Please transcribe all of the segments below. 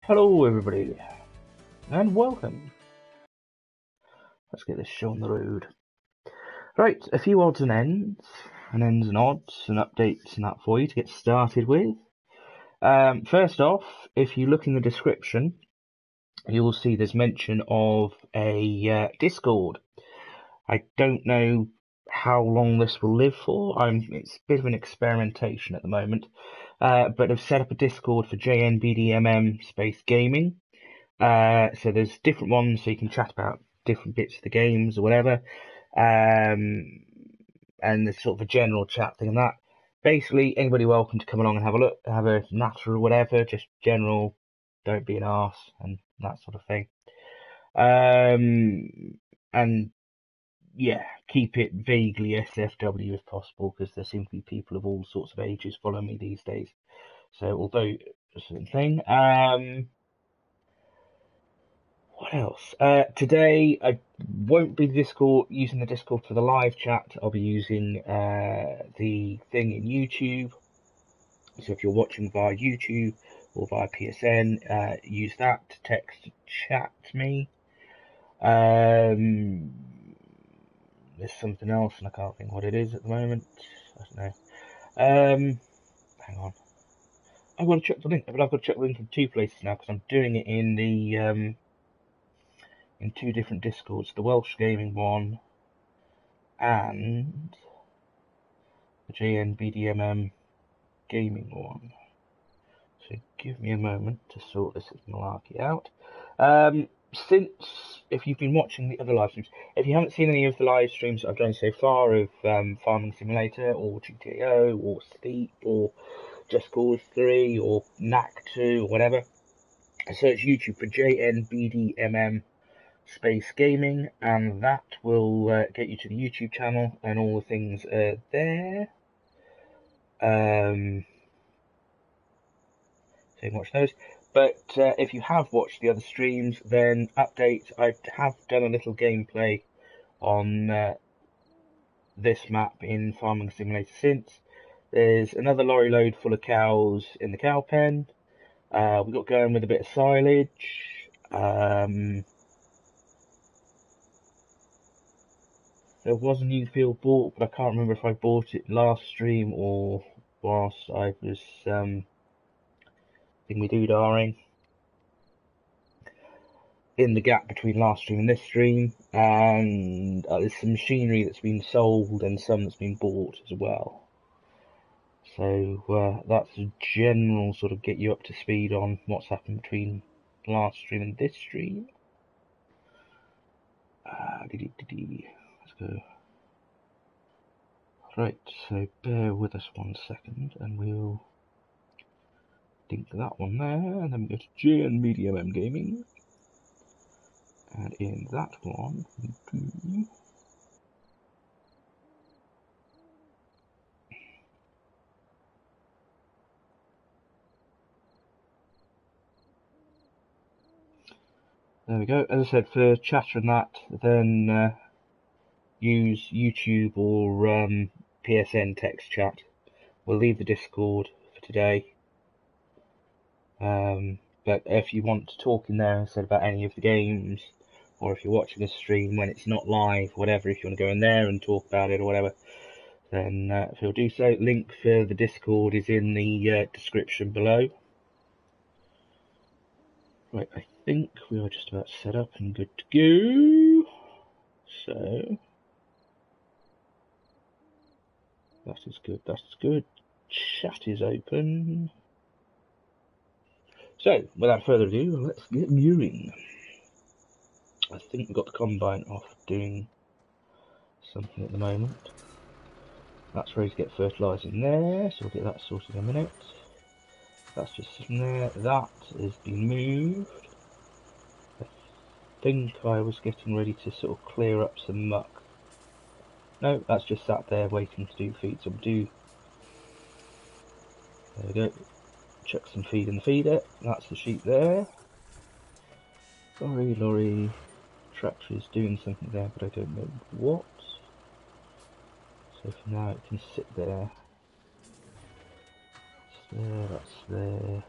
Hello everybody, and welcome. Let's get this show on the road. Right, a few odds and ends and odds, and updates and that for you to get started with. First off, if you look in the description, you will see there's mention of a Discord. I don't know how long this will live for. It's a bit of an experimentation at the moment, but I've set up a Discord for JNBDMM Space Gaming. So there's different ones, so you can chat about different bits of the games or whatever. And there's sort of a general chat thing and that. Basically, anybody welcome to come along and have a look, have a natter or whatever, just general, don't be an arse and that sort of thing. And yeah, keep it vaguely SFW if possible, because there seem to be people of all sorts of ages following me these days. So although a certain thing, what else? Today I won't be using the Discord for the live chat. I'll be using the thing in YouTube. So if you're watching via YouTube or via PSN, use that to text chat me. There's something else and I can't think what it is at the moment. I don't know. Hang on. I've got to check the link, but I've got to check the link in two places now because I'm doing it in the in two different Discords, the Welsh Gaming one and the JNBDMM Gaming one. So give me a moment to sort this malarkey out. Since, if you've been watching the other live streams, if you haven't seen any of the live streams I've done so far of Farming Simulator or GTO or Steep or Just Cause 3 or NAC 2 or whatever, search YouTube for JNBDMM Space Gaming, and that will get you to the YouTube channel and all the things are there. So you can watch those. But if you have watched the other streams, then update. I have done a little gameplay on this map in Farming Simulator since. There's another lorry load full of cows in the cow pen. We got going with a bit of silage. There was a new field bought, but I can't remember if I bought it last stream or whilst I was thingy-doo-daring in the gap between last stream and this stream. And there's some machinery that's been sold and some that's been bought as well. So that's a general sort of get you up to speed on what's happened between last stream and this stream. Let's go. Right, so bear with us 1 second and we'll dink that one there, and then we go to JNBDMM Gaming. And in that one, we do there we go. As I said, for chatter and that, then use YouTube or PSN text chat. We'll leave the Discord for today. But if you want to talk in there instead about any of the games, or if you're watching a stream when it's not live, whatever, if you want to go in there and talk about it or whatever, then feel do so. Link for the Discord is in the description below. Right, I think we are just about set up and good to go. So that is good, that is good. Chat is open. So, without further ado, let's get going. I think we've got the combine off doing something at the moment. That's ready to get fertiliser in there, so we'll get that sorted in a minute. That's just sitting there. That has been moved. I think I was getting ready to sort of clear up some muck. No, that's just sat there waiting to do feed. So we'll do. There we go. Chuck some feed in the feeder. That's the sheep there. Lorry. Tractor is doing something there, but I don't know what. So for now it can sit there. That's there, that's there.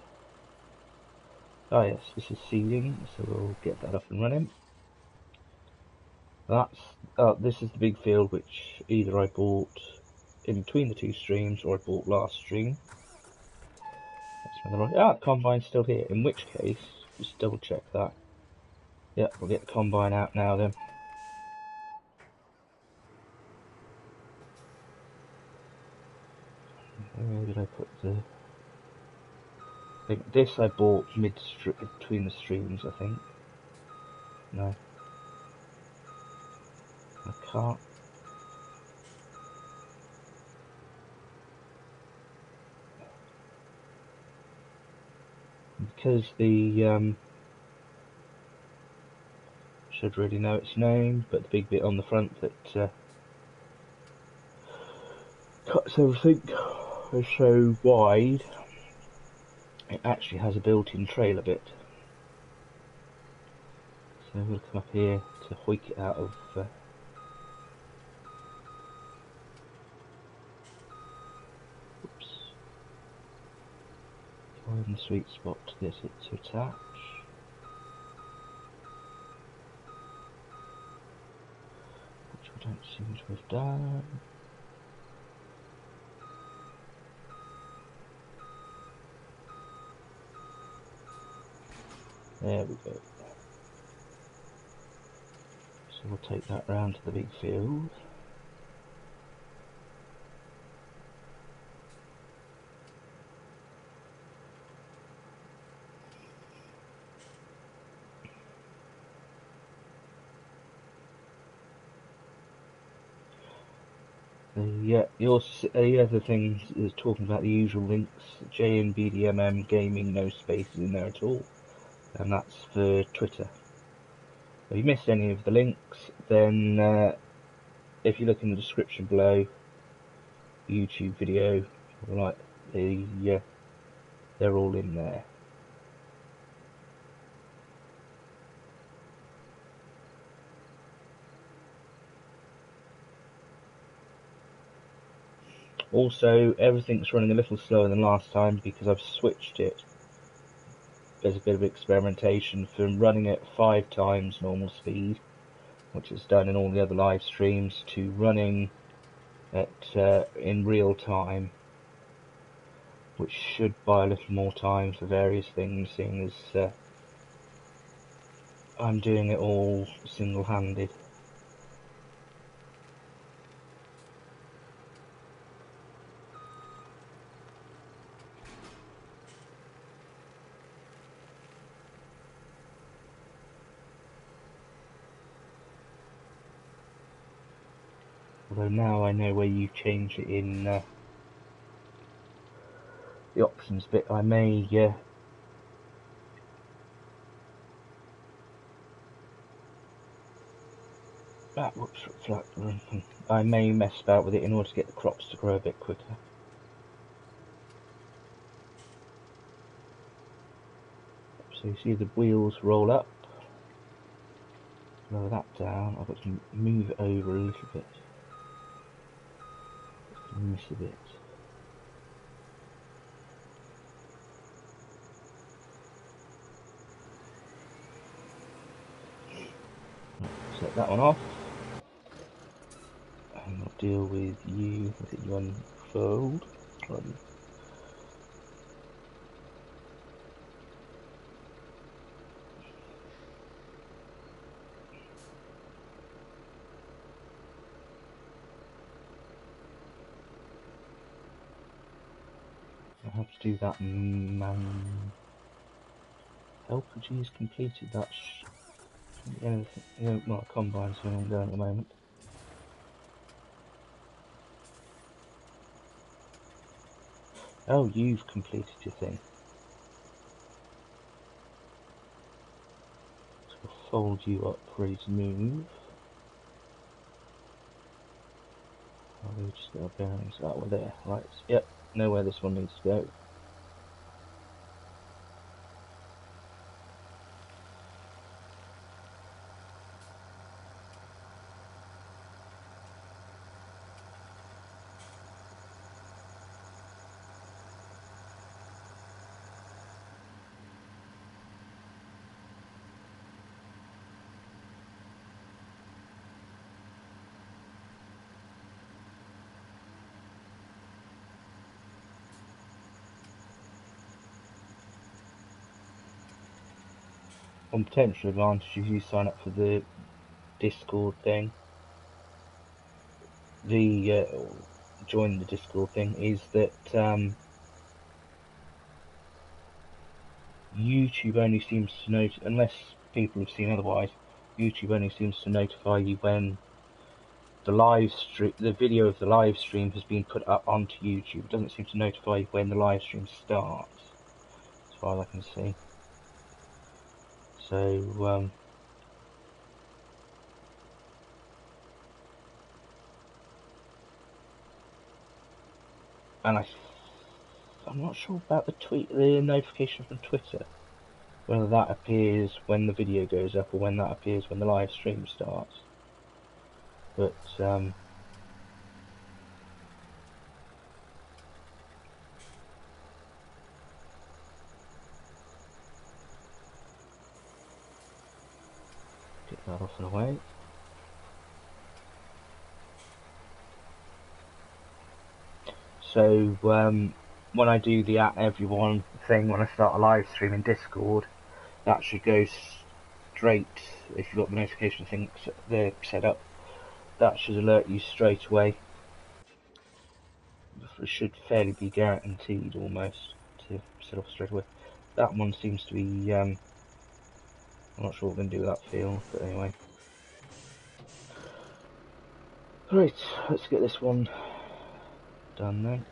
Ah yes, this is seeding, so we'll get that up and running. This is the big field which either I bought in between the two streams or I bought last stream. The combine's still here, in which case, just double check that. Yeah, we'll get the combine out now then. Where did I put the... I think this I bought between the streams, I think. No. I can't. Because the, should really know its name, but the big bit on the front that cuts everything is so wide, it actually has a built-in trailer bit. So we'll come up here to hoik it out of oops. Find the sweet spot to get it to attach. Which we don't seem to have done. There we go. So we'll take that round to the big field. The other thing is talking about the usual links. JNBDMM gaming, no spaces in there at all, and that's for Twitter. If you missed any of the links, then if you look in the description below, the YouTube video, like they're all in there. Also, everything's running a little slower than last time because I've switched it. There's a bit of experimentation from running at 5 times normal speed, which is done in all the other live streams, to running at in real time, which should buy a little more time for various things, seeing as I'm doing it all single-handed. Although now I know where you change it in the options bit, I may I may mess about with it in order to get the crops to grow a bit quicker. So you see the wheels roll up, lower that down. I've got to move it over a little bit. Miss a bit. Set that one off, and I'll deal with you. I think you unfold. I have to do that. LPG's completed that. Well, combine's going on at the moment. Oh, you've completed your thing. So we'll fold you up, ready to move. I'll just get our bearings out with there. Right, yep, know where this one needs to go. one potential advantage if you sign up for the Discord thing, join the Discord thing, is that YouTube only seems to unless people have seen otherwise, YouTube only seems to notify you when the video of the live stream has been put up onto YouTube. It doesn't seem to notify you when the live stream starts, as far as I can see. So, and I'm not sure about the notification from Twitter, whether that appears when the video goes up or when that appears when the live stream starts. But get that off and away. So when I do the @everyone thing when I start a live stream in Discord, that should go straight, if you've got the notification thing there set up, that should alert you straight away. It should fairly be guaranteed almost to set off straight away. That one seems to be, I'm not sure what we're going to do with that field, but anyway. Right, let's get this one done then.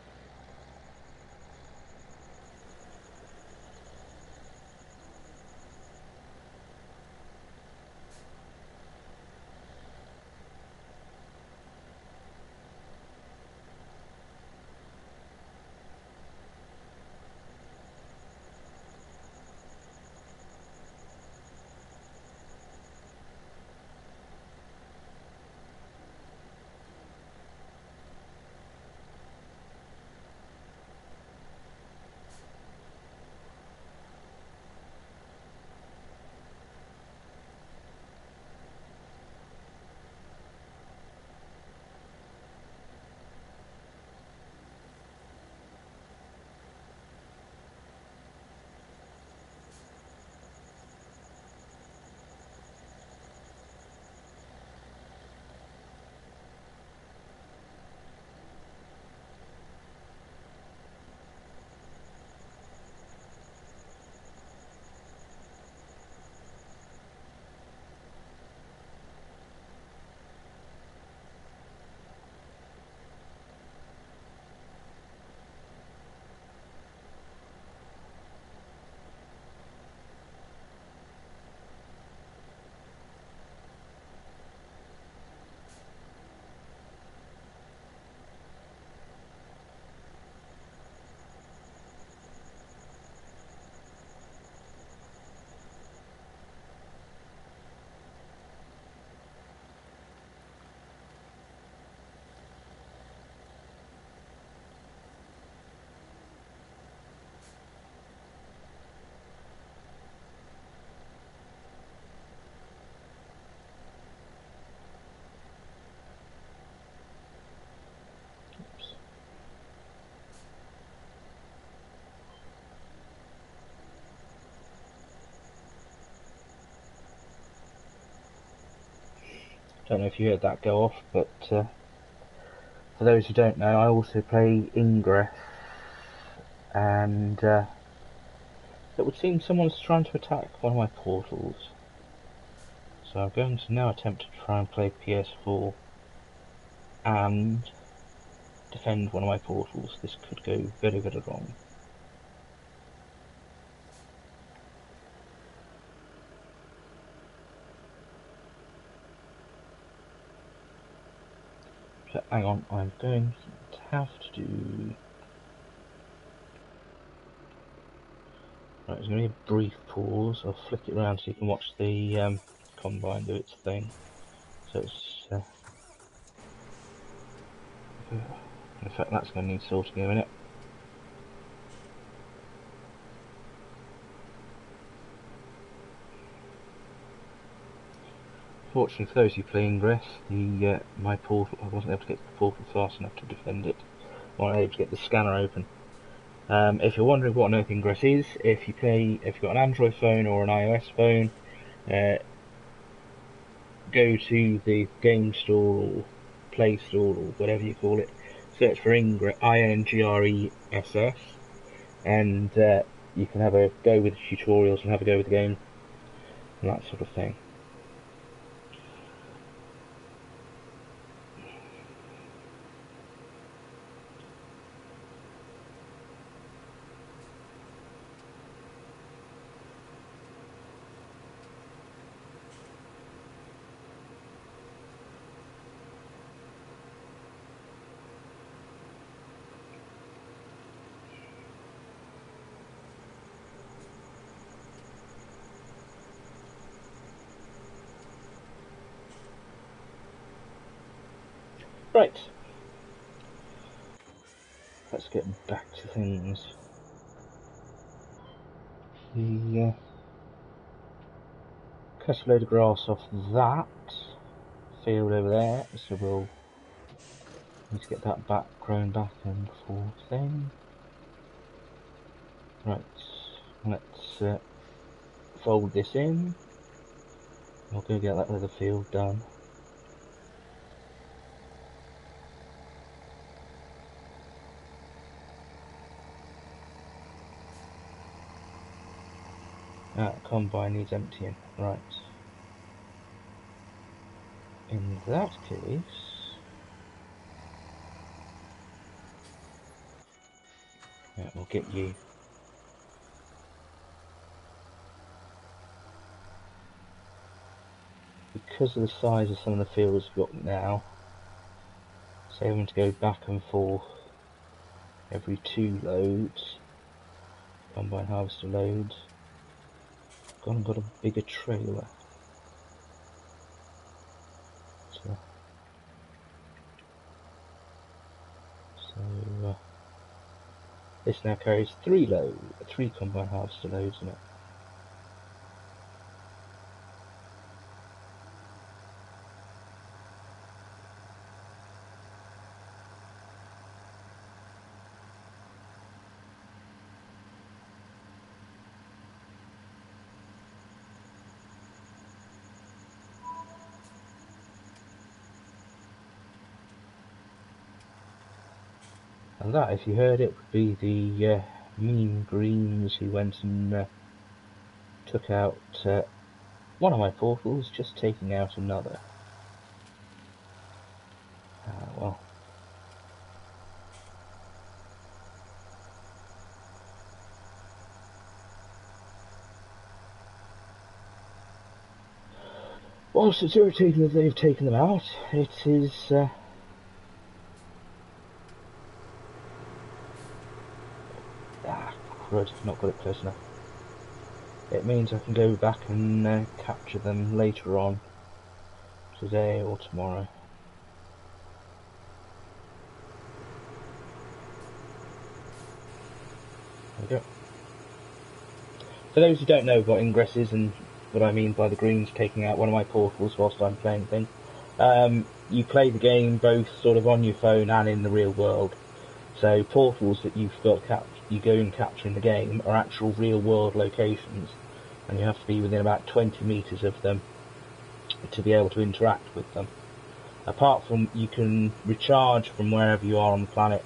Don't know if you heard that go off, but for those who don't know, I also play Ingress, and it would seem someone's trying to attack one of my portals. So I'm going to now attempt to try and play PS4 and defend one of my portals. This could go very, very wrong. So hang on, I'm going to have to do... Right, there's going to be a brief pause. I'll flick it around so you can watch the combine do its thing. So it's... in fact, that's going to need sorting in a minute. Fortunately for those who play Ingress, my portal, I wasn't able to get the portal fast enough to defend it. I wasn't able to get the scanner open. If you're wondering what on earth Ingress is, if you've got an Android phone or an iOS phone, go to the game store or Play Store or whatever you call it, search for INGRESS, and you can have a go with the tutorials and have a go with the game and that sort of thing. Right, let's get back to things. The cut a load of grass off that field over there, so we'll need to get that back, growing back and forth then. Right, let's fold this in. I'll go get that other field done. That combine needs emptying. Right. In that case, yeah, we'll get you. Because of the size of some of the fields we've got now, so having to go back and forth every 2 loads, combine harvester loads, gone and got a bigger trailer. So this now carries 3 combine harvester loads in it. And that, if you heard it, would be the mean greens who went and took out one of my portals, just taking out another. Well. Whilst it's irritating that they've taken them out, it is crud, not got it close enough. It means I can go back and capture them later on, today or tomorrow. There we go. For those who don't know what ingress is and what I mean by the greens taking out one of my portals whilst I'm playing things, you play the game both sort of on your phone and in the real world. So portals that you've got you go and capture in the game are actual real world locations, and you have to be within about 20 meters of them to be able to interact with them. Apart from, you can recharge from wherever you are on the planet.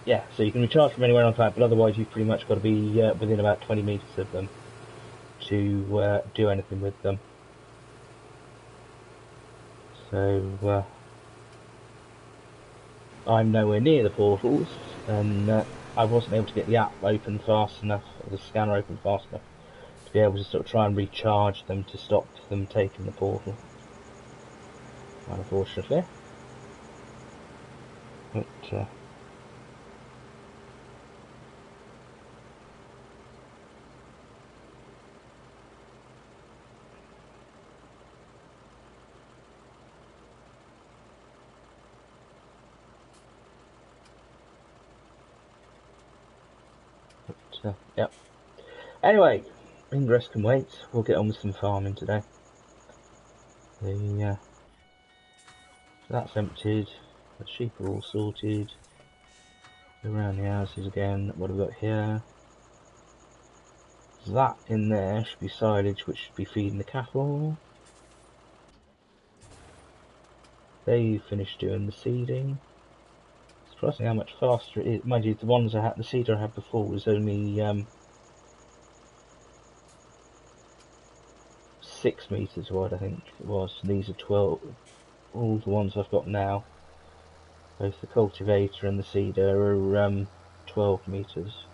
Yeah, so you can recharge from anywhere on the planet, but otherwise you've pretty much got to be within about 20 meters of them to do anything with them. So I'm nowhere near the portals, and I wasn't able to get the app open fast enough, or the scanner open fast enough, to be able to sort of try and recharge them to stop them taking the portal, unfortunately. But yeah. Anyway, ingress can wait. We'll get on with some farming today. So that's emptied. The sheep are all sorted. Go around the houses again. What have we got here? that in there should be silage which should be feeding the cattle. They finished doing the seeding. Surprising how much faster it is. Mind you, the ones the seeder I had before was only 6 meters wide, I think it was. And these are 12. All the ones I've got now, both the cultivator and the seeder, are 12 meters.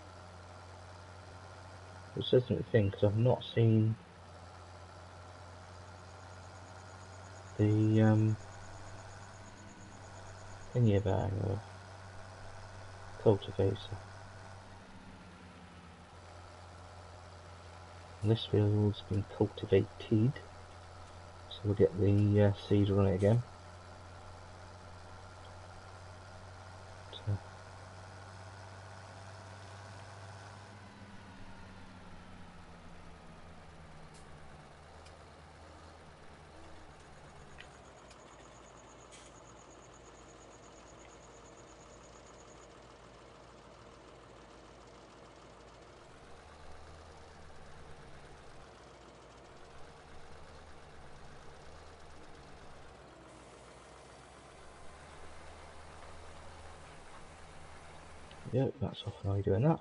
Which doesn't make think, because I've not seen the thingy about cultivator. And this field's been cultivated, so we'll get the seeder on it again. Yep, that's off now. You're doing that.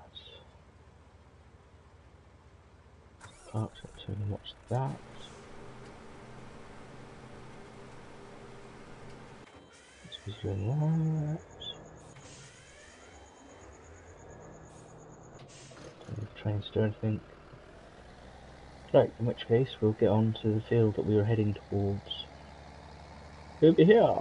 Parks up to and watch that. He's doing that. Don't need the trains to do anything. Right, in which case we'll get on to the field that we were heading towards. Over here!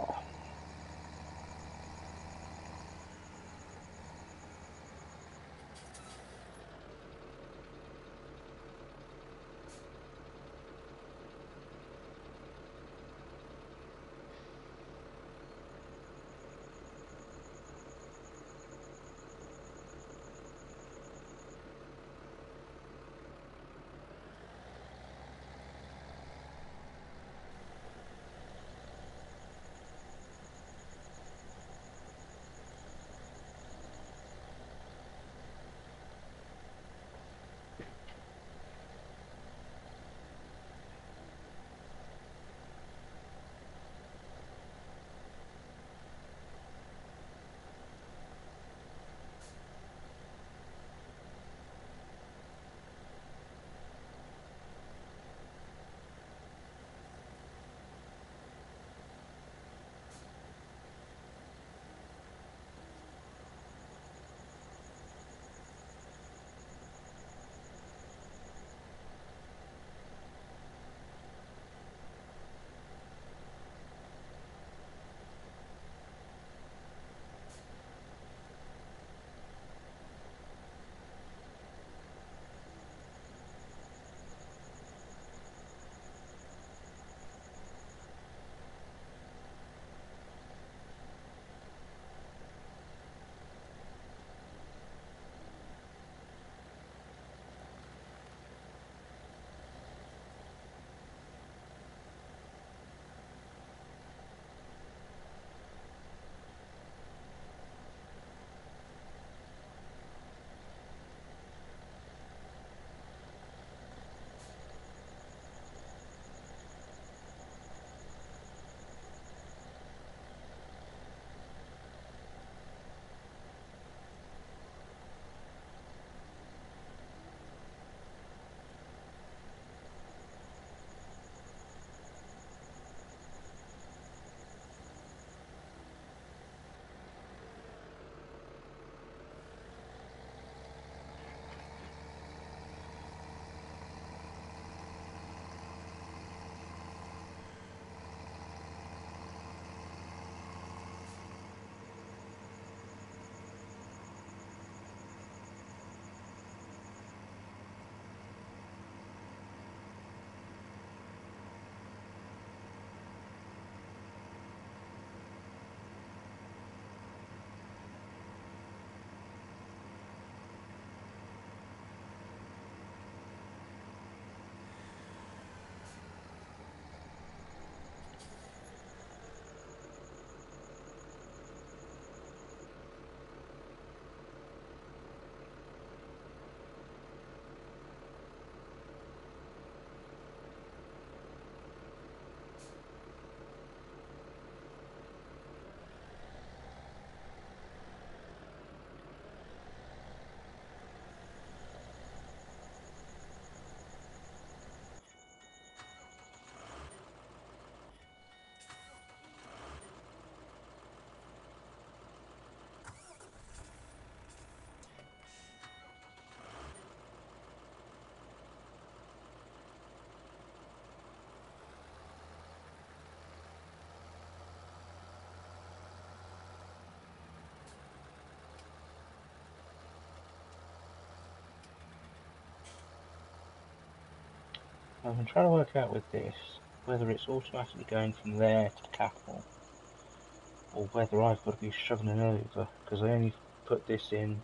I've been trying to work out with this whether it's automatically going from there to the capital or whether I've got to be shoveling over, because I only put this in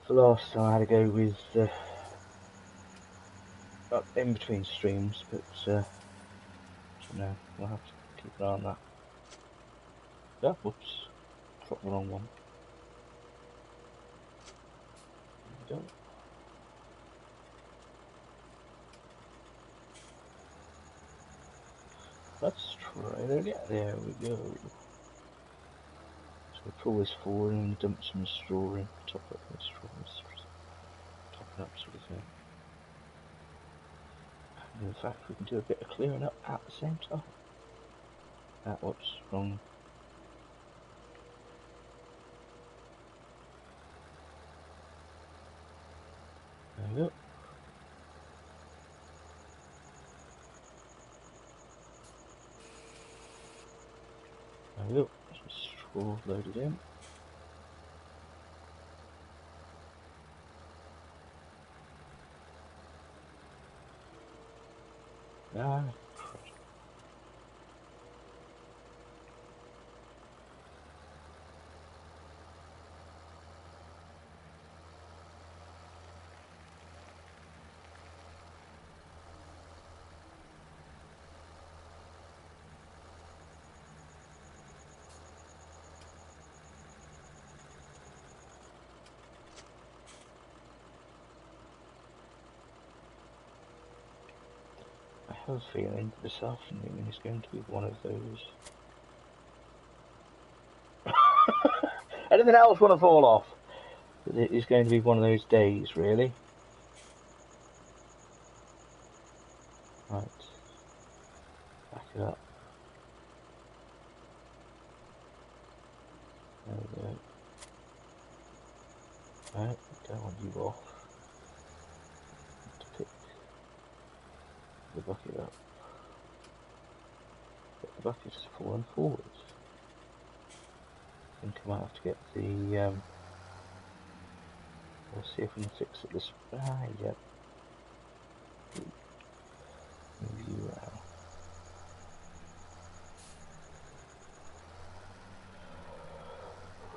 the last time I had to go with in between streams, but I don't know, we'll have to keep an eye on that. Oh, whoops, dropped the wrong one. There we go. Let's try it again. There we go. So we pull this forward and dump some straw in, top up the straw, top it up sort of thing. And in fact, we can do a bit of clearing up at the same time. Whoops, wrong. There we go. There we go. Some straw loaded in. Ah, I have a feeling this afternoon is going to be one of those. Anything else want to fall off? It is going to be one of those days, really. Right. Back it up. There we go. Right, don't want you off. To pick the bucket up. But the bucket has fallen forwards. I think I might have to get the we'll see if we can fix it this yep. Move you out.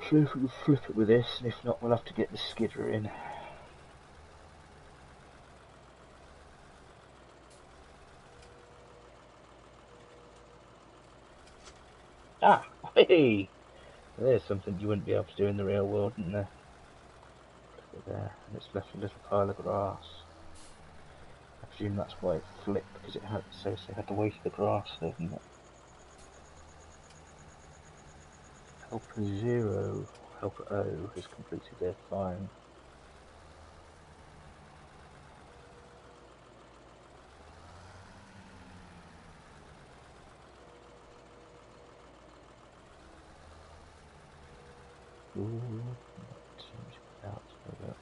See if we can flip it with this, and if not we'll have to get the skidder in. Ah, hey! There's something you wouldn't be able to do in the real world, isn't there? There, and it's left a little pile of grass. I presume that's why it flipped, because it had the weight of the grass there, didn't it? Helper 0, Helper O has completed their climb. Ooh, that seems out over.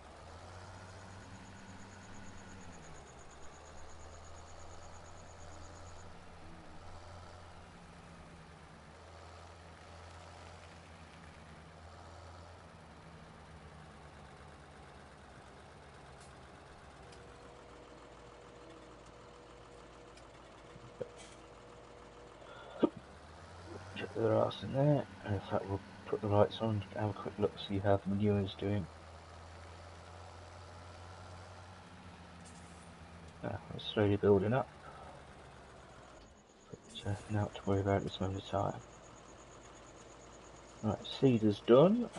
Check the grass in there, and in fact we'll put the lights on to have a quick look, see how the manure is doing. It's slowly building up, but now to worry about at this moment of time. Right, seed is done.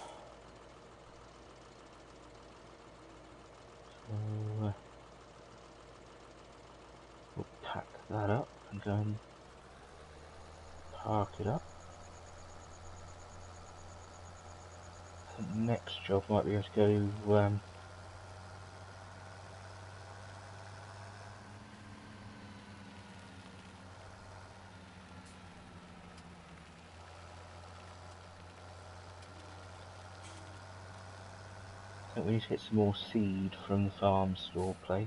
So we'll pack that up and go and park it up. I think the next job might be able to go I think we need to get some more seed from the farm store place.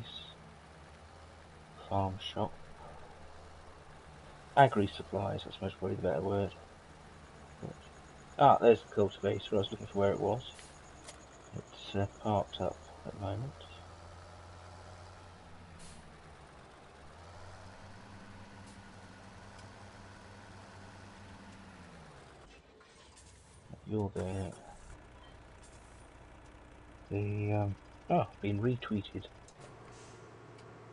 Farm shop. Agri supplies, that's most probably the better word. Ah, there's the cultivator, I was looking for where it was. It's parked up at the moment. you're there. Oh, been retweeted.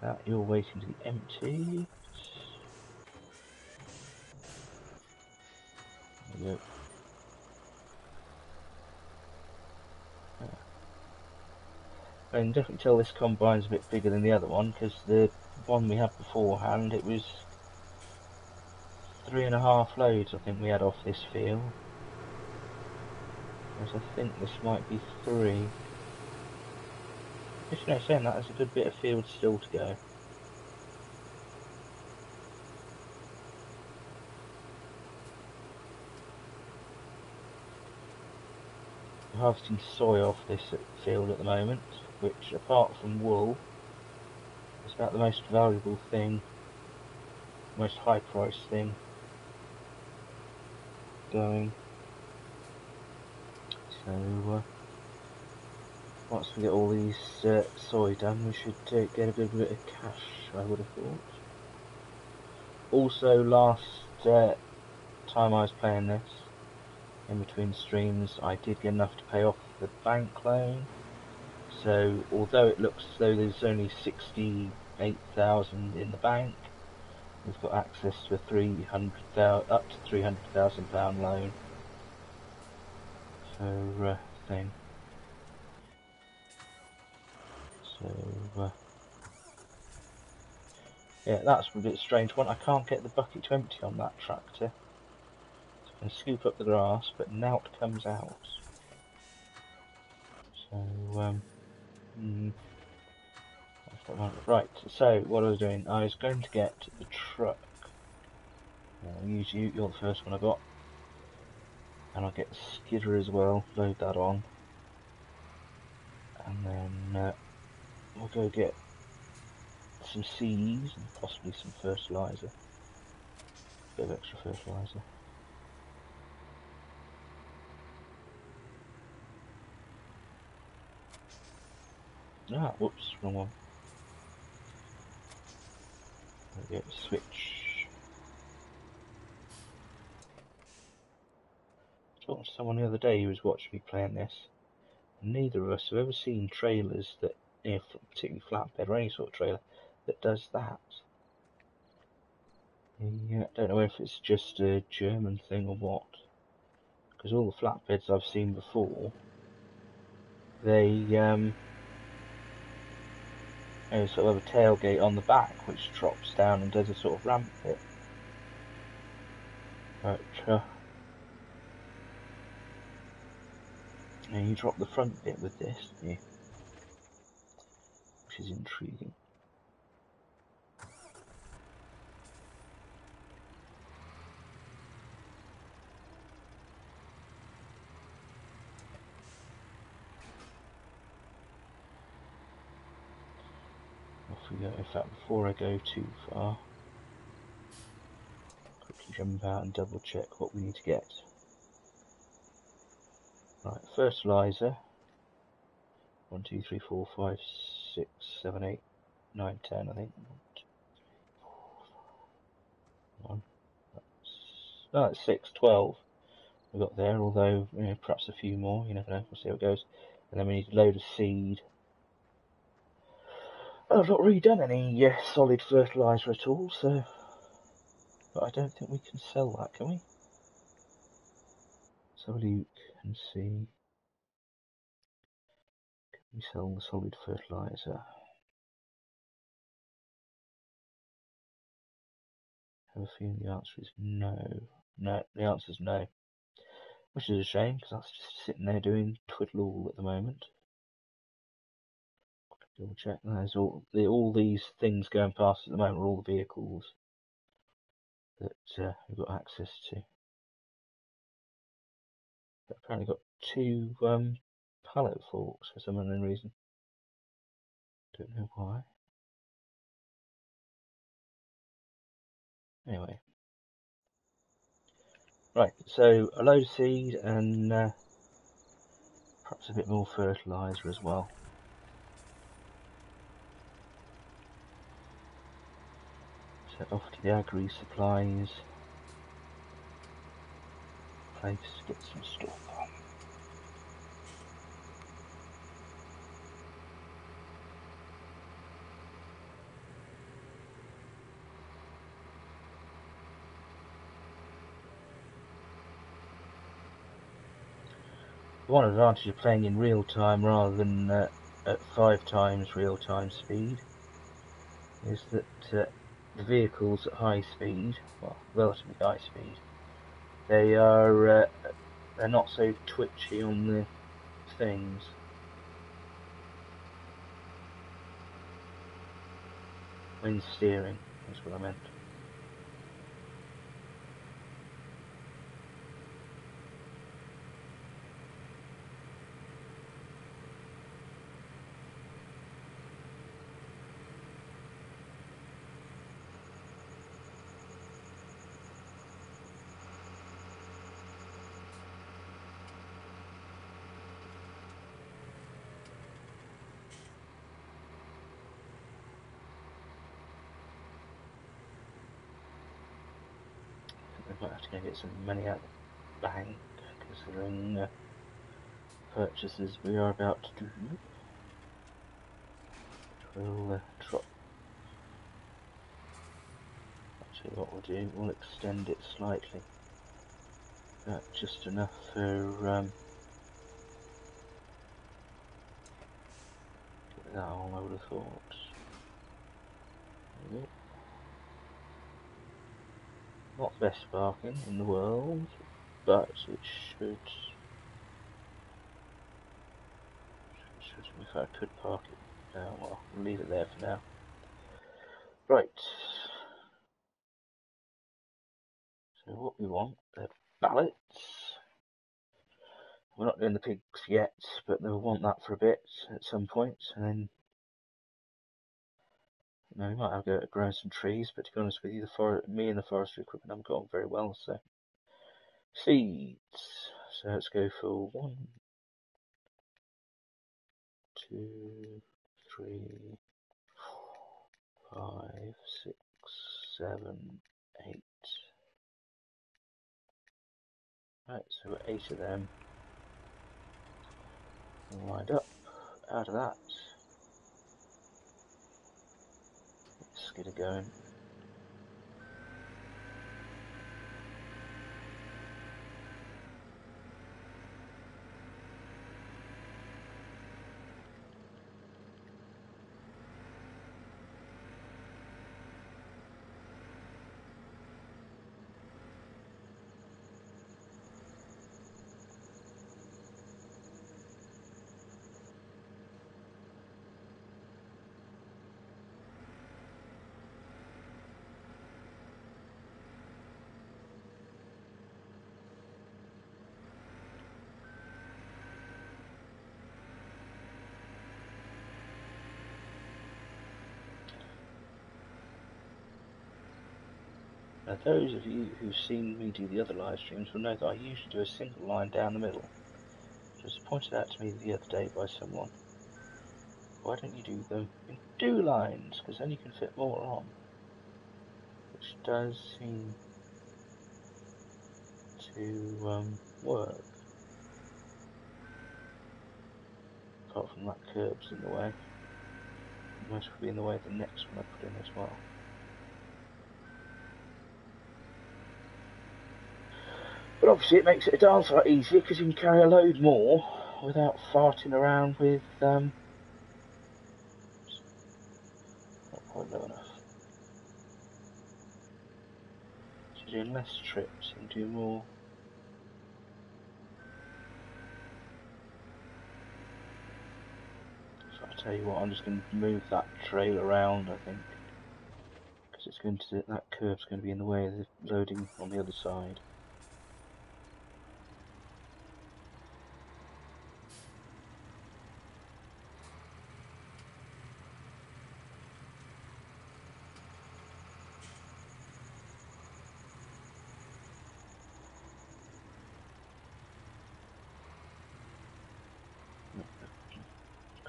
That you're waiting to be empty. There we go. I can definitely tell this combine's a bit bigger than the other one, because the one we had beforehand, it was 3.5 loads I think we had off this field. Whereas I think this might be 3. Just saying that, there's a good bit of field still to go. We're harvesting soy off this field at the moment, which apart from wool is about the most valuable thing, most high price thing going. So once we get all these soy done, we should get a good bit of cash, I would have thought. Also, last time I was playing this, in between streams, I did get enough to pay off the bank loan. So although it looks as though there's only 68,000 in the bank, we've got access to a up to £300,000 loan. So thing. So yeah, that's a bit strange one. I can't get the bucket to empty on that tractor. So I can scoop up the grass, but now it comes out. So right, so what I was doing, I was going to get the truck. I'll use you, you're the first one I got. And I'll get the skidder as well, load that on. And then we'll go get some seeds and possibly some fertiliser. A bit of extra fertiliser. Ah, whoops, wrong one. There we go, switch. I talked to someone the other day who was watching me playing this. Neither of us have ever seen trailers that, particularly flatbed or any sort of trailer, that does that. Yeah, I don't know if it's just a German thing or what. Because all the flatbeds I've seen before, they sort of have a tailgate on the back which drops down and does a sort of ramp bit. But you drop the front bit with this, yeah, which is intriguing. Off we go. In fact, before I go too far, quickly jump out and double check what we need to get. Right, fertiliser. 1, 2, 3, 4, 5, 6, 7, 8, 9, 10, I think. 1, that's 6, 12 we got there, although perhaps a few more, you never know, we'll see how it goes. And then we need a load of seed. I've not really done any solid fertiliser at all, so, but I don't think we can sell that, can we? Let's have a look and see. Can we sell the solid fertiliser? I have a feeling the answer is no. No, the answer is no. Which is a shame, because that's just sitting there doing twiddle all at the moment. Double check. There's all these things going past at the moment are all the vehicles that we've got access to. But apparently got 2 pallet forks for some unknown reason. Don't know why. Anyway. Right, so a load of seed and perhaps a bit more fertiliser as well. So off to the agri supplies place to get some stuff. one advantage of playing in real time rather than at 5 times real time speed is that the vehicles at high speed, well, relatively high speed, they're not so twitchy on the things. When steering, that's what I meant. I might have to go get some money out of the bank, considering purchases we are about to do. We'll drop. Actually, what we'll do, we'll extend it slightly. Just enough for get that on, I would have thought. Yep. Not the best parking in the world, but it should. If I could park it now, well, we'll leave it there for now. Right. So what we want, they're ballots. We're not doing the pigs yet, but they'll want that for a bit at some point, and then we might have to go to growing some trees. But to be honest with you, me and the forestry equipment haven't got on very well. So seeds. So let's go for 1, 2, 3, 4, 5, 6, 7, 8. Right, so we've got 8 of them lined up. Out of that, let's get it going. Now those of you who've seen me do the other live streams will know that I usually do a single line down the middle. It was pointed out to me the other day by someone. Why don't you do them in 2 lines? Because then you can fit more on. Which does seem to work. Apart from that curb's in the way. Most will be in the way of the next one I put in as well. But obviously it makes it a darn sight easier because you can carry a load more without farting around with not quite low enough. So doing less trips and do more. So I tell you what, I'm just going to move that trail around, I think, because it's going to, that curb's going to be in the way of the loading on the other side.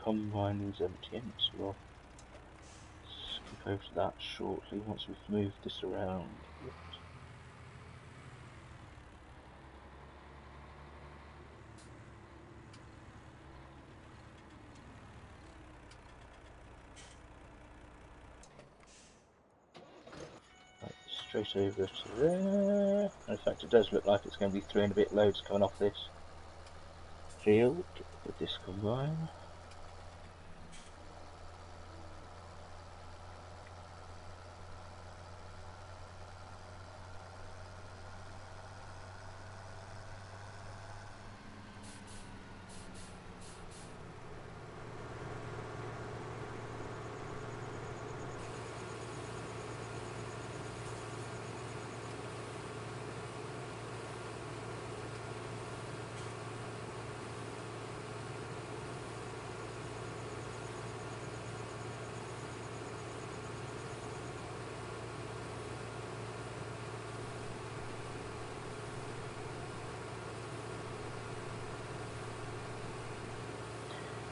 Combine is emptying, so we'll skip over to that shortly once we've moved this around. Right, straight over to there. In fact, it does look like it's going to be 3 and a bit loads coming off this. field with this combine.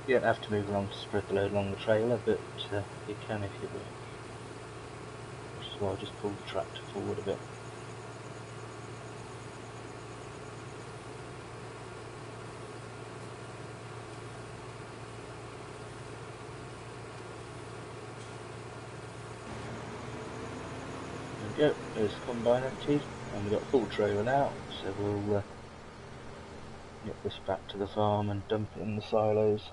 You don't have to move along to spread the load along the trailer, but you can if you wish. Which is why I just pulled the tractor forward a bit. There we go, there's the combine emptied, and we've got a full trailer now, so we'll get this back to the farm and dump it in the silos.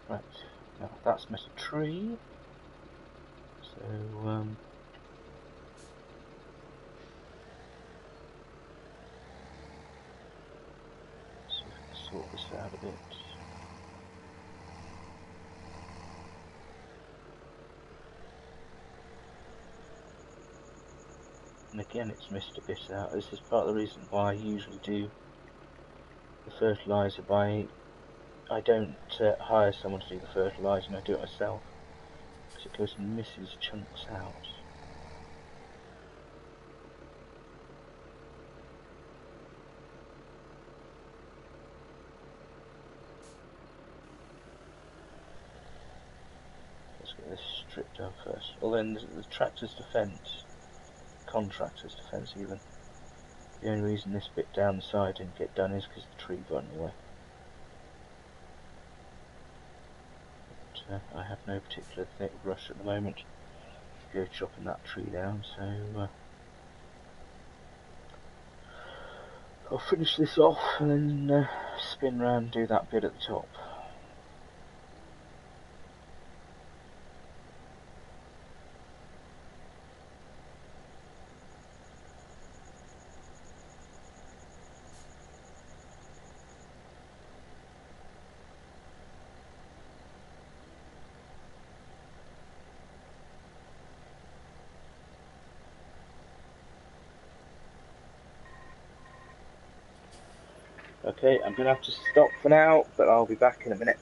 Right, now that's met a tree, so see if we can sort this out a bit. And again it's missed a bit out. This is part of the reason why I usually do the fertiliser I don't hire someone to do the fertilising, I do it myself, because it goes and misses chunks out. Let's get this stripped down first. Well then, the tractor's defence, contractor's defence even, the only reason this bit down the side didn't get done is because the tree got in the way. I have no particular rush at the moment to go chopping that tree down, so I'll finish this off and then spin round and do that bit at the top. Okay, I'm going to have to stop for now, but I'll be back in a minute.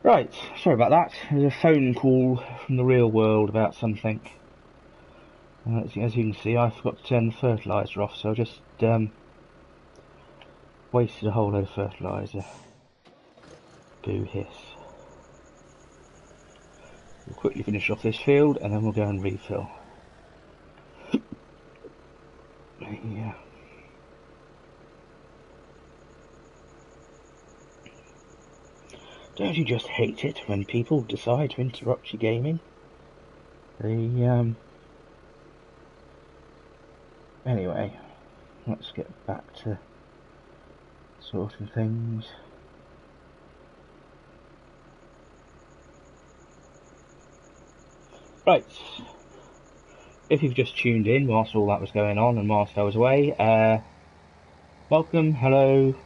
Right, sorry about that. There's a phone call from the real world about something. As you can see, I forgot to turn the fertiliser off, so I just wasted a whole load of fertiliser. Boo hiss. We'll quickly finish off this field and then we'll go and refill. Yeah. Don't you just hate it when people decide to interrupt your gaming? Anyway, let's get back to sorting things. Right. If you've just tuned in whilst all that was going on and whilst I was away, welcome, hello.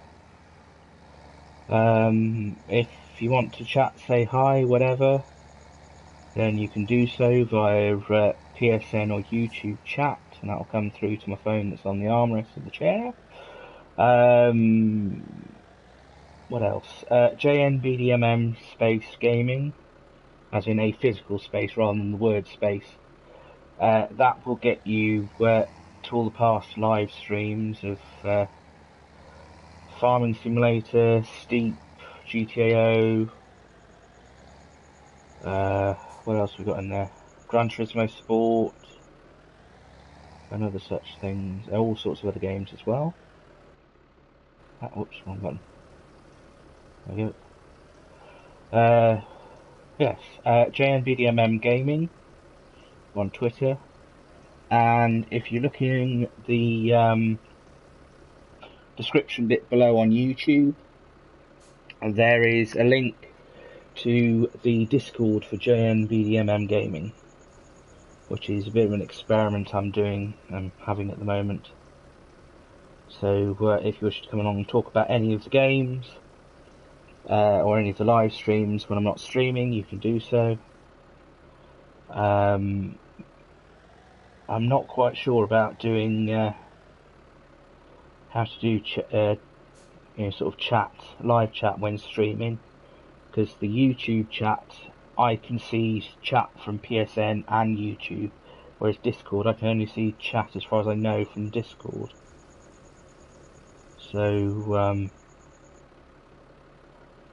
If you want to chat, say hi, whatever, then you can do so via PSN or YouTube chat, and that'll come through to my phone that's on the armrest of the chair. What else? JNBDMM space gaming, as in a physical space rather than the word space. That will get you to all the past live streams of Farming Simulator, Steep, GTAO, what else we got in there? Gran Turismo Sport, and other such things. All sorts of other games as well. Whoops, wrong button. There we go. Yes, JNBDMM Gaming on Twitter. And if you're looking at the description bit below on YouTube, there is a link to the Discord for JNBDMM Gaming, which is a bit of an experiment I'm having at the moment. So if you wish to come along and talk about any of the games, or any of the live streams when I'm not streaming, you can do so. I'm not quite sure about doing how to do sort of live chat when streaming, because the YouTube chat, I can see chat from PSN and YouTube, whereas Discord I can only see chat as far as I know from Discord. So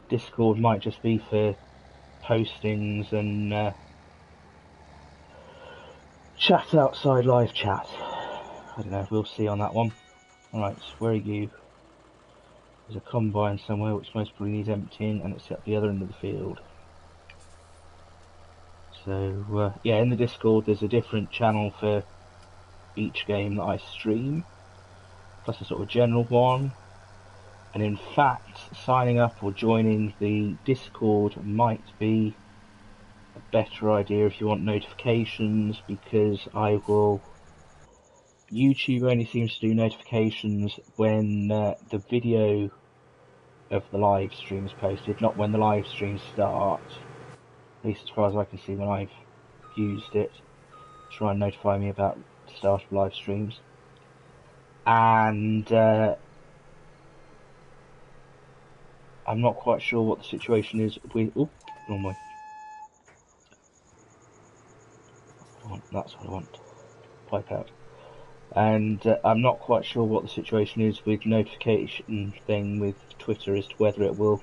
Discord might just be for postings and chat outside live chat. I don't know, we'll see on that one. Alright, where are you? There's a combine somewhere which most probably needs emptying, and it's at the other end of the field. So yeah, in the Discord there's a different channel for each game that I stream, plus a sort of general one. And in fact, signing up or joining the Discord might be a better idea if you want notifications, because YouTube only seems to do notifications when the video of the live stream is posted, not when the live stream starts. At least as far as I can see when I've used it, try and notify me about the start of live streams. And I'm not quite sure what the situation is with... Oh, wrong way. That's what I want. Pipe out. And I'm not quite sure what the situation is with notification thing with Twitter as to whether it will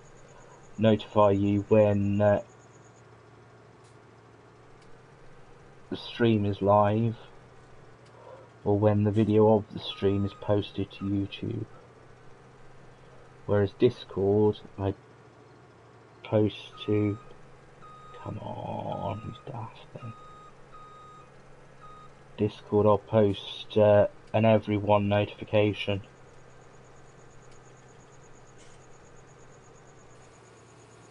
notify you when the stream is live, or when the video of the stream is posted to YouTube. Whereas Discord, I post to... Come on, who's daft then? Discord, I'll post an everyone notification.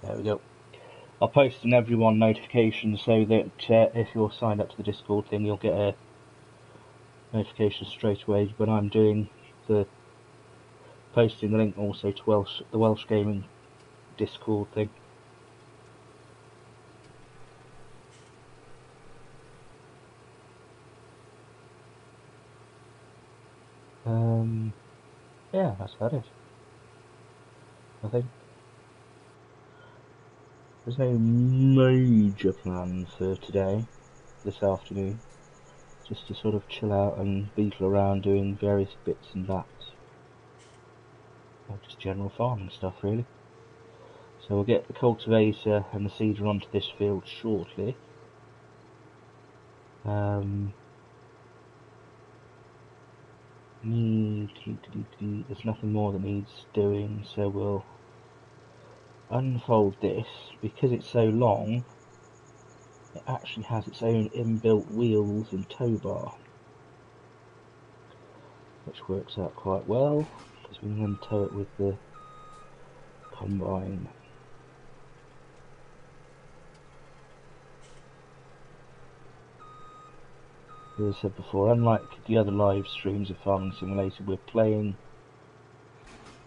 There we go. I'll post an everyone notification so that if you're signed up to the Discord thing, you'll get a notification straight away when I'm doing posting the link also to the Welsh Gaming Discord thing. Yeah, that's about it, I think. There's no major plans for today, this afternoon. Just to sort of chill out and beetle around doing various bits and bats. Or just general farming stuff, really. So we'll get the cultivator and the seeder onto this field shortly. There's nothing more that needs doing, so we'll unfold this. Because it's so long, it actually has its own inbuilt wheels and tow bar, which works out quite well, because we can then tow it with the combine. As I said before, unlike the other live streams of Farming Simulator, we're playing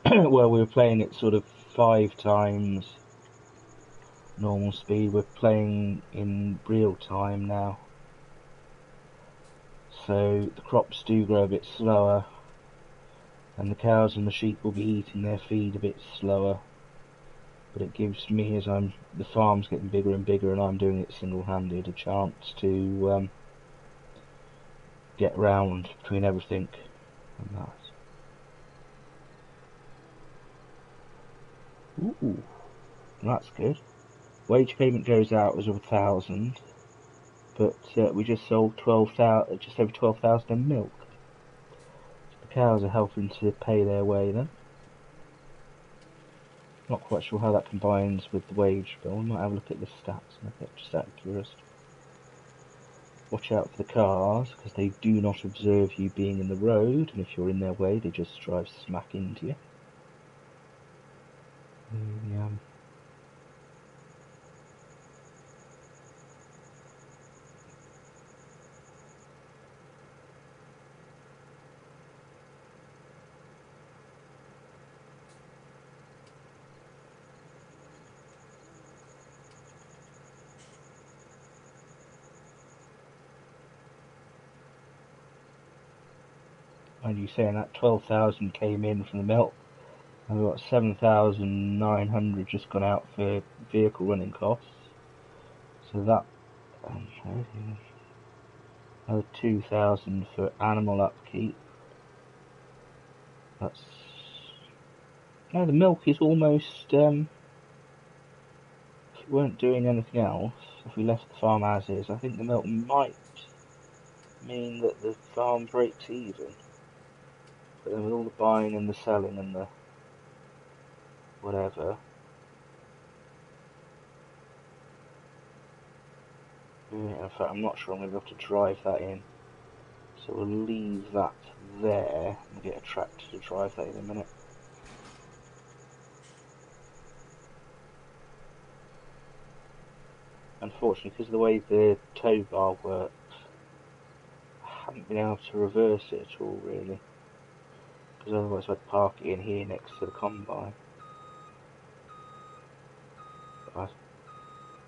well, we were playing at sort of 5 times normal speed. We're playing in real time now, so the crops do grow a bit slower, and the cows and the sheep will be eating their feed a bit slower. But it gives me, as the farm's getting bigger and bigger, and I'm doing it single-handed, a chance to get round between everything and that. Ooh, that's good. Wage payment goes out as 1,000, but we just sold 12,000, just over 12,000 in milk. So the cows are helping to pay their way then. Not quite sure how that combines with the wage bill. We might have a look at the stats in a bit, just out of curiosity. Watch out for the cars, because they do not observe you being in the road, and if you're in their way, they just drive smack into you. And you saying that 12,000 came in from the milk, and we've got 7,900 just gone out for vehicle running costs. So that, another 2,000 for animal upkeep. That's, no, the milk is almost, if we weren't doing anything else, if we left the farm as is, I think the milk might mean that the farm breaks even. But then with all the buying and the selling and the whatever, in fact I'm not sure I'm going to be able to drive that in, so we'll leave that there and get a tractor to drive that in a minute. Unfortunately, because of the way the tow bar works, I haven't been able to reverse it at all really, because otherwise I'd park it in here next to the combine. But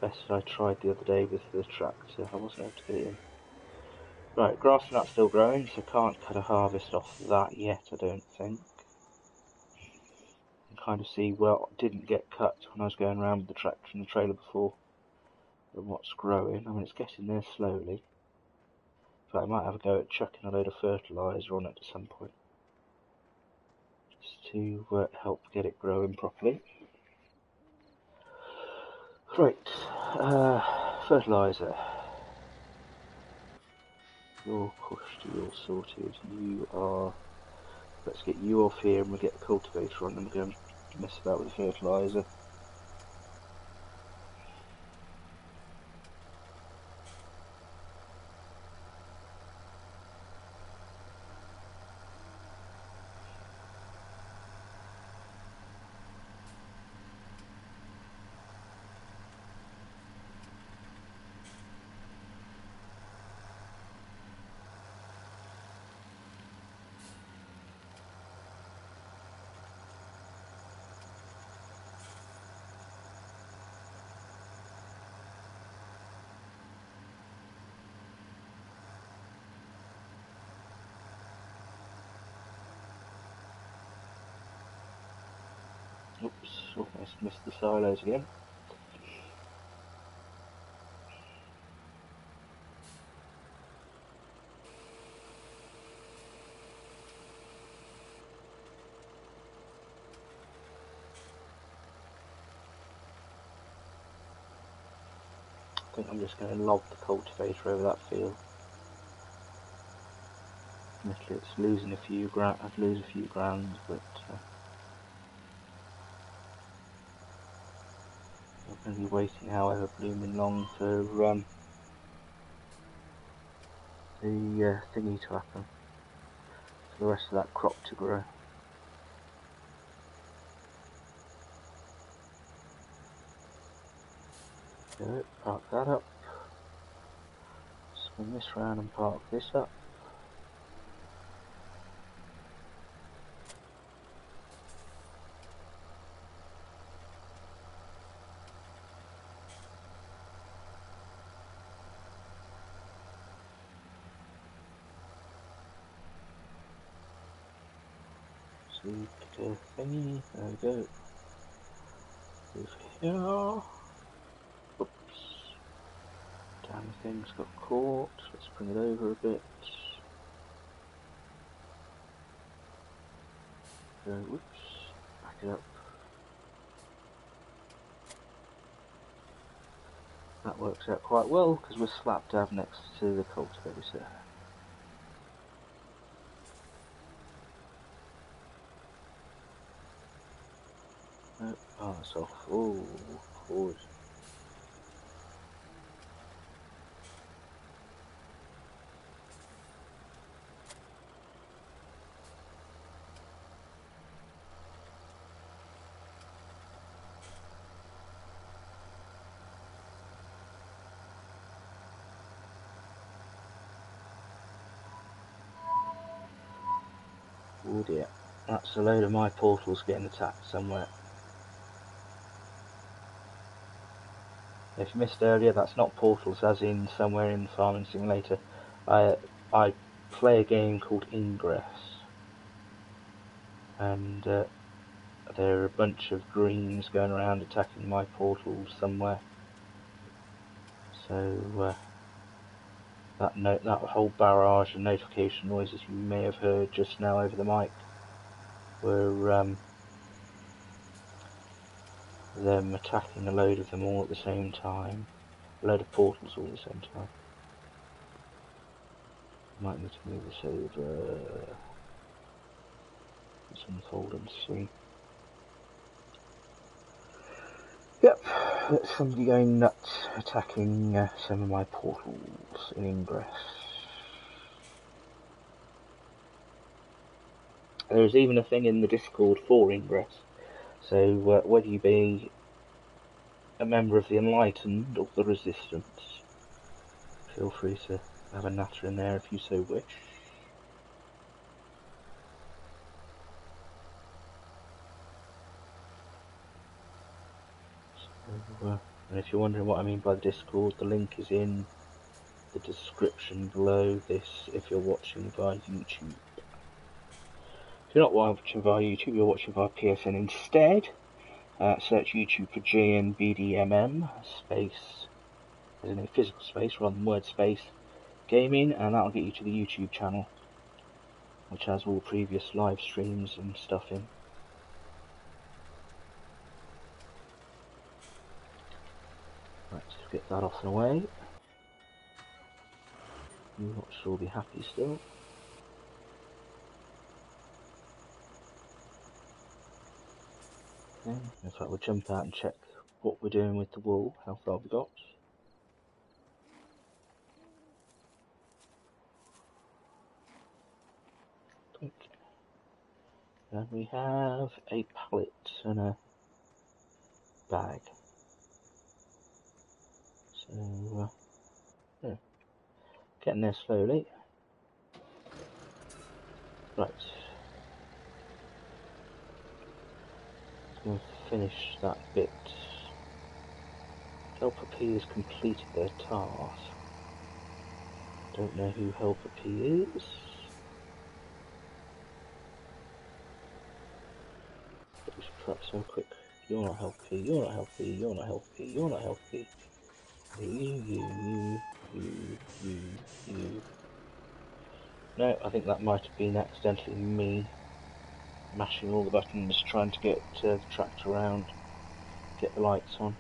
best I tried the other day with the tractor, I wasn't able to get it in. Right, grass nut's still growing, so can't cut a harvest off that yet, I don't think. You can kind of see what didn't get cut when I was going around with the tractor and the trailer before, and what's growing. I mean, it's getting there slowly. But I might have a go at chucking a load of fertiliser on it at some point, just to help get it growing properly. Right, fertiliser. You're pushed, you're sorted, you are... Let's get you off here and we'll get the cultivator on, and we're going to mess about with the fertiliser. Oops, almost missed the silos again. think I'm just going to lob the cultivator over that field. Admittedly, it's losing a few grand. I'd lose a few grand, but I'm going to be waiting however blooming long for the thingy to happen, for the rest of that crop to grow. Go, park that up. Swing this round and park this up. So get a thingy, there we go. Over here. Oops. Damn thing's got caught. Let's bring it over a bit. Go, whoops. Back it up. That works out quite well because we're slap dab next to the cultivator. Oh, that's off. Oh, forward. Oh dear. That's a load of my portals getting attacked somewhere. If you missed earlier, that's not portals as in somewhere in Farming Simulator. I play a game called Ingress. And there are a bunch of greens going around attacking my portals somewhere. So that whole barrage of notification noises you may have heard just now over the mic were them attacking a load of them all at the same time. A load of portals all at the same time. Might need to move this over. Let's unfold and see. Yep, that's somebody going nuts attacking some of my portals in Ingress. There's even a thing in the Discord for Ingress, so whether you be a member of the Enlightened or the Resistance, feel free to have a natter in there if you so wish. So, and if you're wondering what I mean by the Discord, the link is in the description below this if you're watching via YouTube. If you're not watching via YouTube, you're watching via PSN instead. Search YouTube for JNBDMM space, as in a physical space rather than word space, gaming, and that'll get you to the YouTube channel, which has all previous live streams and stuff in. Right, let's get that off and away. You lot should all be happy still. Okay, in fact we'll jump out and check what we're doing with the wool, how far we got. Okay. And we have a pallet and a bag. So, yeah, getting there slowly. Right. We'll finish that bit. Helper P has completed their task. Don't know who Helper P is. But we should perhaps have a quick. You're not Helper P, you're not Helper P, you're not Helper P, you're not Helper P. You. No, I think that might have been accidentally me mashing all the buttons trying to get the tractor around, get the lights on.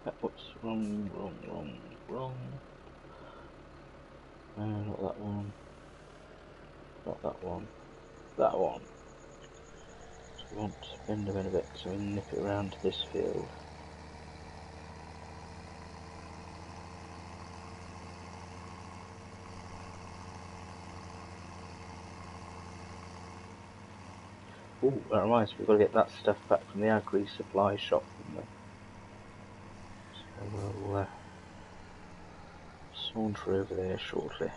Whoops, wrong. Not that one. Not that one. That one. So we want to bend them in a bit so we nip it around to this field. Oh, that reminds me, we've got to get that stuff back from the agri supply shop, haven't we? So we'll saunter over there shortly.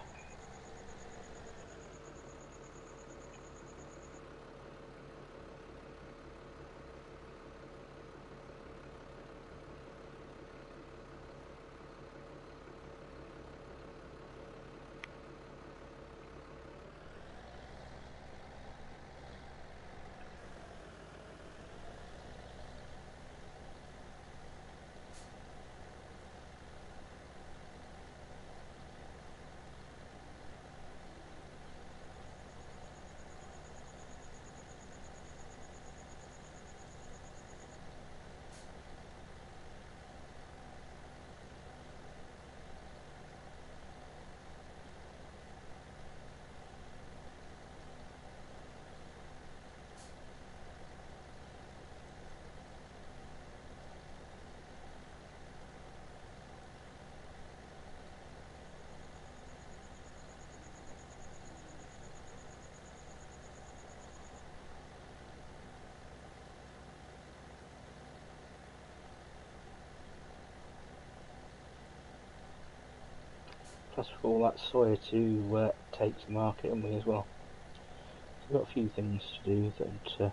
Plus we've got all that soya to take to market, haven't we, as well? So we've got a few things to do that are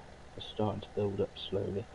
starting to build up slowly.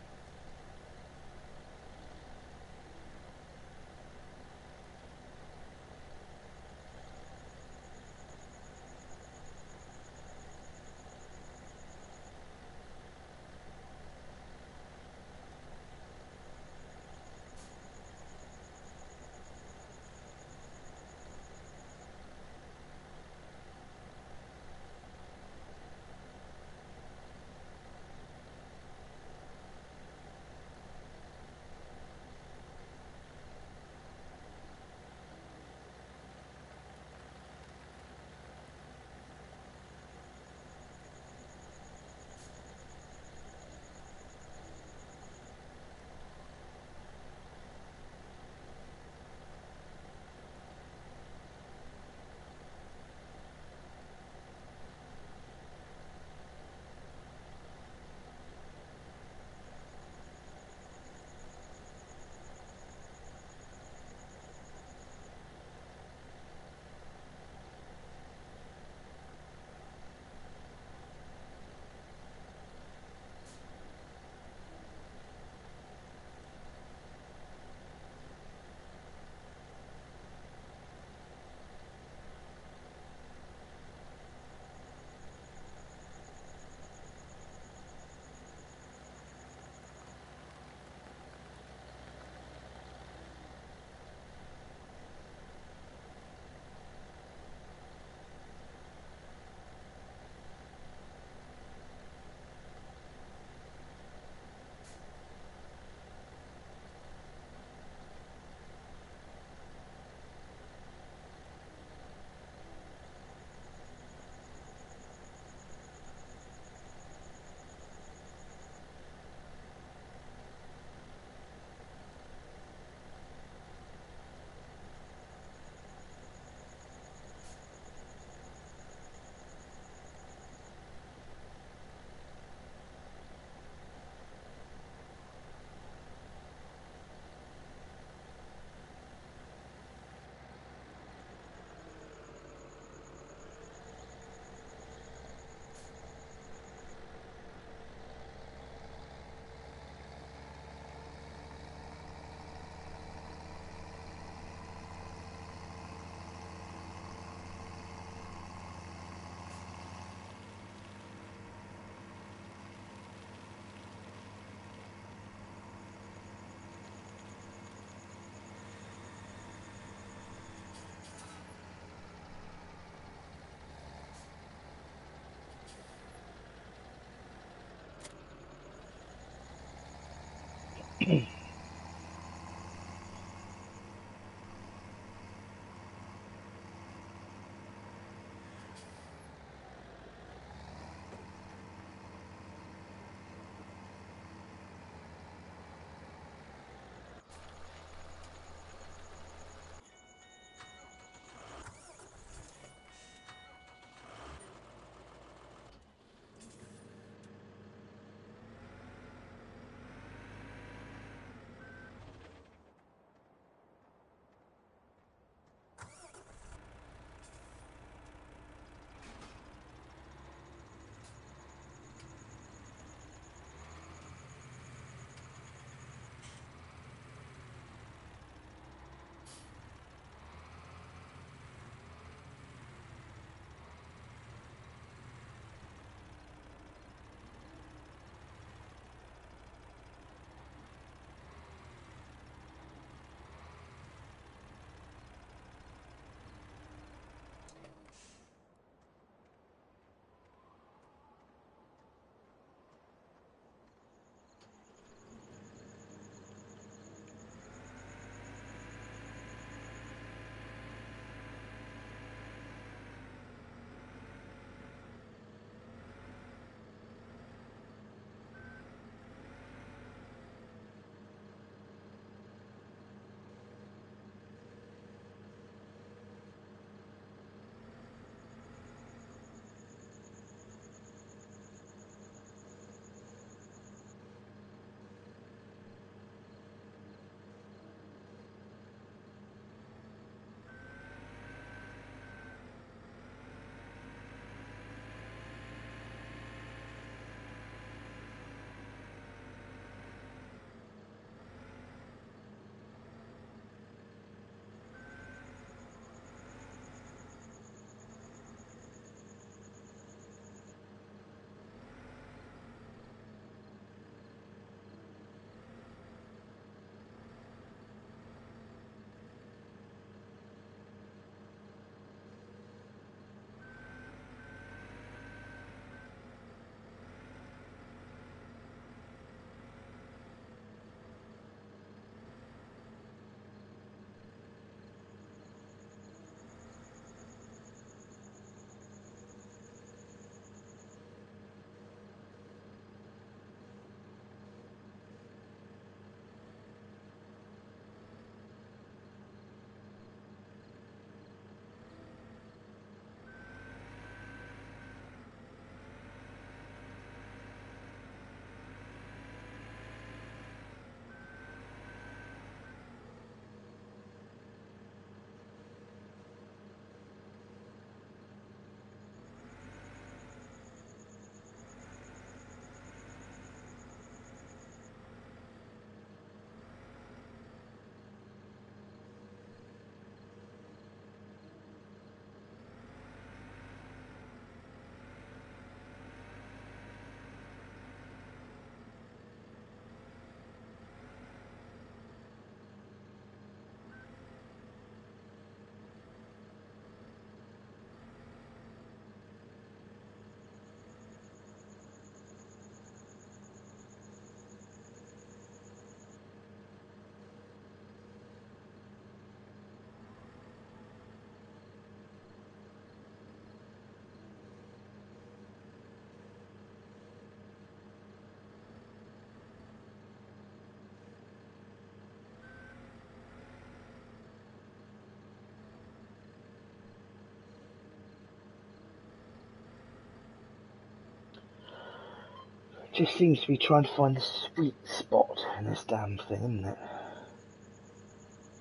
just seems to be trying to find the sweet spot in this damn thing, isn't it?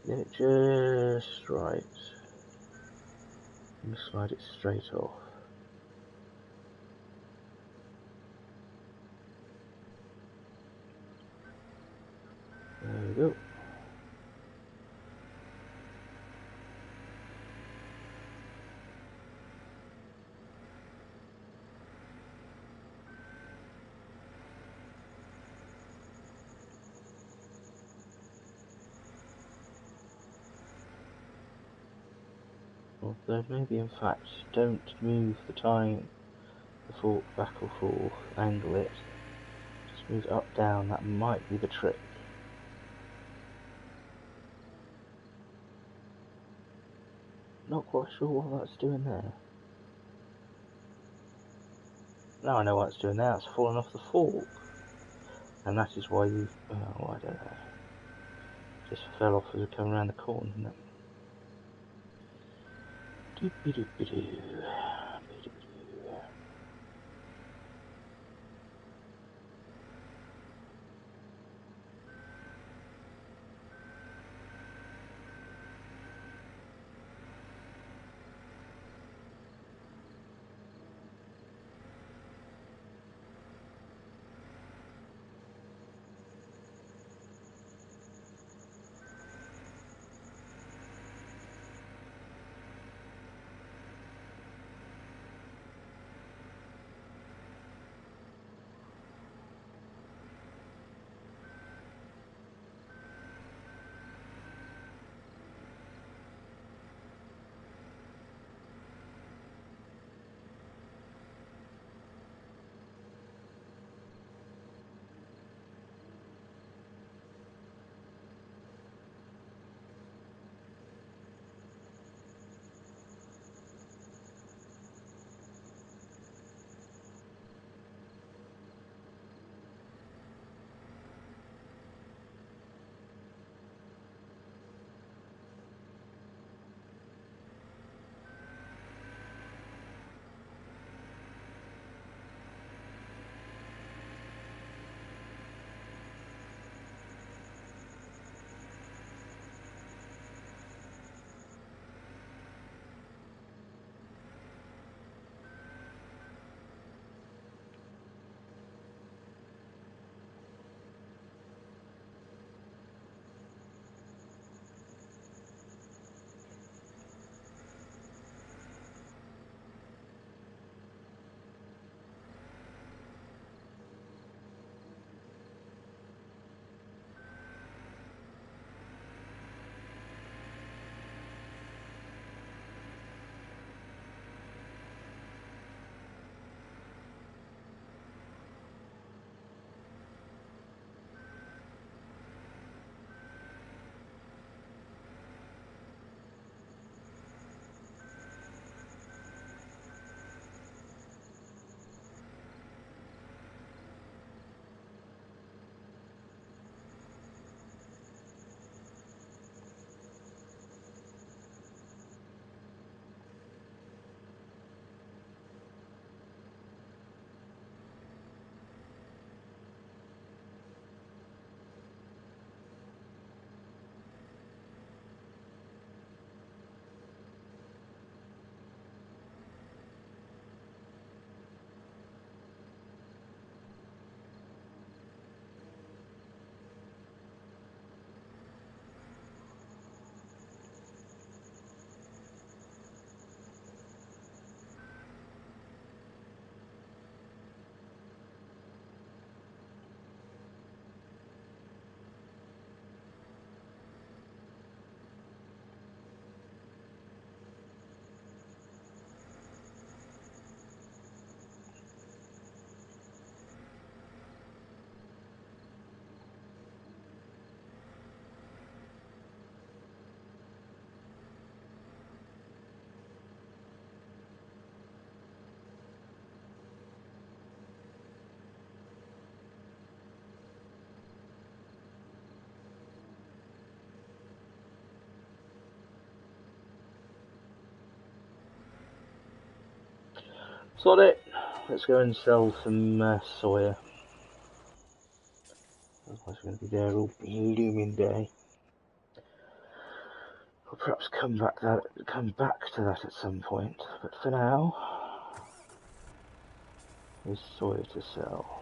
Get it just right. And slide it straight off. There we go. Although maybe in fact don't move the fork back or forth, angle it, just move it up down, that might be the trick. Not quite sure what that's doing there. Now I know what it's doing now, it's falling off the fork. And that is why you, oh I don't know, just fell off as it came around the corner, didn't it? Doop-be-doop-be-doo. Sod it. Let's go and sell some soya. Otherwise we're going to be there all blooming day. We'll perhaps come back to that at some point, but for now, there's soya to sell.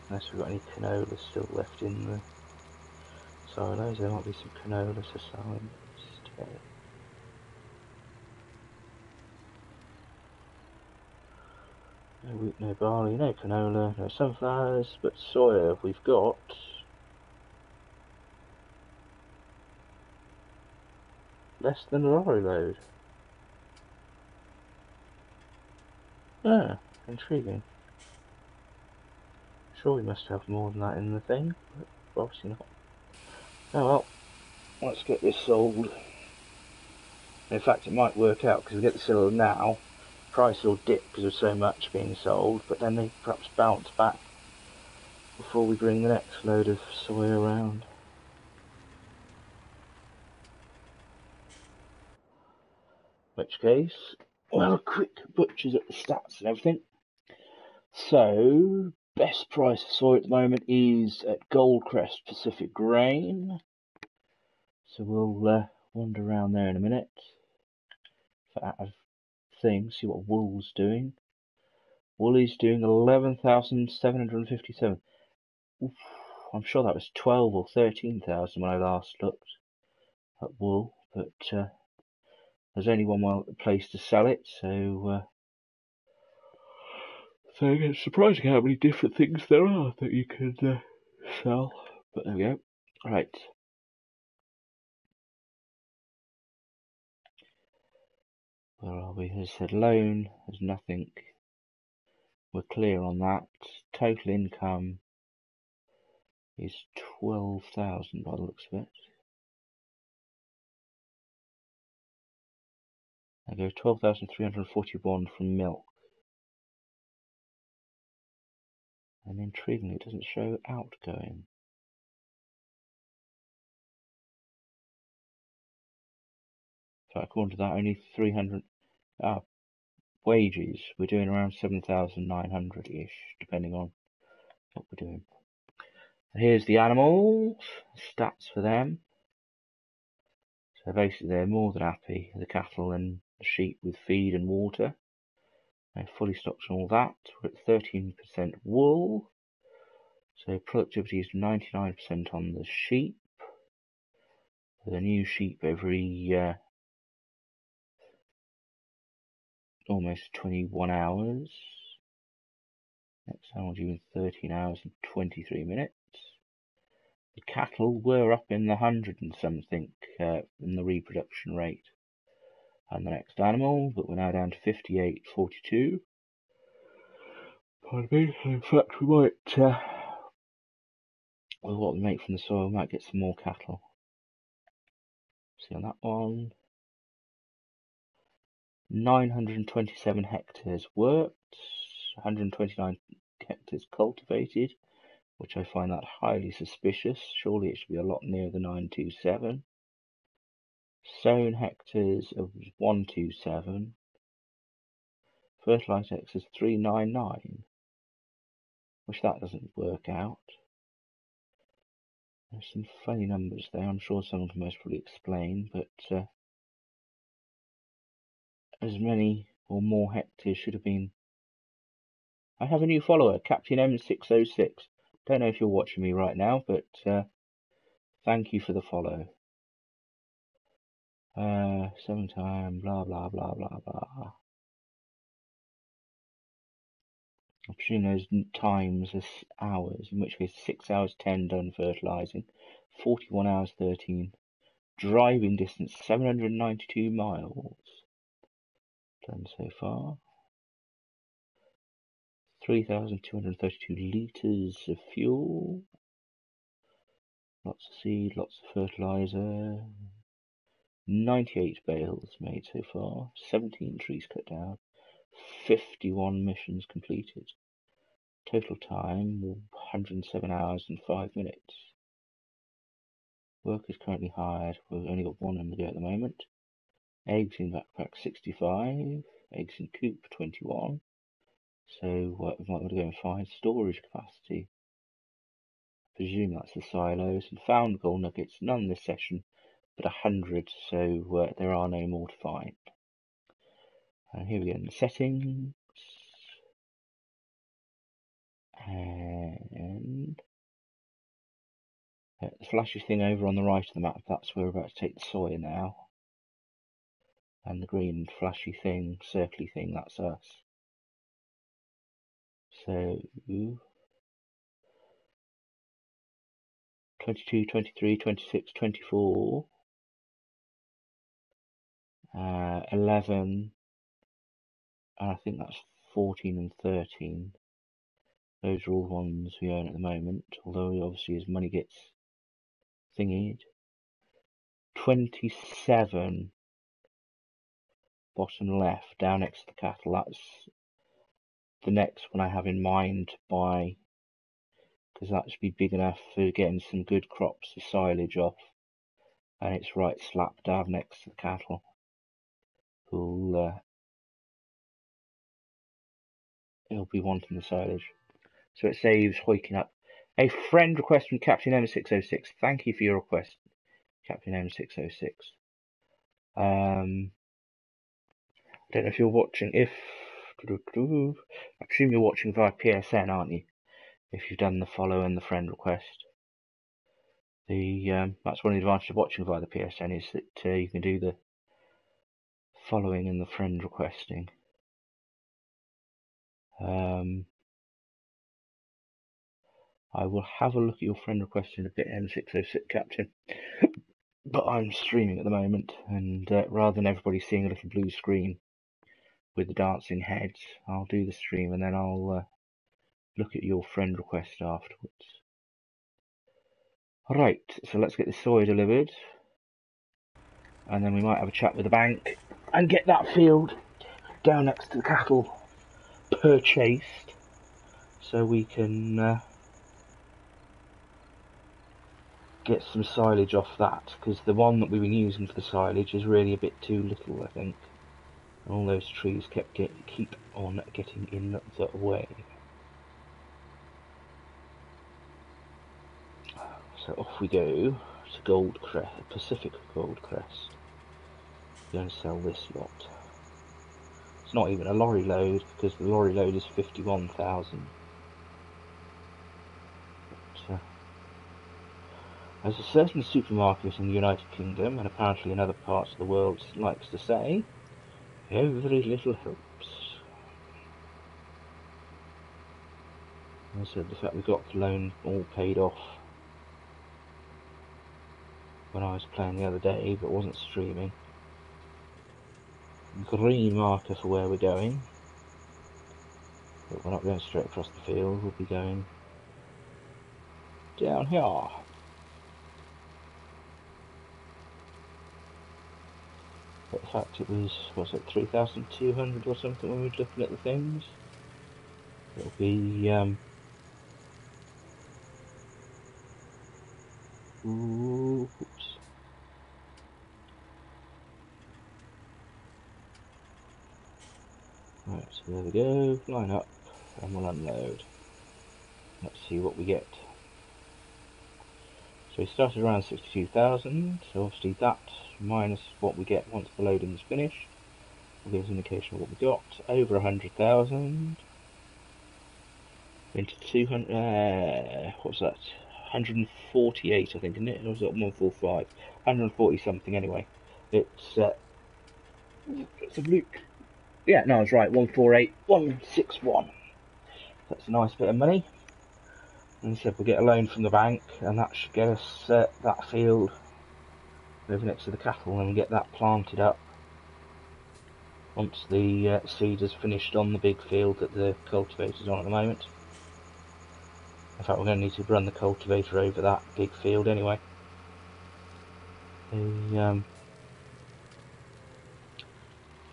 Unless we've got any canola still left in the silos, there might be some canola to sell instead. No wheat, no barley, no canola, no sunflowers, but soya we've got. Less than a lorry load. Ah, intriguing. Sure we must have more than that in the thing, but obviously not. Oh well, let's get this sold. In fact, it might work out, because we get the sold now, price will dip because there's so much being sold, but then they perhaps bounce back before we bring the next load of soy around. In which case, well, a quick butcher's at the stats and everything. So, best price of soy at the moment is at Goldcrest Pacific Grain. So we'll wander around there in a minute. Out of things, see what Wool's doing. Woolly's doing 11,757. I'm sure that was 12 or 13,000 when I last looked at Wool, but there's only one place to sell it, so it's surprising how many different things there are that you can sell. But there we go. Right. Where are we? As I said, loan, there's nothing. We're clear on that. Total income is 12,000 by the looks of it. I go 12,341 from milk. And intriguingly, it doesn't show outgoing. So according to that, only 300 wages. We're doing around 7,900-ish, depending on what we're doing. Here's the animals, stats for them. So basically they're more than happy, the cattle and the sheep, with feed and water. They're fully stocked on all that. We're at 13% wool. So productivity is 99% on the sheep. The new sheep every almost 21 hours. Next animal due in 13 hours and 23 minutes. The cattle were up in the 100 and something in the reproduction rate. And the next animal, but we're now down to 58.42. Pardon me. In fact, we might, with what we make from the soil, we might get some more cattle. See on that one. 927 hectares worked, 129 hectares cultivated, which I find that highly suspicious. Surely it should be a lot nearer the 927. Sown hectares of 127. Fertilised hectares 399. Which that doesn't work out. There's some funny numbers there. I'm sure someone can most probably explain, but as many or more hectares should have been. I have a new follower, Captain M606. Don't know if you're watching me right now, but thank you for the follow. 7 times, blah blah blah blah blah. I presume those times are hours, in which case 6 hours 10 done fertilising, 41 hours 13. Driving distance 792 miles done so far. 3,232 litres of fuel. Lots of seed, lots of fertiliser. 98 bales made so far. 17 trees cut down. 51 missions completed. Total time 107 hours and 5 minutes. Work is currently hired. We've only got one on the go at the moment. Eggs in backpack 65. Eggs in coop 21. So we might want to go and find storage capacity. I presume that's the silos. And found gold nuggets, none this session, but 100. So there are no more to find. And here we go in the settings. And the flashy thing over on the right of the map, that's where we're about to take the soy now. And the green flashy thing, circly thing, that's us. So 22, 23, 26, 24, 11, and I think that's 14 and 13. Those are all ones we own at the moment, although obviously as money gets thingied. 27, bottom left, down next to the cattle, that's the next one I have in mind to buy, because that should be big enough for getting some good crops of silage off, and it's right slap dab next to the cattle. Who'll he'll be wanting the silage. So it saves hoiking up. A friend request from Captain M606. Thank you for your request, Captain M606. I don't know if you're watching. I presume you're watching via PSN, aren't you? If you've done the follow and the friend request. That's one of the advantages of watching via the PSN, is that you can do the following and the friend requesting. I will have a look at your friend request in a bit, M606 Captain. But I'm streaming at the moment, and rather than everybody seeing a little blue screen with the dancing heads, I'll do the stream and then I'll look at your friend request afterwards. Alright, so let's get the soy delivered, and then we might have a chat with the bank and get that field down next to the cattle purchased, so we can get some silage off that, because the one that we've been using for the silage is really a bit too little, I think. And all those trees keep on getting in the way. So off we go to Pacific Goldcrest. We're going to sell this lot. It's not even a lorry load, because the lorry load is 51,000. As a certain supermarket in the United Kingdom, and apparently in other parts of the world, likes to say, every little helps. And so the fact we got the loan all paid off when I was playing the other day, but wasn't streaming. Green marker for where we're going. But we're not going straight across the field, we'll be going down here. But in fact it was, what's it, 3,200 or something when we were looking at the things. It'll be, oops. Right, so there we go, line up, and we'll unload. Let's see what we get. So we started around 62,000, so obviously that minus what we get once the loading is finished will give us an indication of what we got. Over 100,000 into 200, what's that? 148, I think, isn't it? Or was it 145? 140 something anyway. It's let's have a look. Yeah, no, I was right. 148, 161. That's a nice bit of money. And so we'll get a loan from the bank, and that should get us that field over next to the cattle, and we get that planted up once the seed is finished on the big field that the cultivator's on at the moment. In fact, we're going to need to run the cultivator over that big field anyway. And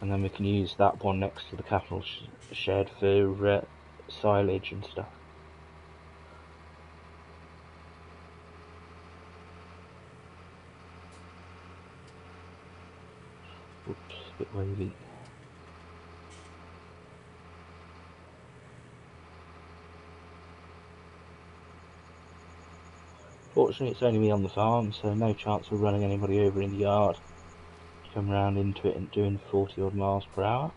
then we can use that one next to the cattle shed for silage and stuff. bit wavy. Fortunately, it's only me on the farm, so no chance of running anybody over in the yard. Come round into it and doing 40 odd miles per hour.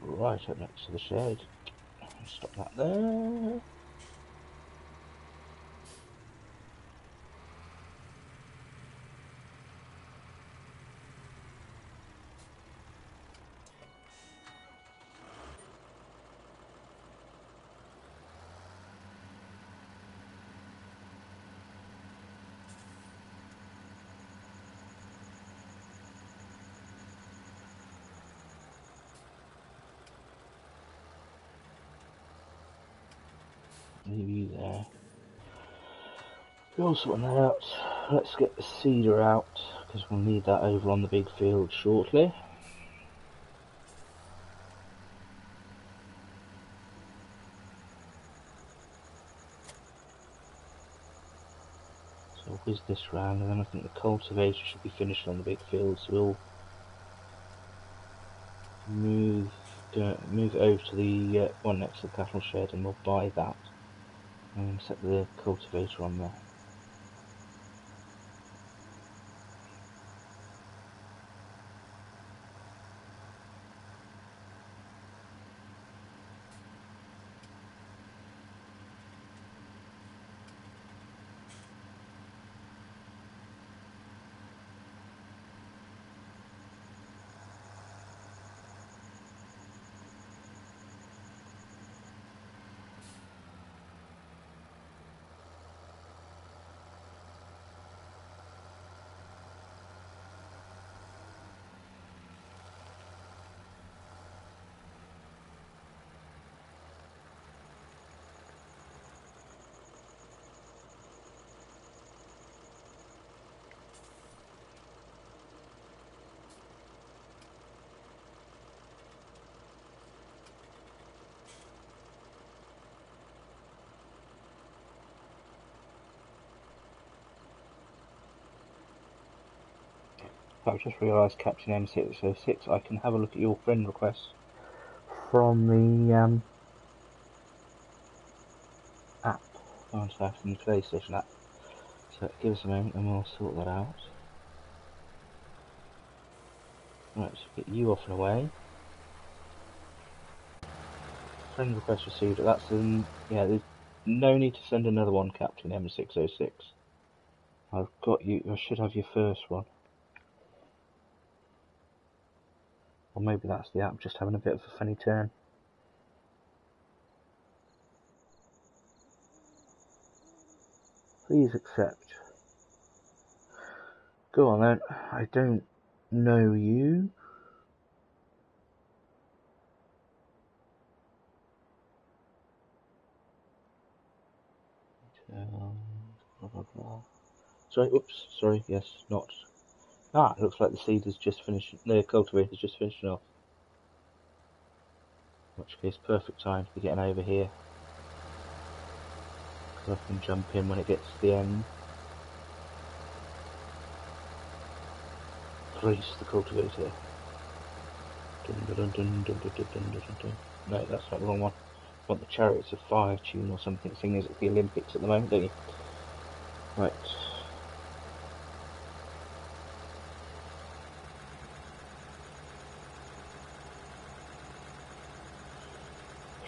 Right up next to the shed. Stop that there. Leave you there. We'll sort that out. Let's get the cedar out, because we'll need that over on the big field shortly. So whiz this round, and then I think the cultivator should be finished on the big field, so we'll move it over to the one next to the cattle shed, and we'll buy that and set the cultivator on there. I've just realised, Captain M606, I can have a look at your friend request from the app, from the PlayStation app. So give us a moment and we'll sort that out. Right, so get you off and away. Friend request received. That's yeah, there's no need to send another one, Captain M606. I've got you. I should have your first one. Or maybe that's the app just having a bit of a funny turn. Please accept. Go on then. I don't know you. Blah, blah, blah. Sorry, oops, sorry, yes, not. Ah, it looks like the seed is just finished, the cultivator is just finishing off. In which case, perfect time to be getting over here. So I can jump in when it gets to the end. Grease the cultivator. Dun, dun, dun, dun, dun, dun, dun, dun, dun, dun. No, that's not the wrong one. I want the Chariots of Fire tune or something, seeing as it's the Olympics at the moment, don't you? Right.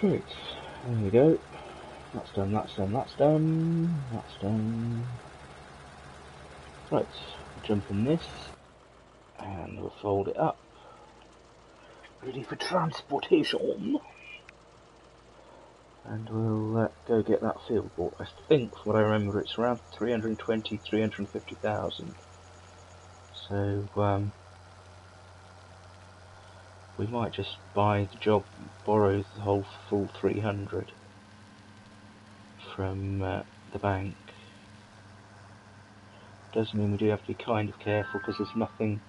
Right, there we go. That's done, that's done, that's done, that's done. Right, jump in this, and we'll fold it up. Ready for transportation. And we'll go get that field bought. I think, from what I remember, it's around 320, 350,000. So, we might just buy the job, borrow the whole full 300 from the bank. Does mean we do have to be kind of careful, because there's nothing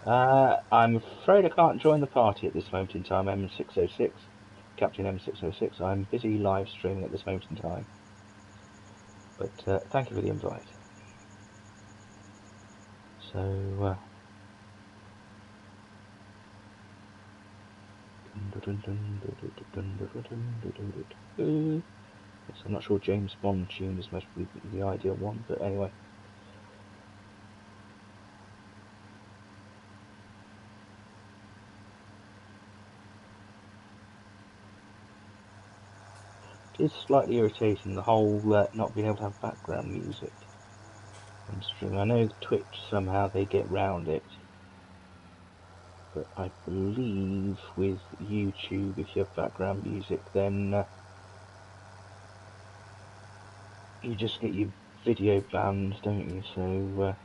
I'm afraid I can't join the party at this moment in time, M606. Captain M606. I'm busy live streaming at this moment in time. But thank you for the invite. So, yes, I'm not sure James Bond tune is most probably the ideal one, but anyway. It is slightly irritating, the whole not being able to have background music on stream. I know Twitch somehow they get round it, but I believe with YouTube, if you have background music, then you just get your video banned, don't you? So,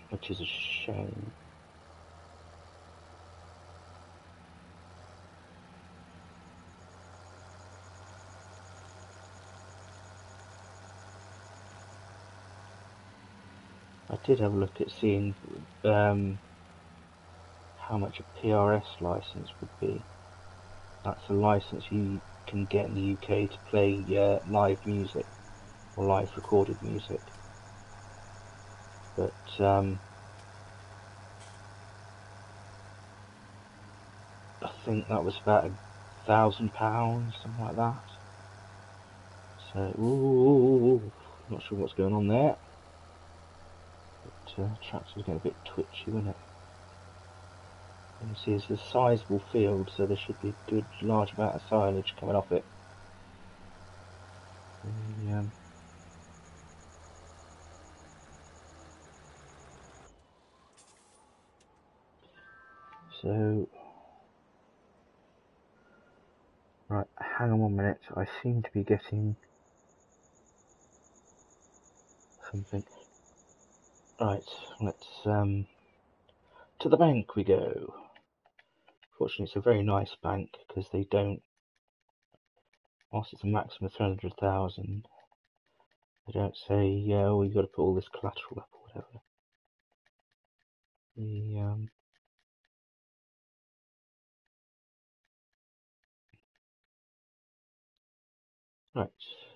which is a shame. I did have a look at seeing how much a PRS license would be. That's a license you can get in the UK to play live music or live recorded music. But I think that was about £1,000, something like that. So, ooh, not sure what's going on there. But tractor's getting a bit twitchy, isn't it? You can see it's a sizable field, so there should be a good large amount of silage coming off it. So, right, hang on 1 minute. I seem to be getting something. Right, let's to the bank we go. Fortunately, it's a very nice bank because they don't. Whilst it's a maximum of 300,000, they don't say, oh, you've got to put all this collateral up or whatever. Right,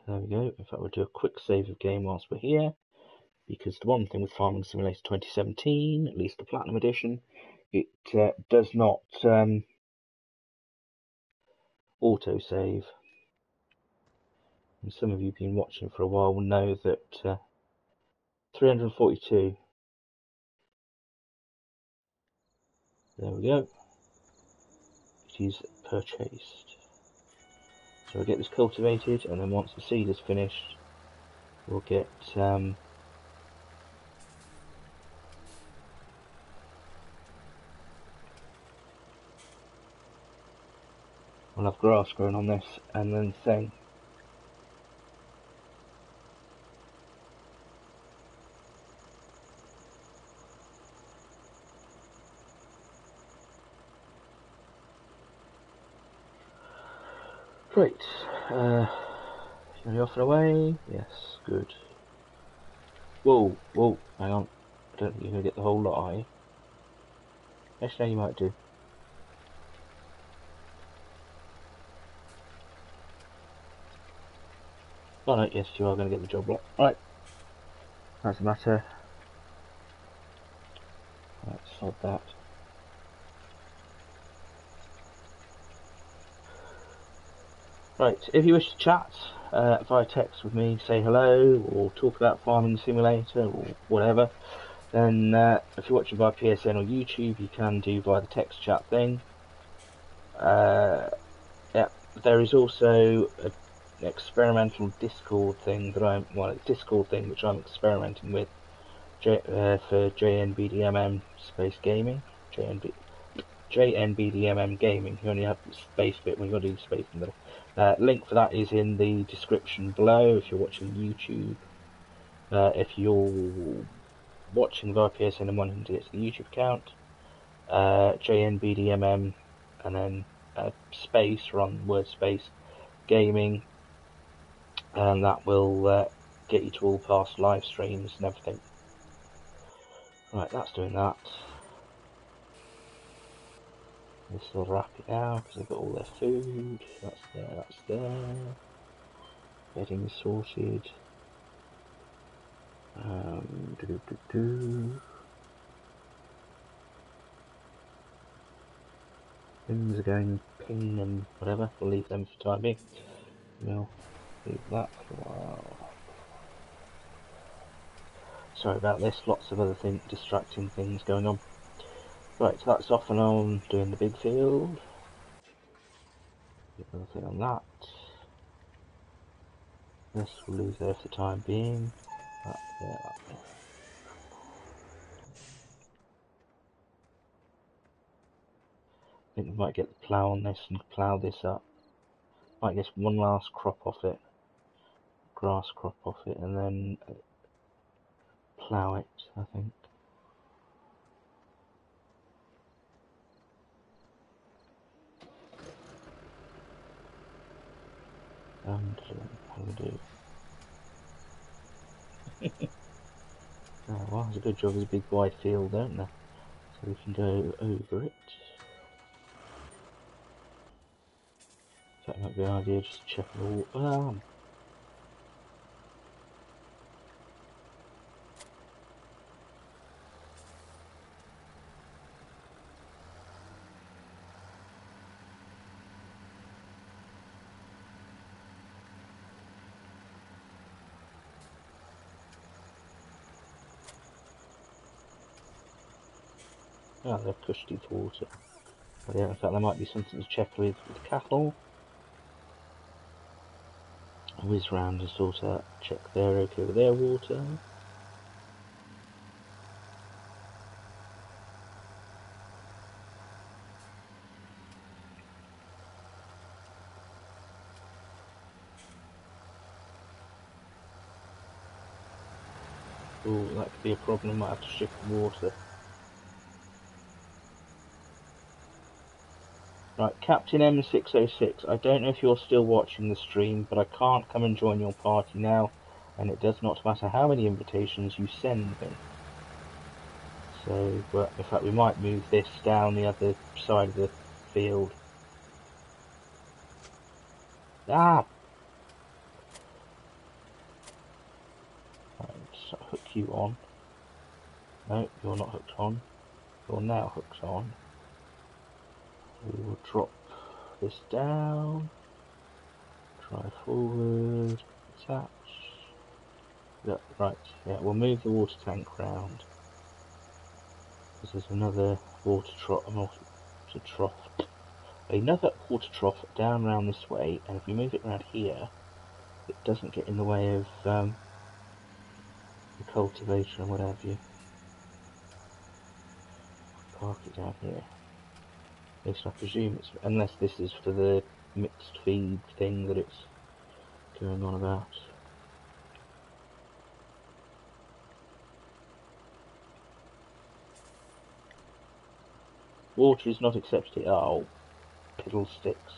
there we go. In fact, we'll do a quick save of game whilst we're here, because the one thing with Farming Simulator 2017, at least the Platinum Edition, it does not auto-save. And some of you who've been watching for a while will know that 342. There we go. It is purchased. So we'll get this cultivated, and then once the seed is finished, we'll get we'll have grass growing on this, and then thing. Right, you off and away? Yes, good. Whoa, hang on. I don't think you're going to get the whole lot, are you? Actually, no, you might do. Oh no, yes, you are going to get the job lot. Right, that's the matter. Let's sod that. Right, if you wish to chat via text with me, say hello, or talk about Farming Simulator, or whatever, then if you're watching via PSN or YouTube, you can do via the text chat thing. Yeah, there is also an experimental Discord thing that Discord thing which I'm experimenting with for JNBDMM Space Gaming. JNBDMM Gaming. You only have the space bit when you've got to do the space in the middle. Link for that is in the description below if you're watching YouTube. If you're watching via PSN and wanting to get to the YouTube account, JNBDMM and then space, run word space, gaming, and that will get you to all past live streams and everything. Right, that's doing that. This will wrap it now because they've got all their food. That's there, that's there. Bedding is sorted. Things are going ping and whatever. We'll leave them for the time being. We'll leave that for a while. Sorry about this, lots of other distracting things going on. Right, so that's off and on doing the big field. Get another thing on that. This will leave there for the time being. That there, that there. I think we might get the plough on this and plough this up. Might get one last crop off it. Grass crop off it and then plough it, I think. And how do we do? Oh, well, it's a good job. It's a big wide field, don't they? So we can go over it. That might be an idea, just check the water. Oh, they're cushy for water. But yeah, in fact, there might be something to check with the cattle. I whiz round and sort out, check they're okay with their water. Oh, that could be a problem. Might have to shift the water. Right, Captain M606, I don't know if you're still watching the stream, but I can't come and join your party now, and it does not matter how many invitations you send me. So, but in fact we might move this down the other side of the field. Ah! Right, so hook you on. No, you're not hooked on. You're now hooked on. We will drop this down. Try forward. Attach. Yeah, right, yeah, we'll move the water tank round. Because there's another water trough, another water trough down round this way, and if we move it around here, it doesn't get in the way of the cultivator and what have you. Park it down here. At least I presume it's, unless this is for the mixed feed thing that it's going on about. Water is not accepted. Oh, piddle sticks.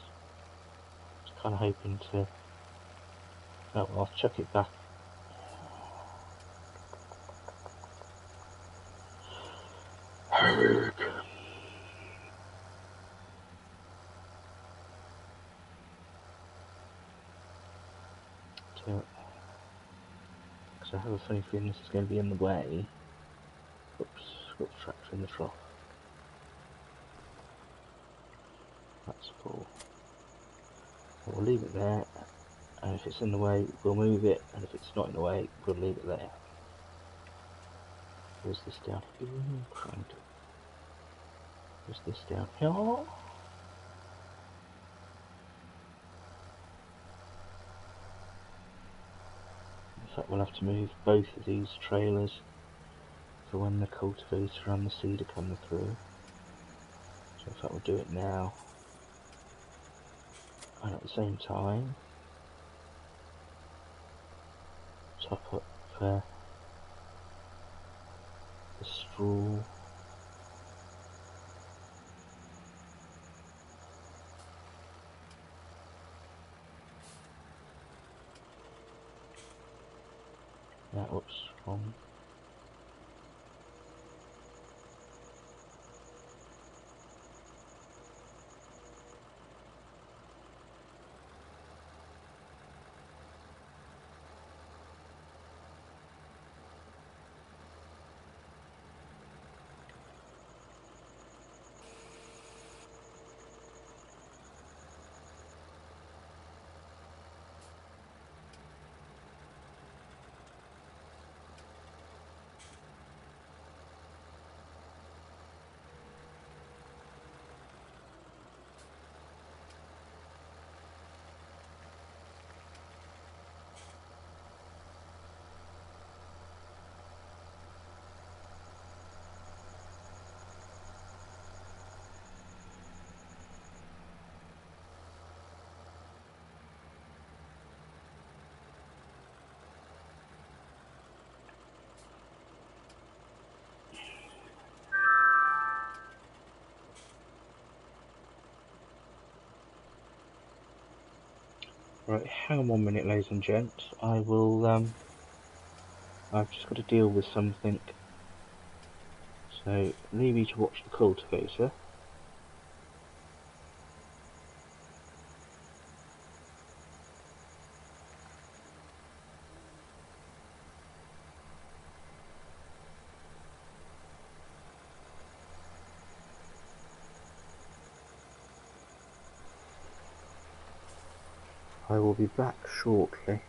I was kind of hoping to. Oh, well, I'll chuck it back. Because I have a funny feeling this is going to be in the way. Oops, got the tractor in the trough. That's full. So we'll leave it there, and if it's in the way, we'll move it, and if it's not in the way, we'll leave it there. Where's this down here? Where's this down here? In fact, we'll have to move both of these trailers for when the cultivator and the seeder come through. So in fact, we'll do it now. And at the same time, top up the straw. Yeah, whoops, wrong. Right, hang on 1 minute, ladies and gents. I will, I've just got to deal with something. So, leave you to watch the cultivator. I will be back shortly.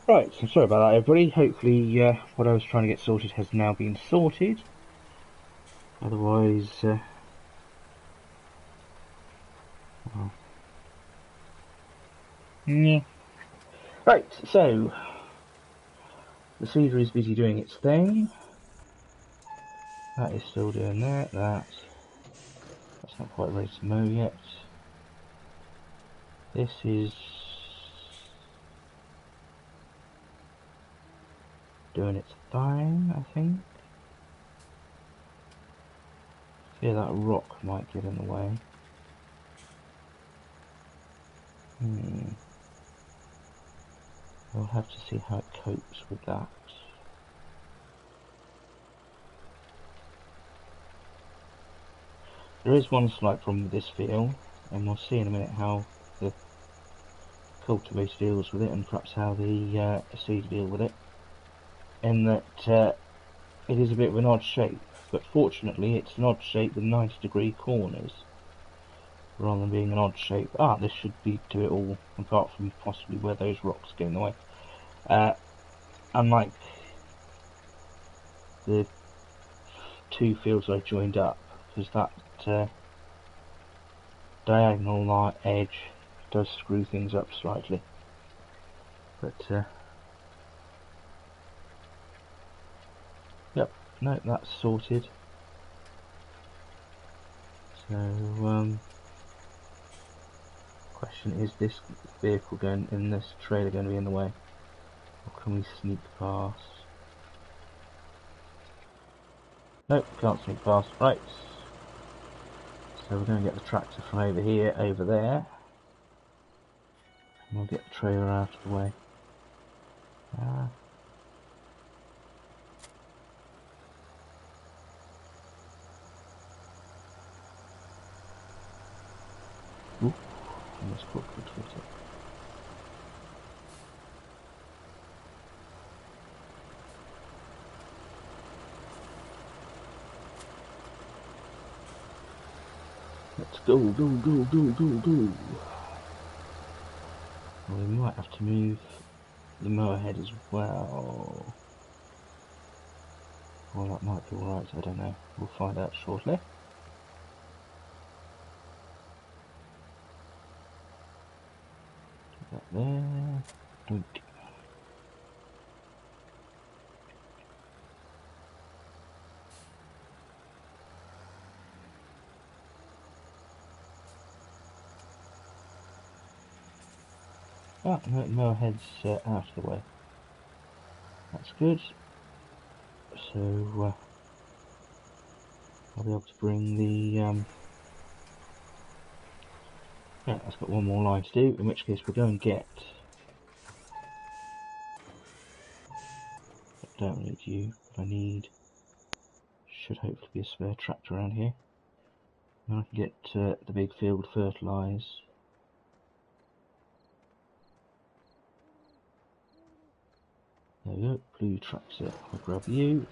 Right, so sorry about that, everybody. Hopefully, what I was trying to get sorted has now been sorted. Otherwise, well. Yeah. Right, so the seeder is busy doing its thing. That is still doing that. That's not quite ready to mow yet. This is doing its thing, I think. Yeah, that rock might get in the way. We'll have to see how it copes with that. There is one slight problem with this field, and we'll see in a minute how the cultivator deals with it, and perhaps how the seed deal with it. In that it is a bit of an odd shape, but fortunately it's an odd shape with 90-degree corners, rather than being an odd shape. This should be to it all, apart from possibly where those rocks get in the way. Unlike the two fields I joined up, because that diagonal edge does screw things up slightly. But yep, no, that's sorted. So question is, this vehicle going in this trailer going to be in the way, or can we sneak past? Nope, can't sneak past. Right, so we're going to get the tractor from over here over there, and we'll get the trailer out of the way. Ooh, almost caught the Twitter. Let's go, go, go, go, go, go. Well, we might have to move the mower head as well. Well, that might be alright, I don't know. We'll find out shortly. Put that there. Doink. No, the mower head's out of the way. That's good. So I'll be able to bring the yeah, that's got one more line to do, in which case we'll go and get, I don't need you, but I need, should hopefully be a spare tractor around here, and I can get the big field fertilised. There we go, blue tractor, I'll grab you,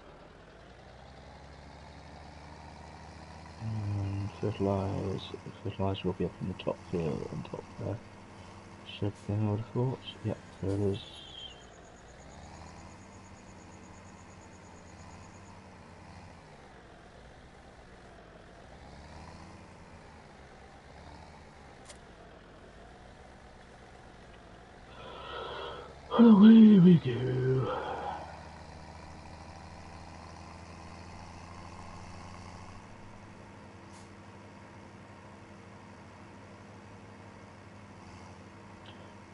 and fertiliser will be up in the top field, on top shed thing I would have thought. Yep, there it is. Away we go.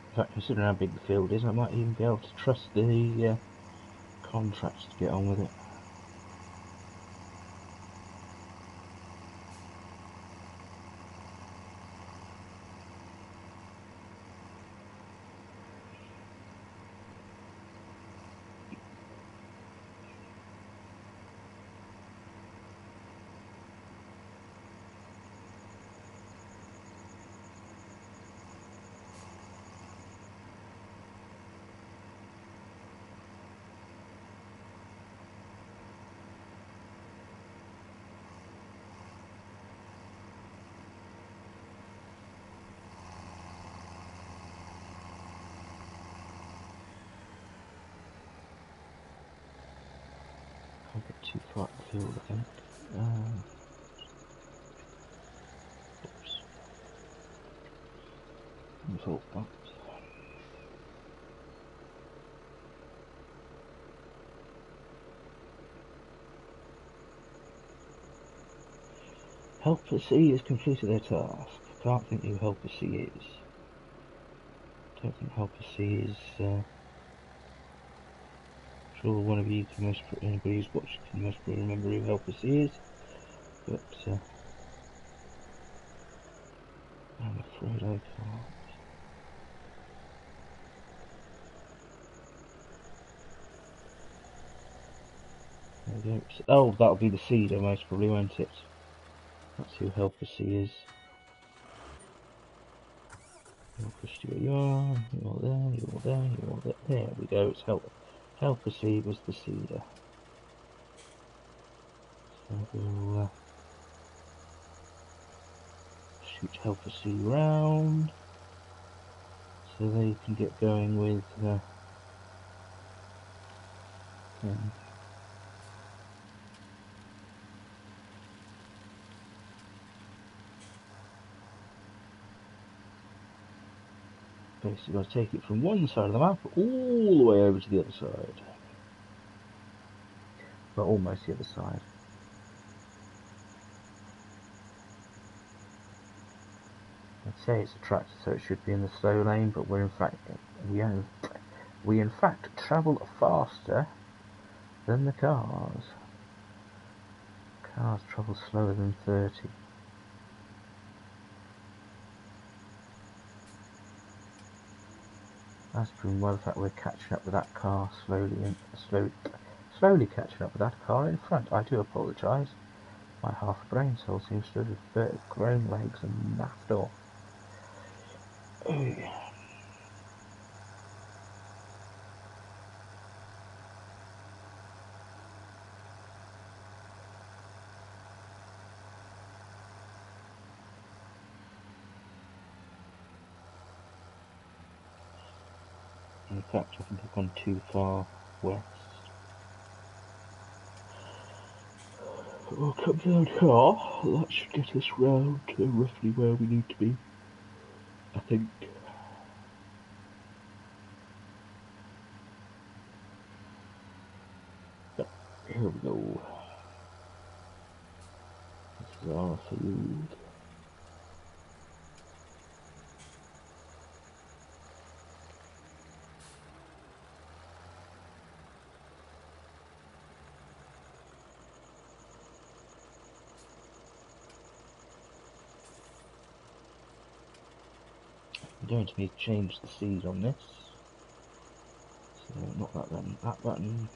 In fact, considering how big the field is, I might even be able to trust the contracts to get on with it. Can't get too far up the field, I think. Oops. Default box. Helper C has completed their task. Can't think who Helper C is. Don't think Helper C is. Sure, one of you can most, anybody who's watching can most probably remember who Helper C is, but I'm afraid I can't. There we go. Oh, that'll be the Cedar most probably, won't it? That's who Helper C is. You are there, you're there, you're there. There we go, it's Helper C was the Cedar. So we'll shoot Helper C round so they can get going with basically I'll take it from one side of the map all the way over to the other side. Well, almost the other side. I'd say it's a tractor, so it should be in the slow lane, but we in fact travel faster than the cars. Cars travel slower than 30. That's proven by the fact we're catching up with that car slowly catching up with that car in front. I do apologise. My half brain cell seems to have grown legs and naffed off. In fact, I think I've gone too far west. We'll come down here. That should get us round to roughly where we need to be, I think. Yep, here we go. This is our field. I'm going to need to change the seed on this. So, not that button, that button.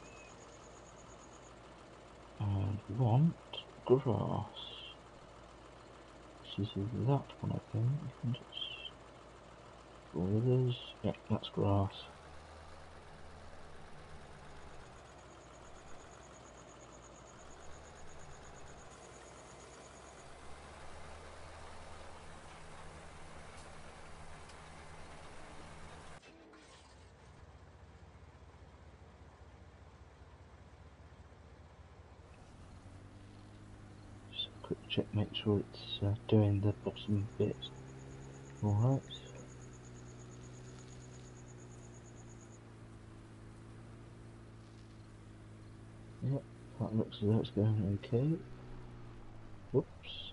And we want grass. This is that one, I think. And it's all the others. Yeah, that's grass. Quick check, make sure it's doing the bottom bit. Alright. Yep, that looks as though it's going okay. Whoops.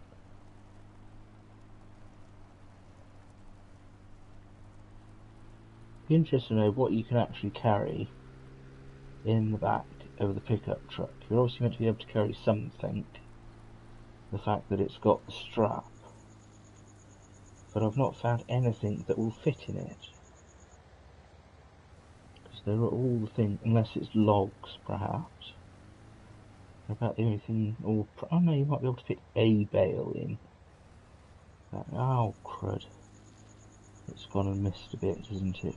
Be interesting to know what you can actually carry in the back of the pickup truck. You're obviously meant to be able to carry something. The fact that it's got the strap. But I've not found anything that will fit in it. Because there are all the things, unless it's logs perhaps. About the only thing, or oh no, you might be able to fit a bale in. Oh crud! It's gone and missed a bit, isn't it?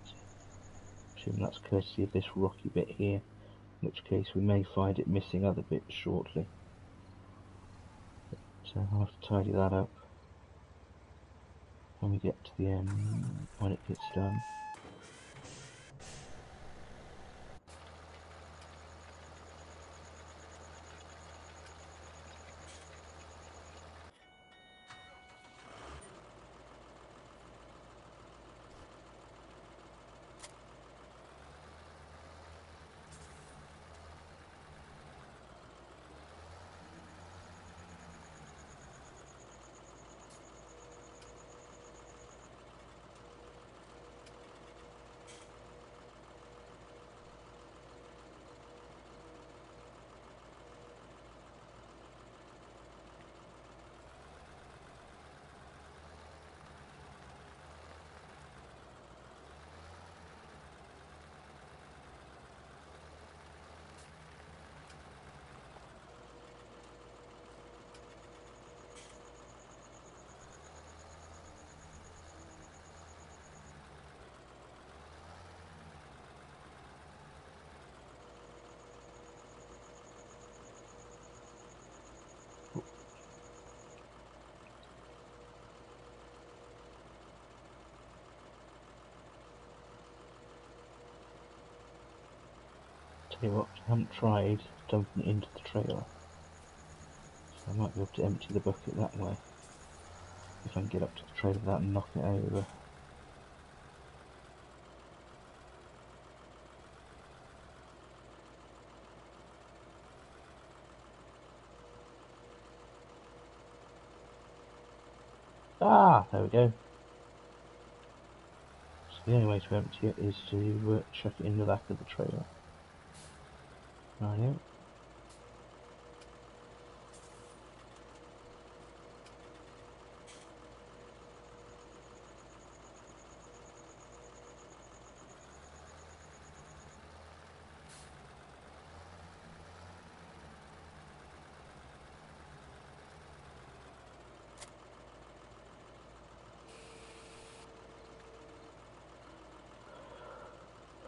Assuming that's courtesy of this rocky bit here. In which case we may find it missing other bits shortly. So I'll have to tidy that up when we get to the end, when it gets done. Tell you what, I haven't tried dumping it into the trailer. So I might be able to empty the bucket that way. If I can get up to the trailer without knocking it over. Ah, there we go. So the only way to empty it is to chuck it in the back of the trailer. Rightio.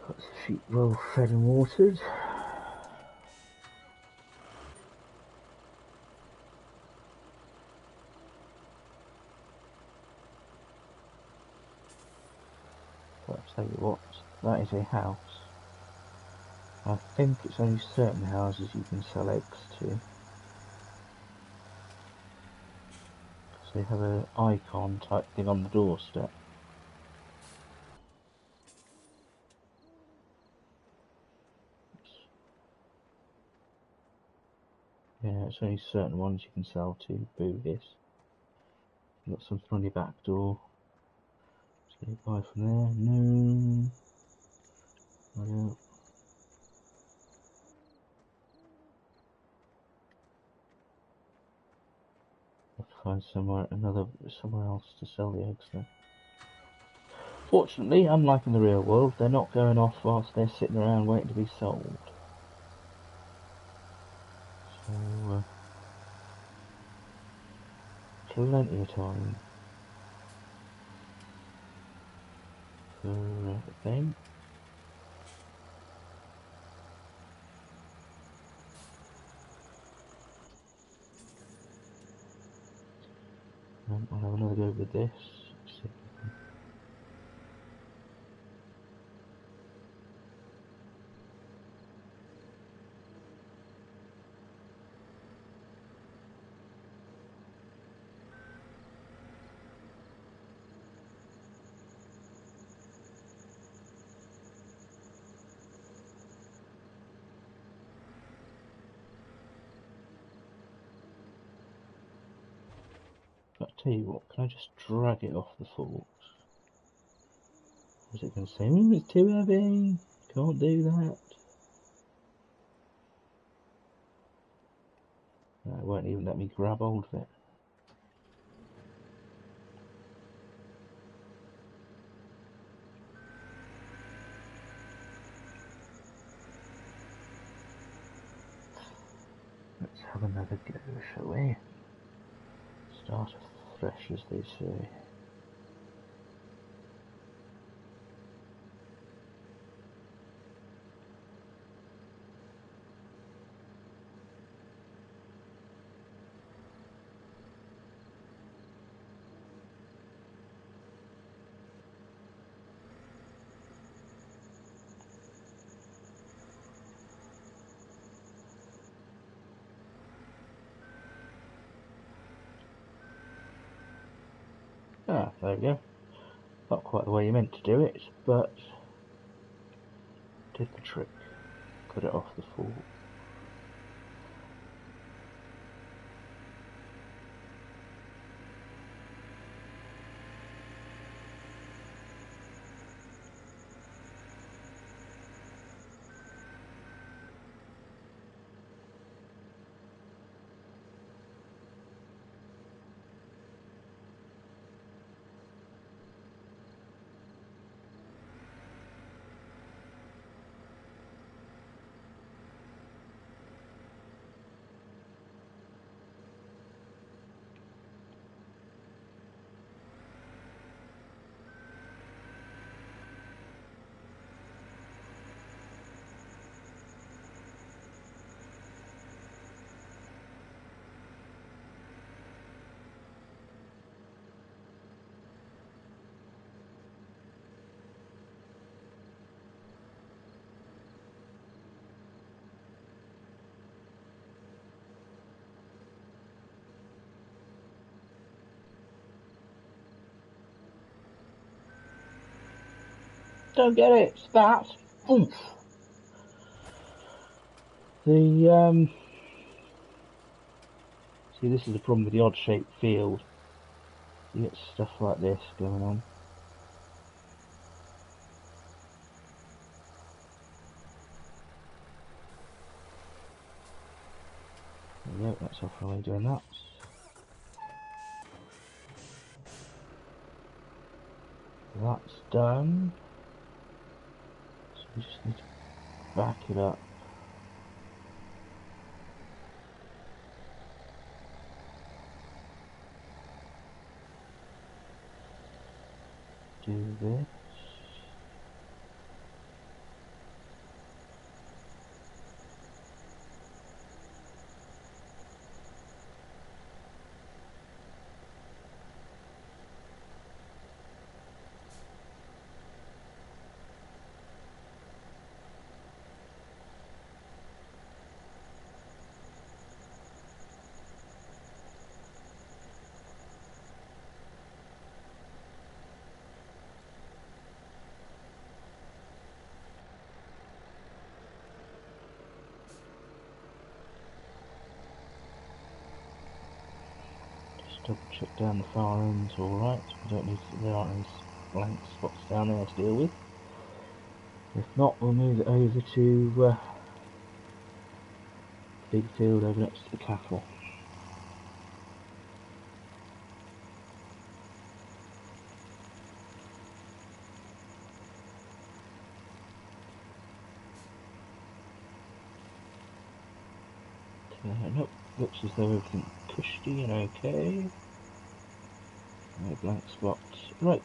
Got the sheep well fed and watered. But I'll tell you what, that is a house. I think it's only certain houses you can sell eggs to. So they have an icon type thing on the doorstep. Yeah, it's only certain ones you can sell to. Boogies. You've got something on your back door. So you buy from there. No. I don't. Have to find somewhere else to sell the eggs then. Fortunately, unlike in the real world, they're not going off whilst they're sitting around waiting to be sold. So, plenty of time for them. I'll have another go with this. Let's see. I'll tell you what, can I just drag it off the forks? Is it going to say, it's too heavy, can't do that? No, it won't even let me grab hold of it. Let's have another go, shall we? Start afresh, as they say. Ah, there we go. Not quite the way you meant to do it, but did the trick. Got it off the fork. Don't get it. It's that. Oomph. The see, this is the problem with the odd-shaped field. You get stuff like this going on. There we go. That's off our way doing that. That's done. So we just need to back it up. Do this. Double check down the far end's alright. We don't need to, there aren't any blank spots down there to deal with. If not, we'll move it over to big field over next to the cattle. Nope, looks as though everything's cushy and okay. No blank spots. Right.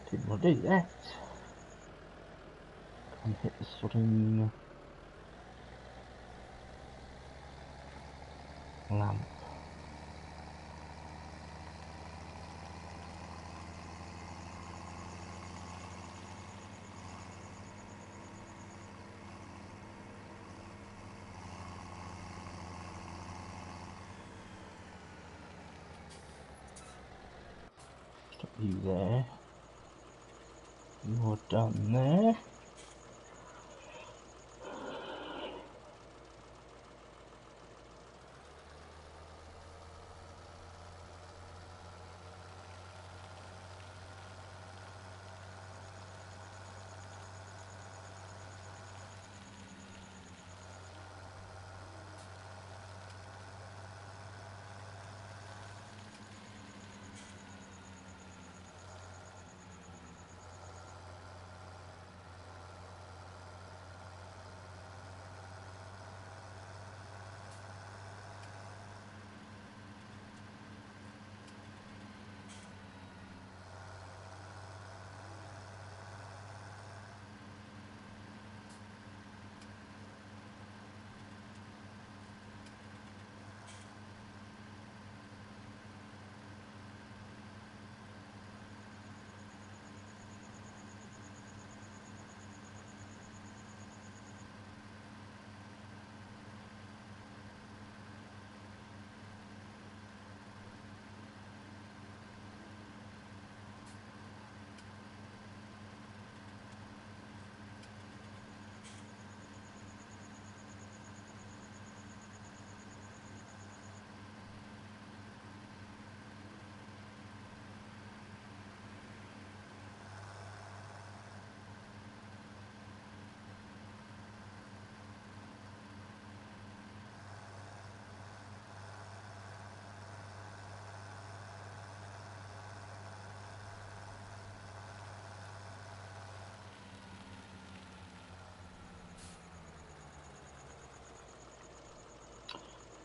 Didn't want to do that. Can't hit the sodding lamp. Stop you there. You're done there.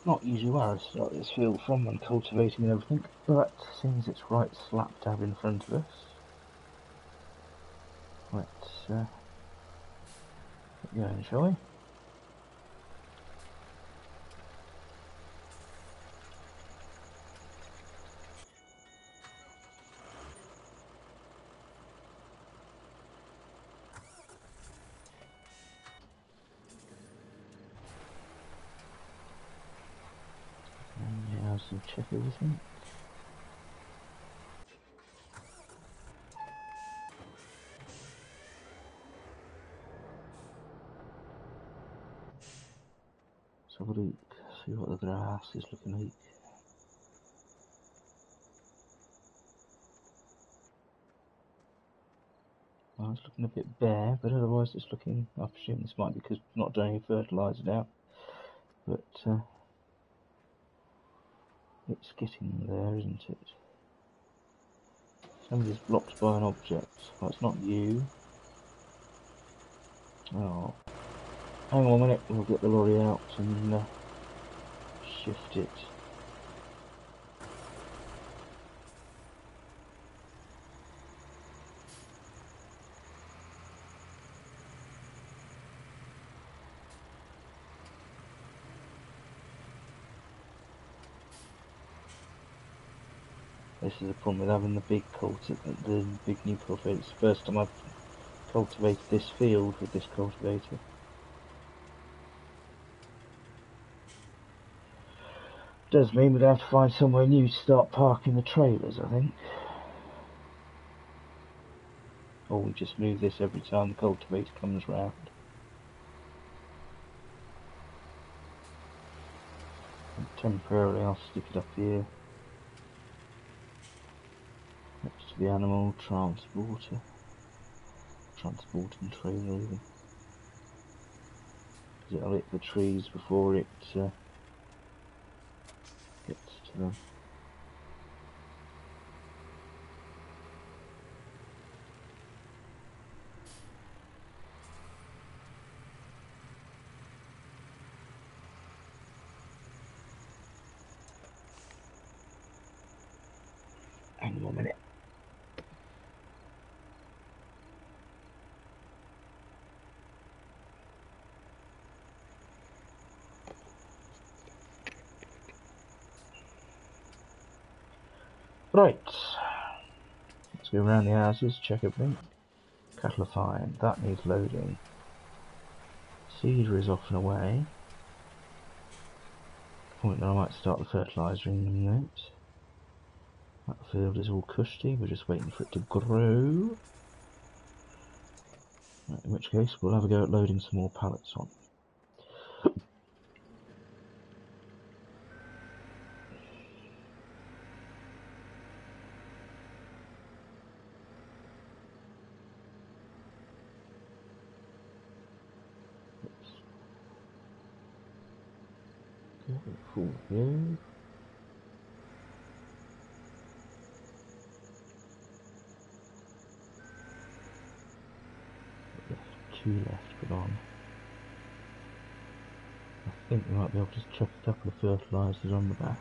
Not usually where I start this field from when cultivating and everything, but since it's right slap dab in front of us, let's get going, shall we? And yeah, so check everything. Let's have a look, see what the grass is looking like. Well, it's looking a bit bare, but otherwise it's looking, I presume this might be because we've not done any fertiliser now, but it's getting there, isn't it? Somebody's blocked by an object. Well, it's not you. Oh. Hang on a minute, we'll get the lorry out and shift it. This is the problem with having the big new cultivator. It's the first time I've cultivated this field with this cultivator. Does mean we'd have to find somewhere new to start parking the trailers, I think. Or we just move this every time the cultivator comes round. And temporarily I'll stick it up here. Next to the animal transporter. Transporting trailer even. Because it'll hit the trees before it gets to them. Hang on a minute. Right. Let's go around the houses, check everything. Cattle are fine. That needs loading. Cedar is off and away. Point that I might start the fertiliser in a minute. That field is all cushy, we're just waiting for it to grow. Right, in which case we'll have a go at loading some more pallets on. Okay, full view. Two left, but on. I think we might be able to chuck a couple of fertilisers on the back.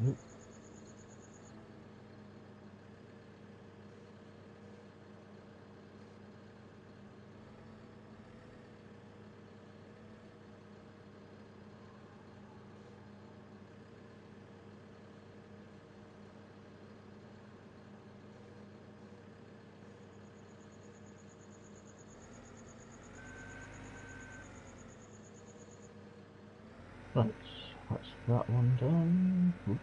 Nope. Right, that's that one done. Oops.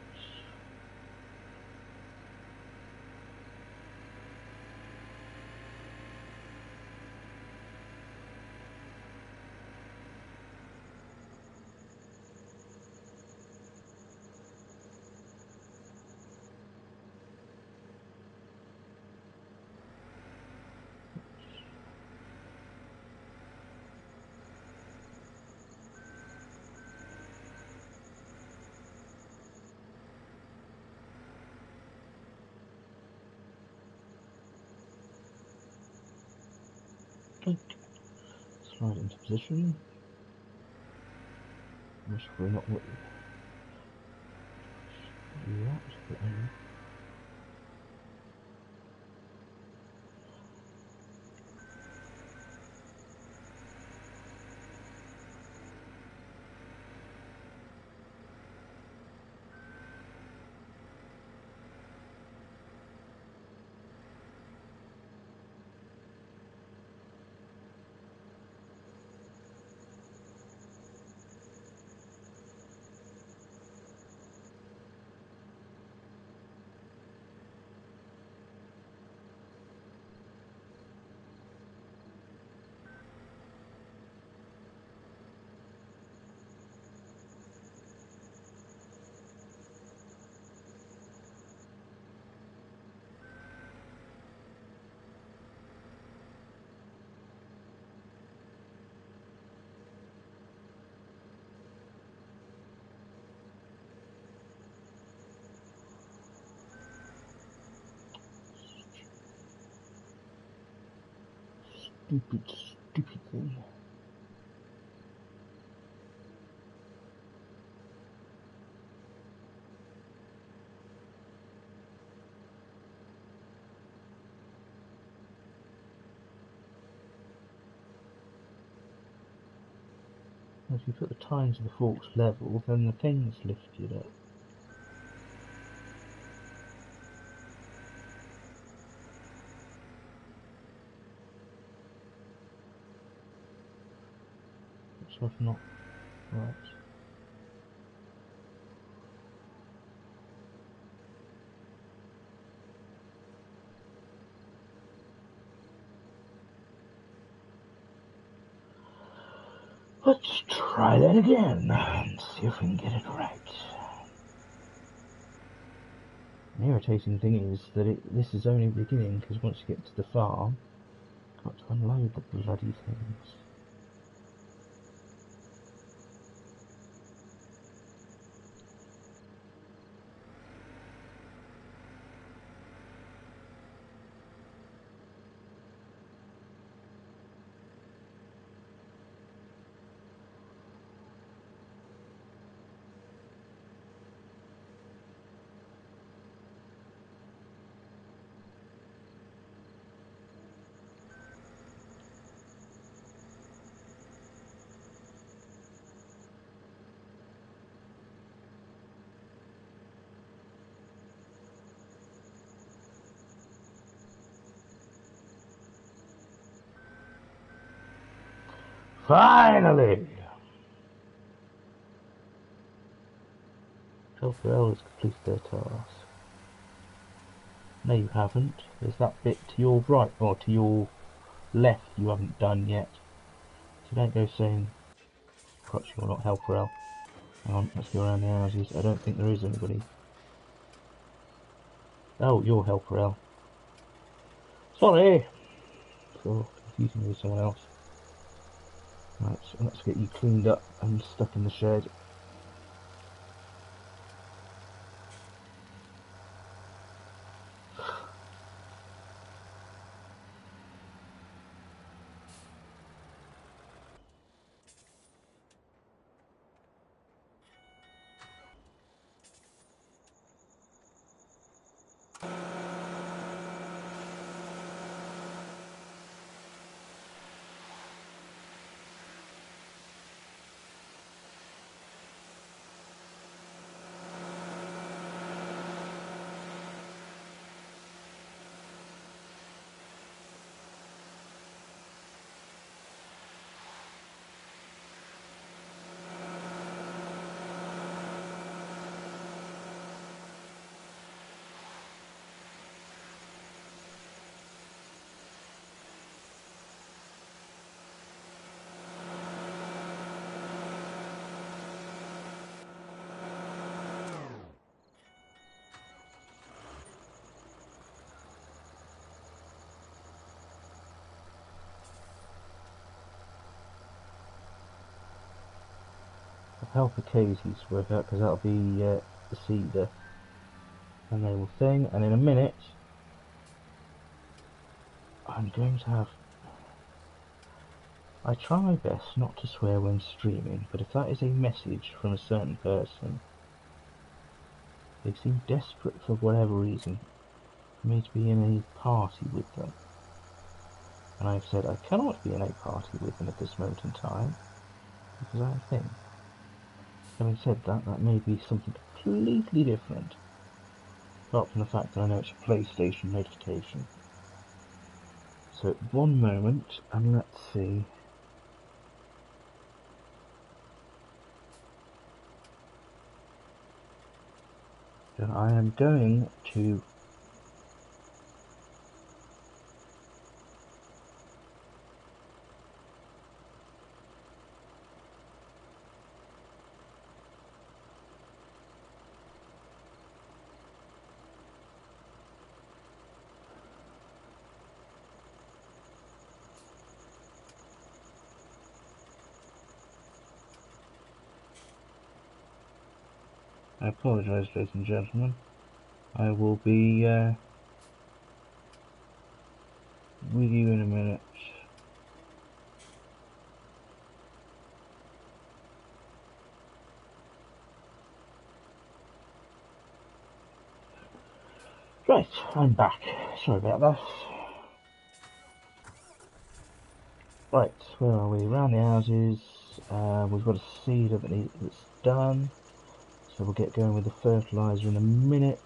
click. Slide into position. Wish we're not what do that. Put in. Stupid thing. If you put the tines of the forks level, then the thing's lifted up. So if not, right. Let's try that again and see if we can get it right. The irritating thing is that this is only the beginning, because once you get to the farm, you've got to unload the bloody things. Finally! Helper L has completed their task. No, you haven't. There's that bit to your right, or to your left you haven't done yet. So don't go saying, perhaps you're not Helper L. Hang on, let's go around the houses. I don't think there is anybody. Oh, you're Helper L. Sorry! So, confusing me with someone else. Right, so let's get you cleaned up and stuck in the shed. Help the Casey's work out, because that'll be the cedar enable thing, and in a minute I'm going to have I try my best not to swear when streaming, but if that is a message from a certain person, they seem desperate for whatever reason for me to be in a party with them. And I've said I cannot be in a party with them at this moment in time, because I have a thing. Having said that, that may be something completely different, apart from the fact that I know it's a PlayStation notification. So, one moment, and let's see. Then I am going to I apologise, ladies and gentlemen. I will be with you in a minute. Right, I'm back. Sorry about that. Right, where are we? Around the houses. We've got a seeder that's done. So we'll get going with the fertiliser in a minute.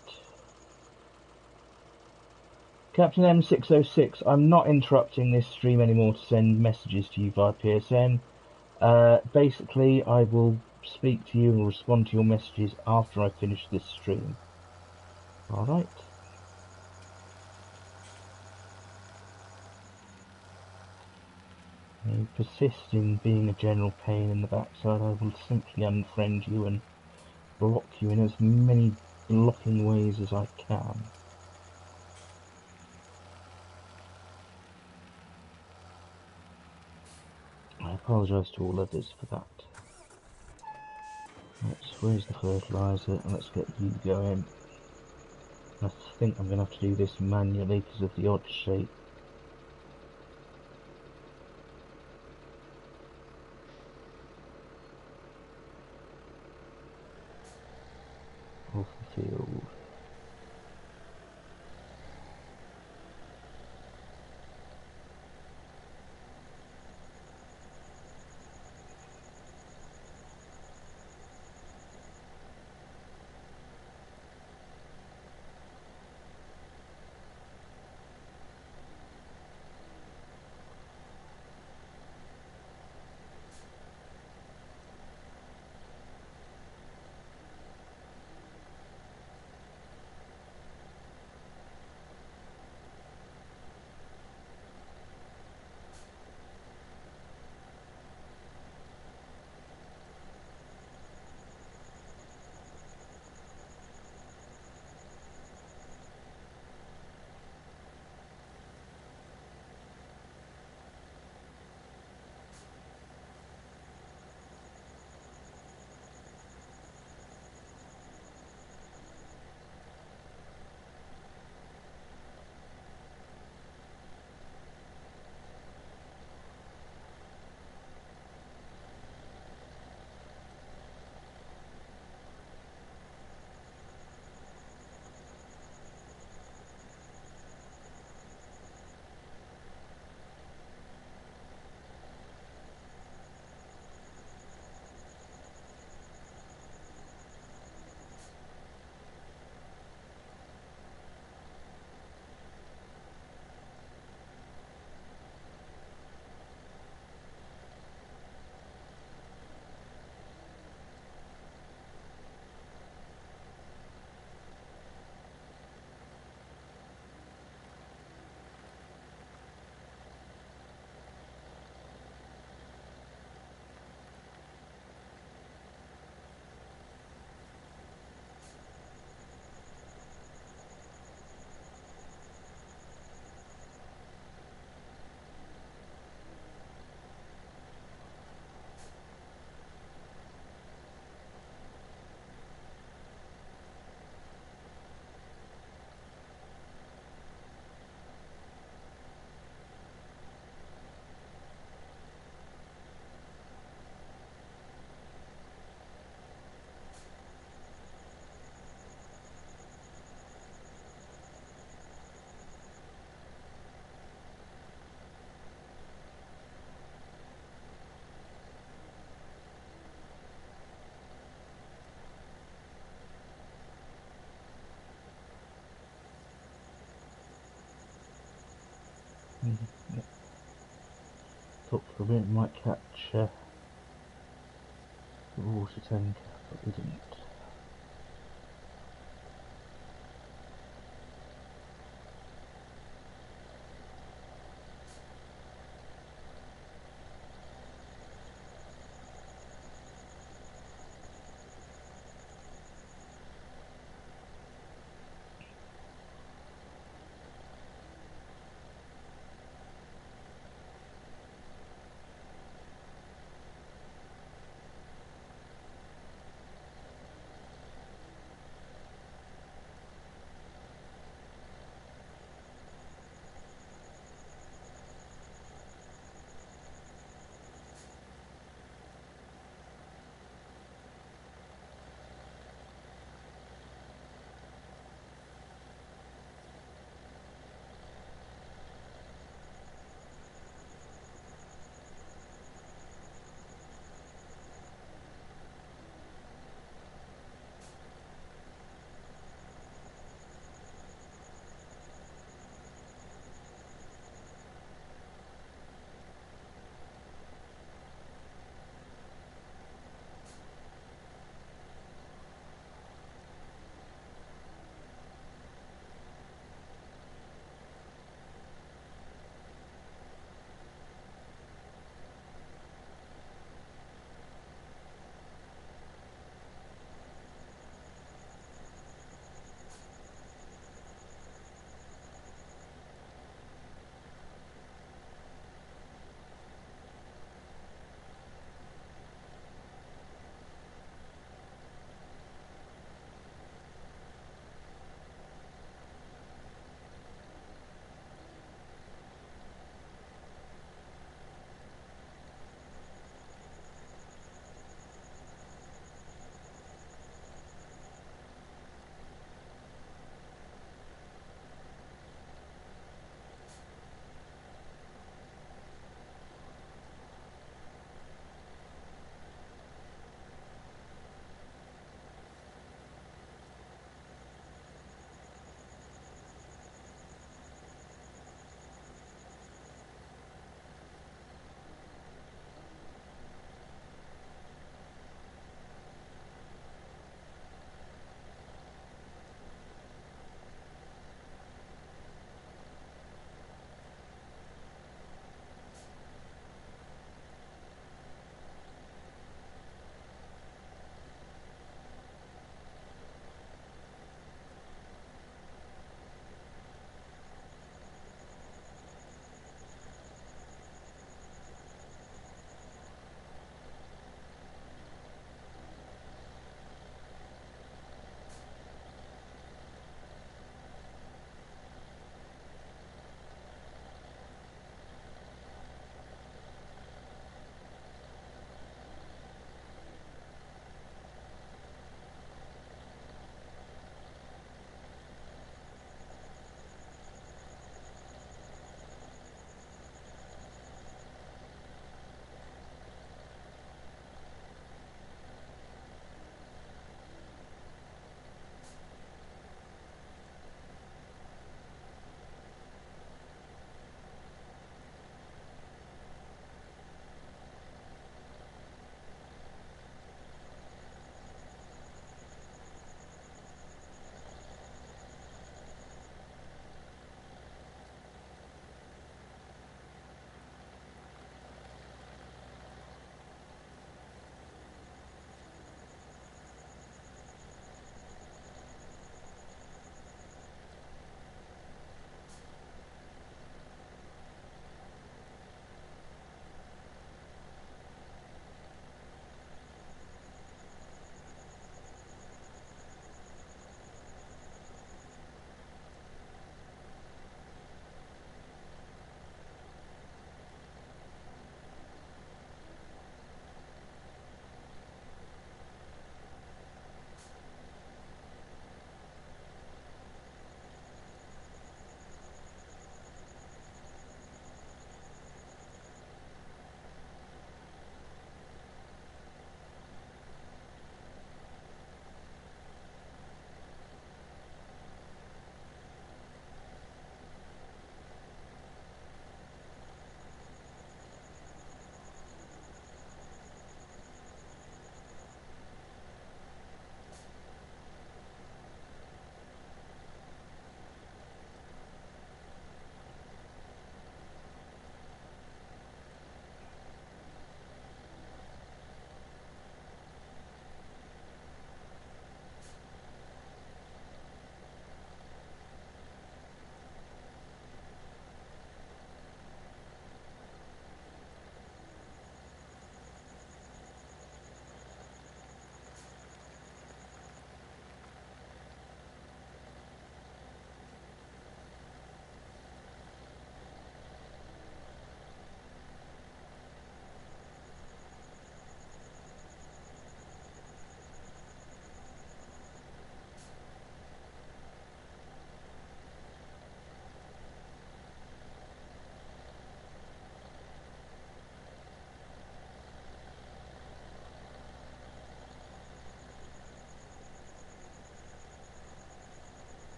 Captain M606, I'm not interrupting this stream anymore to send messages to you via PSN. Basically, I will speak to you and respond to your messages after I finish this stream. Alright. You persist in being a general pain in the backside, I will simply unfriend you and block you in as many blocking ways as I can. I apologise to all others for that. Where's the fertiliser? Let's get you going. I think I'm going to have to do this manually because of the odd shape. Of the field. thought for a minute we might catch the water tank, but we didn't.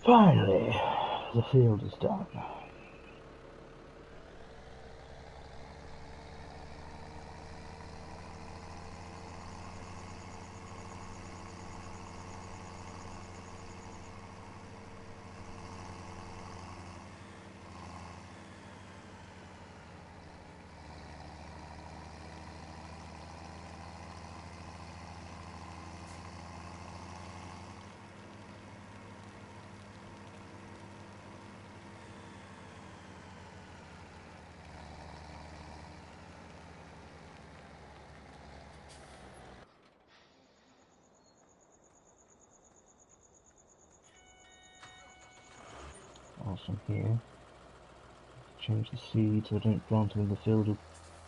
Finally, the field is done. Awesome here. Change the seed so I don't plant them in the field of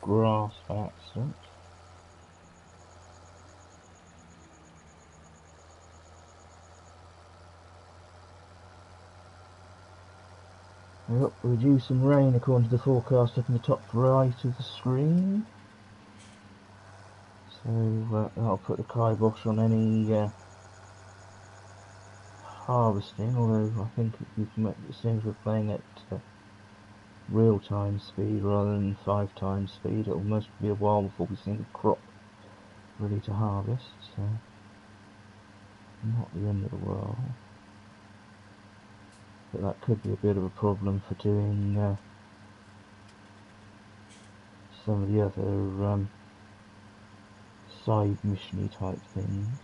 grass by accident. Well, we're due some rain according to the forecast up in the top right of the screen. So I'll put the kibosh on any harvesting, although I think it seems we're playing at real-time speed rather than 5 times speed. It'll most be a while before we see the crop ready to harvest, so not the end of the world. But that could be a bit of a problem for doing some of the other side mission-y type things.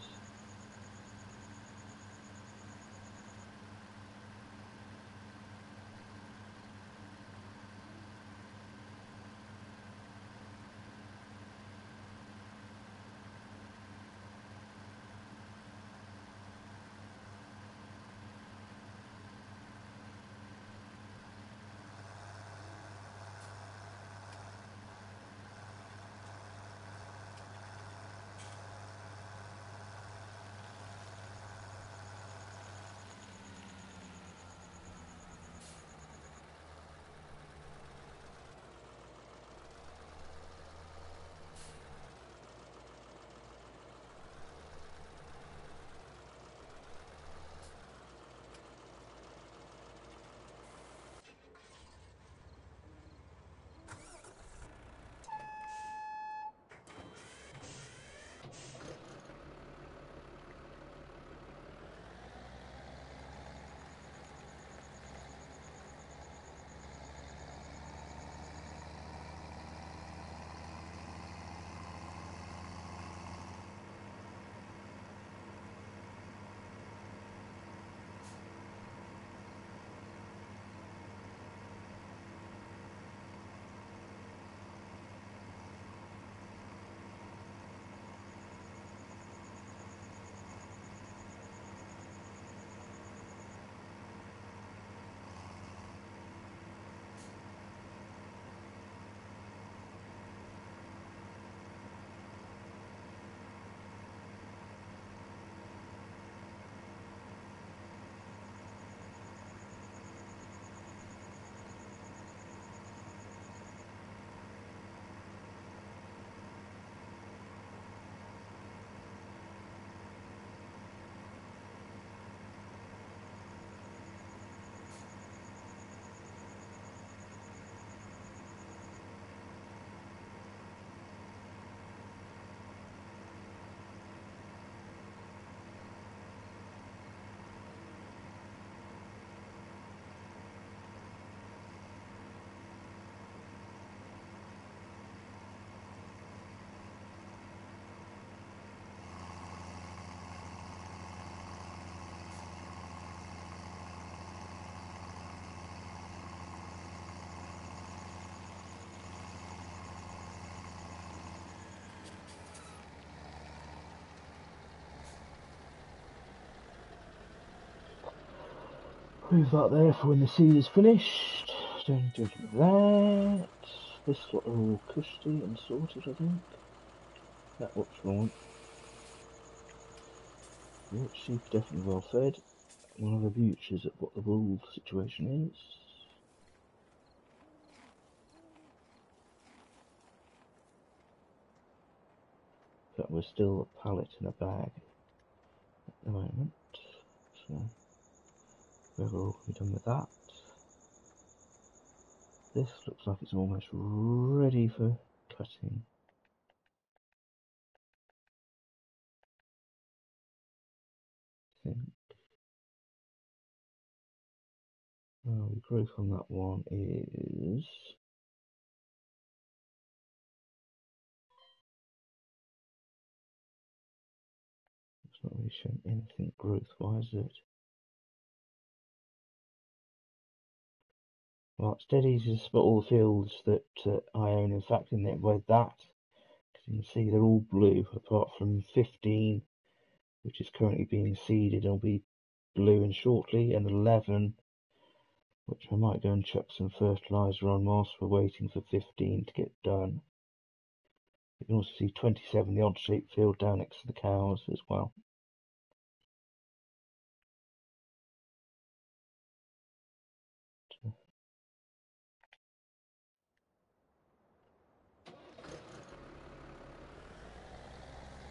Leave that there for when the seed is finished. Don't do anything with that. This lot are all cushy and sorted, I think. That looks wrong. Yeah, sheep definitely well fed. One of the beauties is at what the wool situation is. But we're still a pallet in a bag at the moment. So We're done with that. This looks like it's almost ready for cutting. I think. The growth on that one is it's not really showing anything growth-wise, is it? Well, it's dead easy to spot all the fields that I own. In fact, in it with that, because you can see they're all blue, apart from 15, which is currently being seeded and will be blue in shortly, and 11, which I might go and chuck some fertiliser on whilst we're waiting for 15 to get done. You can also see 27, the odd-shaped field down next to the cows as well.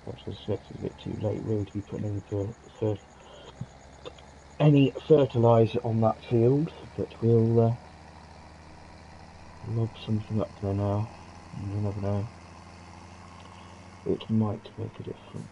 I suspect it's a bit too late really to be putting any fertiliser on that field, but we'll lob something up there now, and you never know, it might make a difference.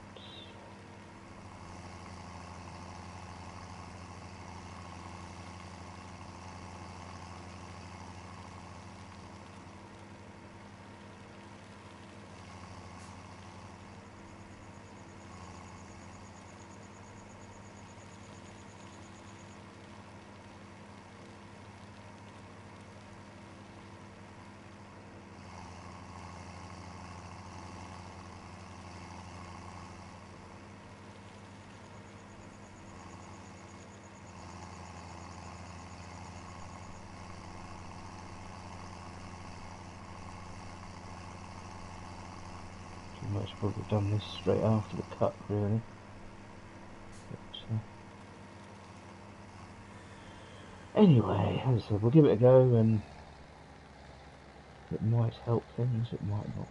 I might have probably done this straight after the cut, really. But, anyway, as I said, we'll give it a go, and it might help things, it might not.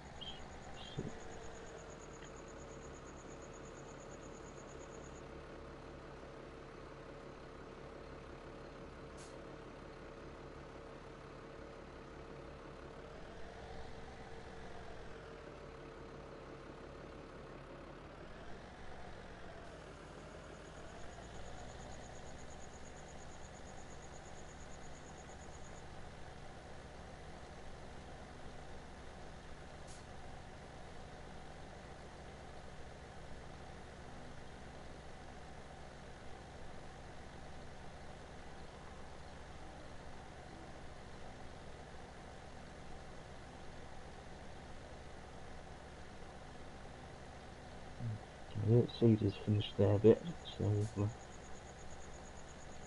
So, the seed is finished there a bit, so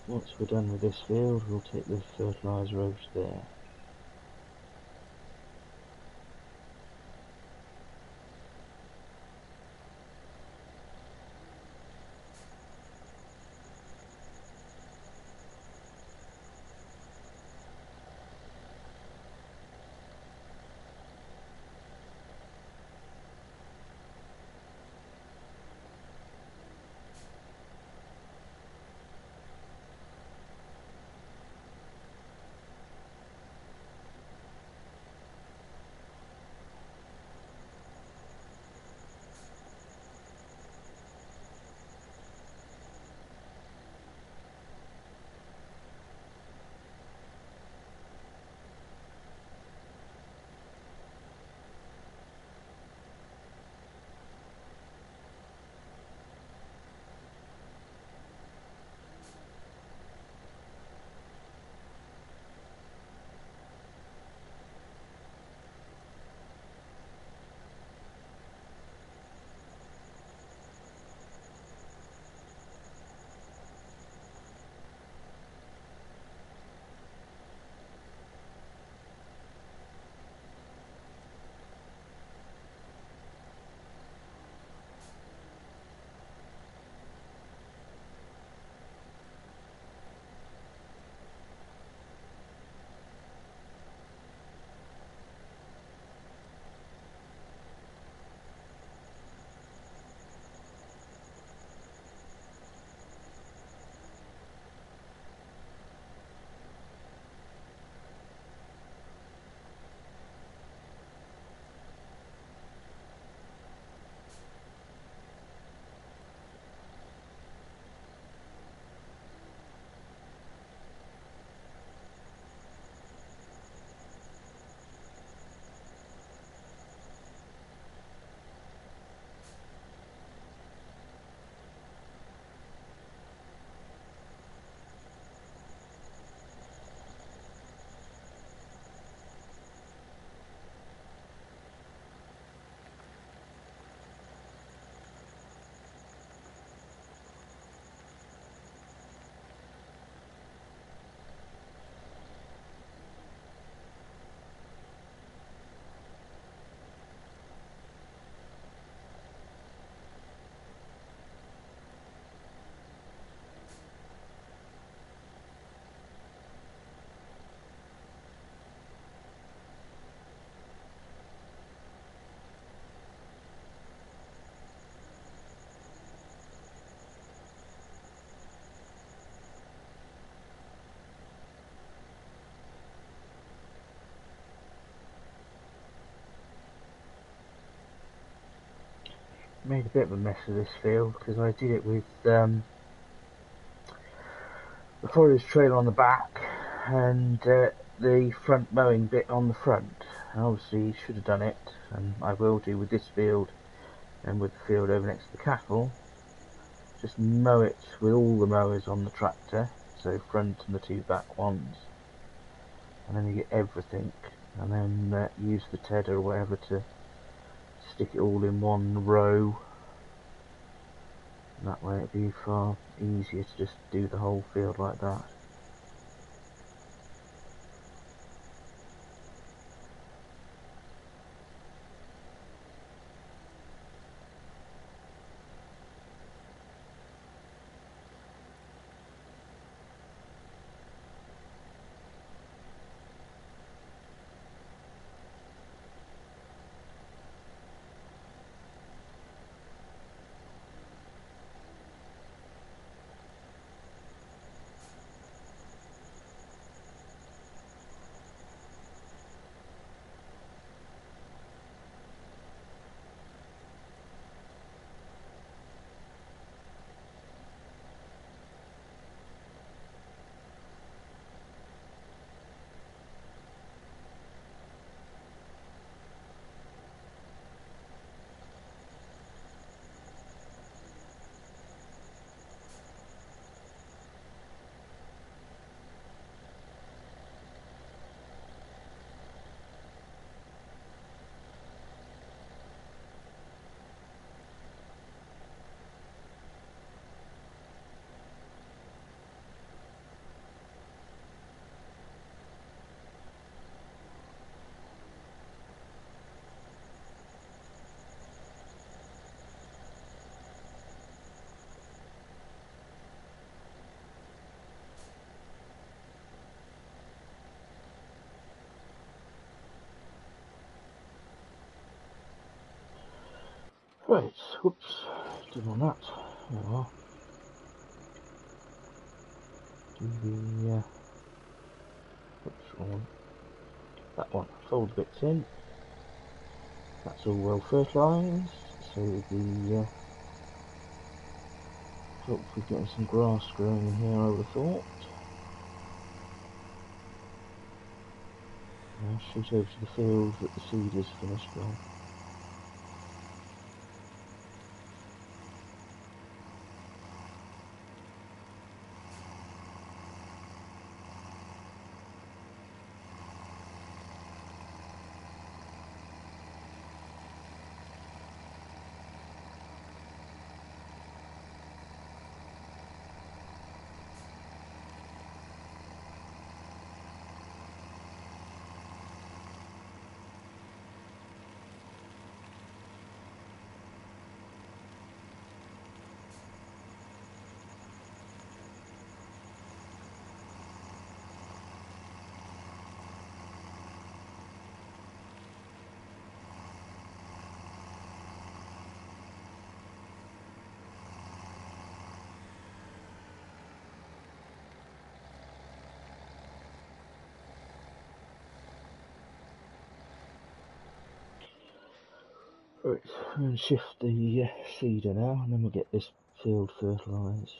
once we're done with this field, we'll take the fertiliser over to there. made a bit of a mess of this field because I did it with the forage trailer on the back and the front mowing bit on the front. And obviously should have done it, and I will do with this field and with the field over next to the cattle. Just mow it with all the mowers on the tractor, so front and the two back ones, and then you get everything, and then use the tedder or whatever to stick it all in one row. And that way it'd be far easier to just do the whole field like that. Right, whoops, didn't want that. There we are. Do the, whoops, wrong one. That one, fold the bits in. That's all well fertilised, so the, hopefully getting some grass growing in here, I would have thought. Now shoot over to the field that the seed is finished on. Right, I'm going to shift the seeder now, and then we'll get this field fertilised.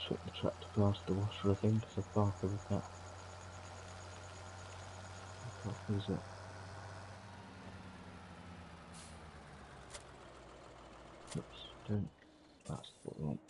Check the tractor past the washer, I think, because I park over that. I can't use it. Oops, don't. That's what we want.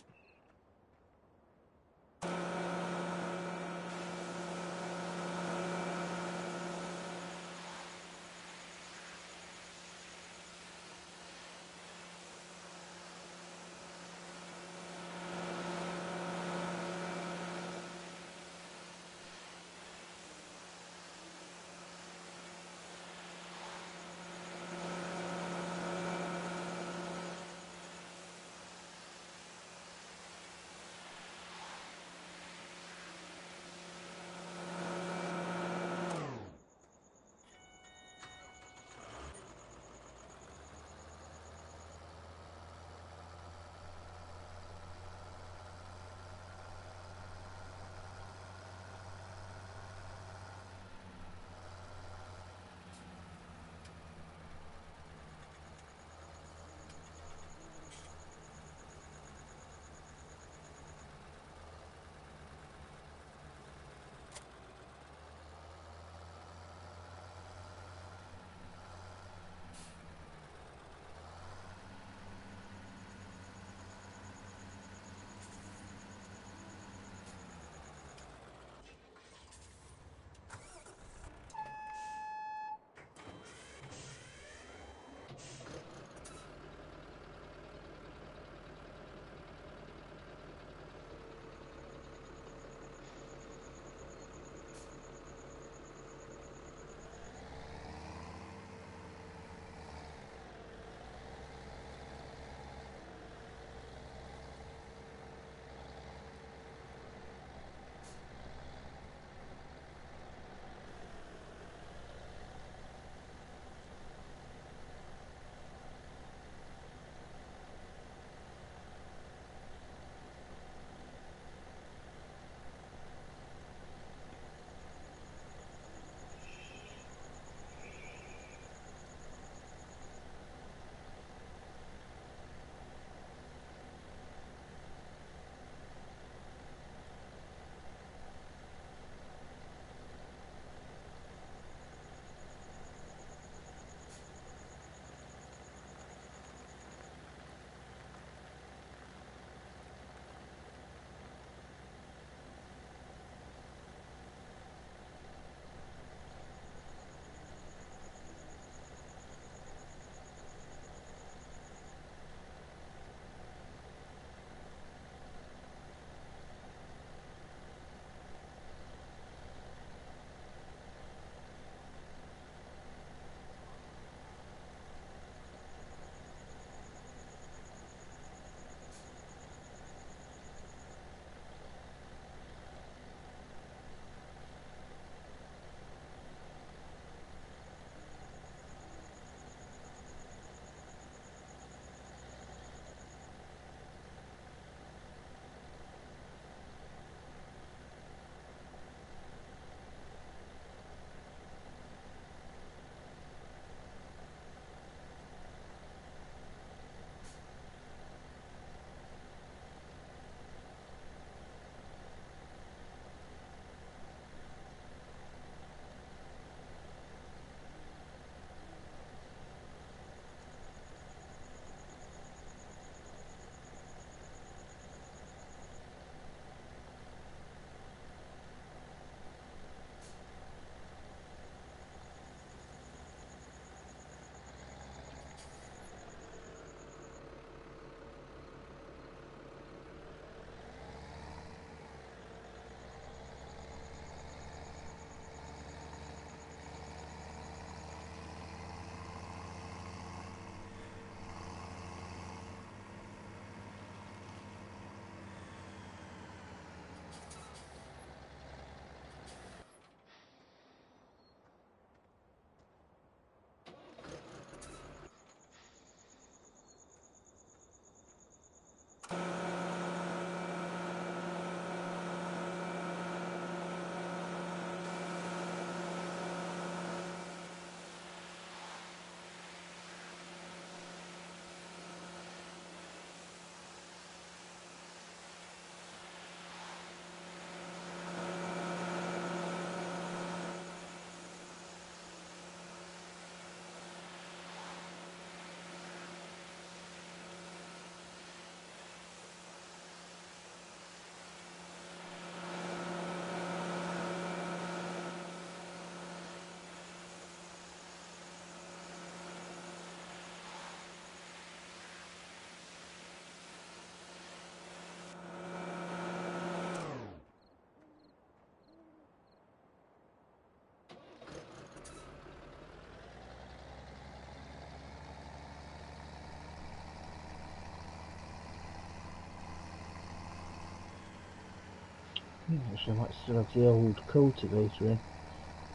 Actually, I might still have the old cultivator in, in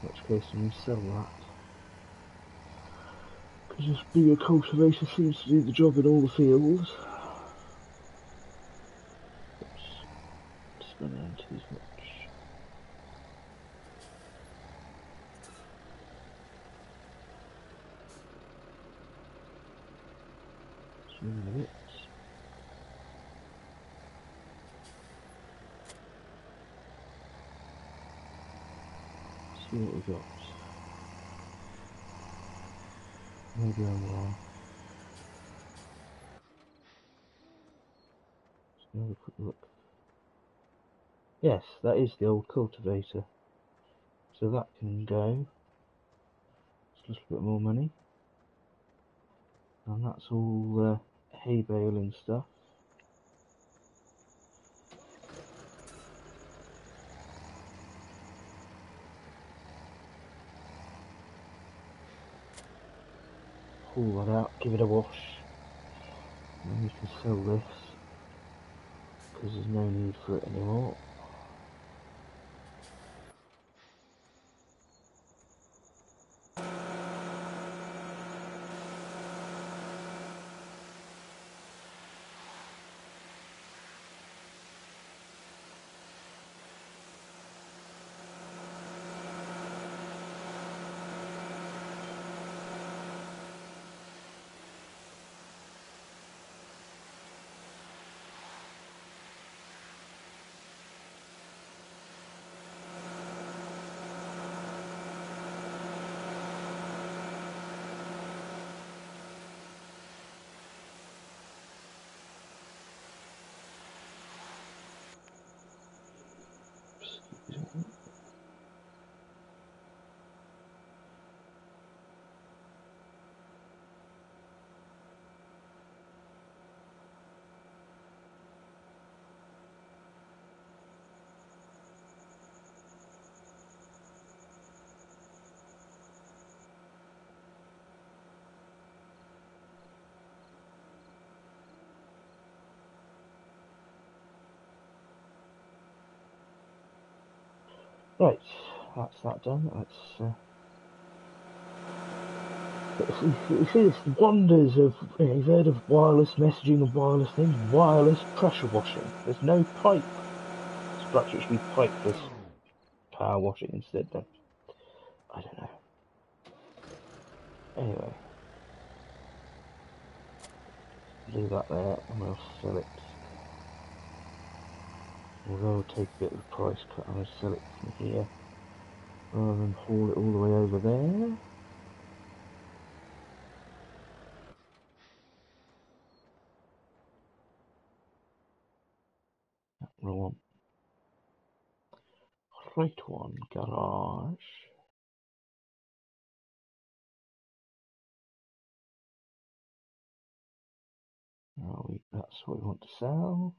which case when we sell that. Because this bigger cultivator seems to do the job in all the fields. Oops, spun around too much. Swing a bit. See what we got. Maybe I'm wrong. Let's have a quick look. Yes, that is the old cultivator. So that can go. It's a little bit more money. And that's all hay bale and stuff. Pull that out, give it a wash. And then we can sell this. Because there's no need for it anymore. Right, that's that done. Let's you see this wonders of, you've heard of wireless messaging and wireless things, wireless pressure washing. There's no pipe. It's perhaps it should be pipeless power washing instead then. I don't know. Anyway. Leave that there and we'll sell it. Although I'll take a bit of a price cut and I'll sell it from here rather than haul it all the way over there. What I want. Right one, garage. That's what we want to sell.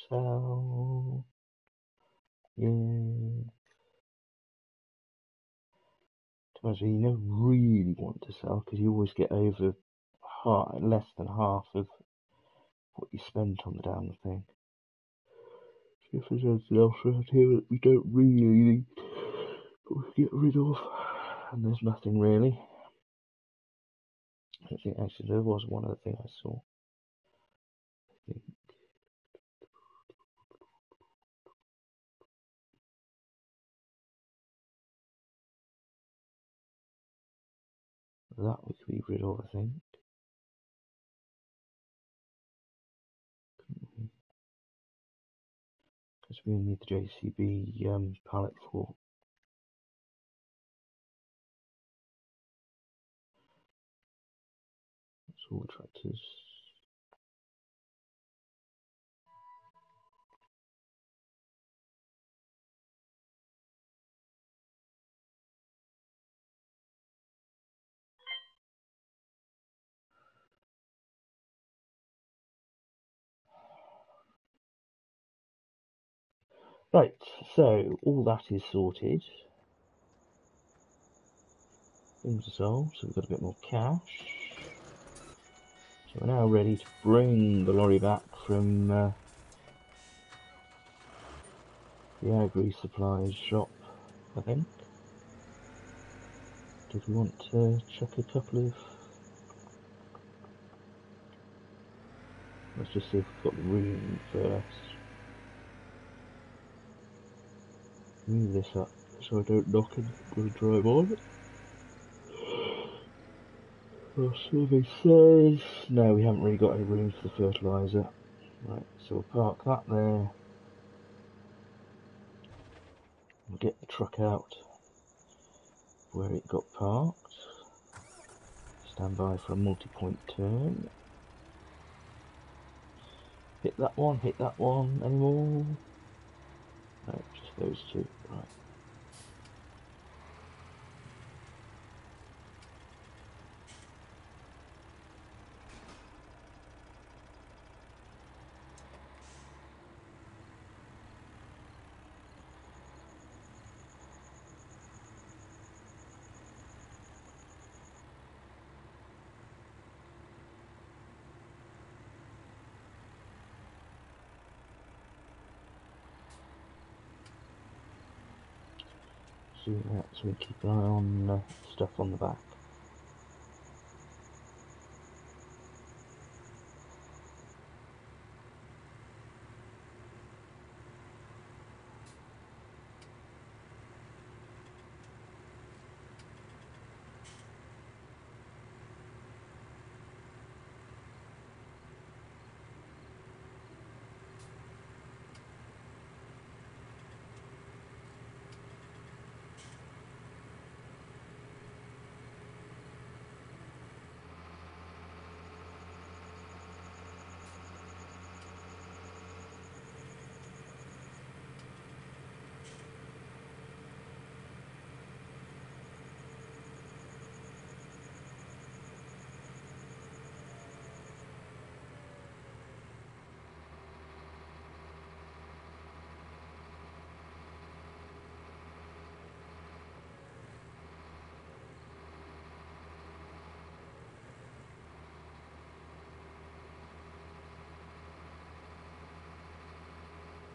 Sell. Yeah. To be honest, you never really want to sell because you always get over less than half of what you spent on the damn thing. See if there's anything else around here that we don't really need to get rid of. And there's nothing really. I think actually there was one other thing I saw. I think that we could be rid of, I think. Because we need the JCB pallet for. That's all the tractors. Right, so all that is sorted. Things are sold, so we've got a bit more cash. So we're now ready to bring the lorry back from the agri supplies shop, I think. Did we want to check a couple of... Let's just see if we've got the room first. Move this up so I don't knock and go drive on. Our survey says... No, we haven't really got any room for the fertiliser. Right, so we'll park that there. We'll get the truck out where it got parked. Stand by for a multi-point turn. Hit that one, any more? No, just those two, right. So we keep an eye on stuff on the back.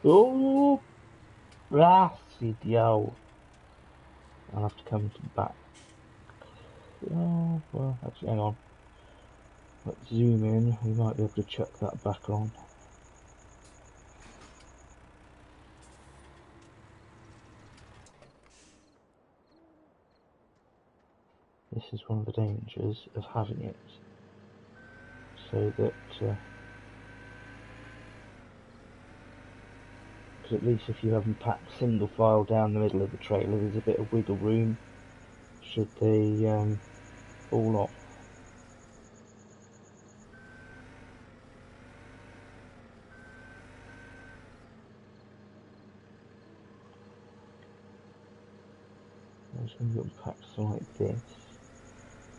Oh, blasted yo! I'll have to come to the back. Oh, well, actually, hang on. Let's zoom in. We might be able to chuck that back on. This is one of the dangers of having it, so that because at least if you haven't packed single file down the middle of the trailer, there's a bit of wiggle room should they fall off. Just when you've got packs like this,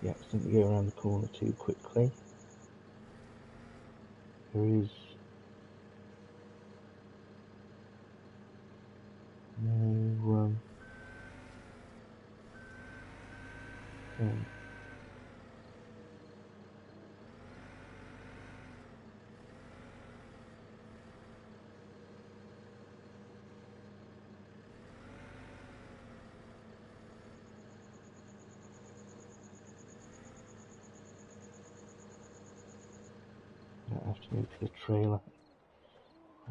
you accidentally go around the corner too quickly. There is no thing. I have to go to the trailer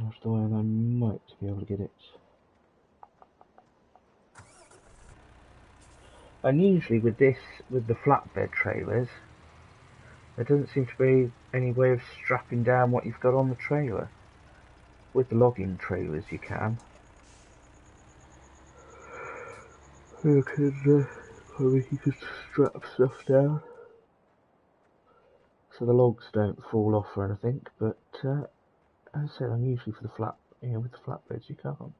out of the way, and I might be able to get it. And usually with the flatbed trailers, there doesn't seem to be any way of strapping down what you've got on the trailer. With the logging trailers you can. You could probably you could strap stuff down so the logs don't fall off or anything, but as I said, unusually for the with the flatbeds you can't.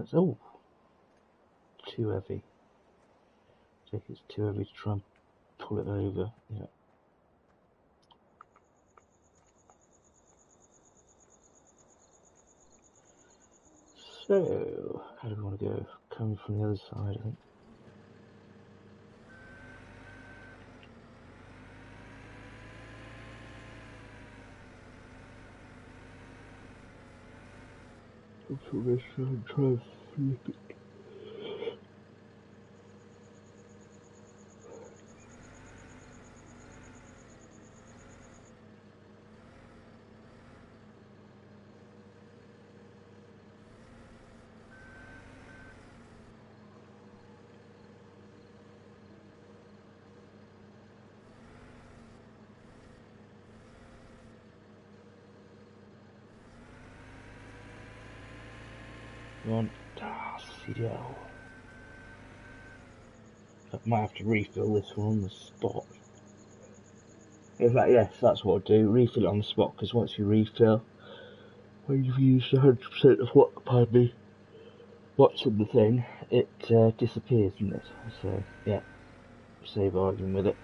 That's oh, too heavy. I think it's too heavy to try and pull it over. Yeah. So, how do we want to go? Coming from the other side, I think. Let's try and flip it. One. CDL. I might have to refill this one on the spot. In fact, yes, that's what I'll do. Refill it on the spot, because once you refill, when you've used 100% of what's in the thing, it disappears, doesn't it? So, yeah, save arguing with it.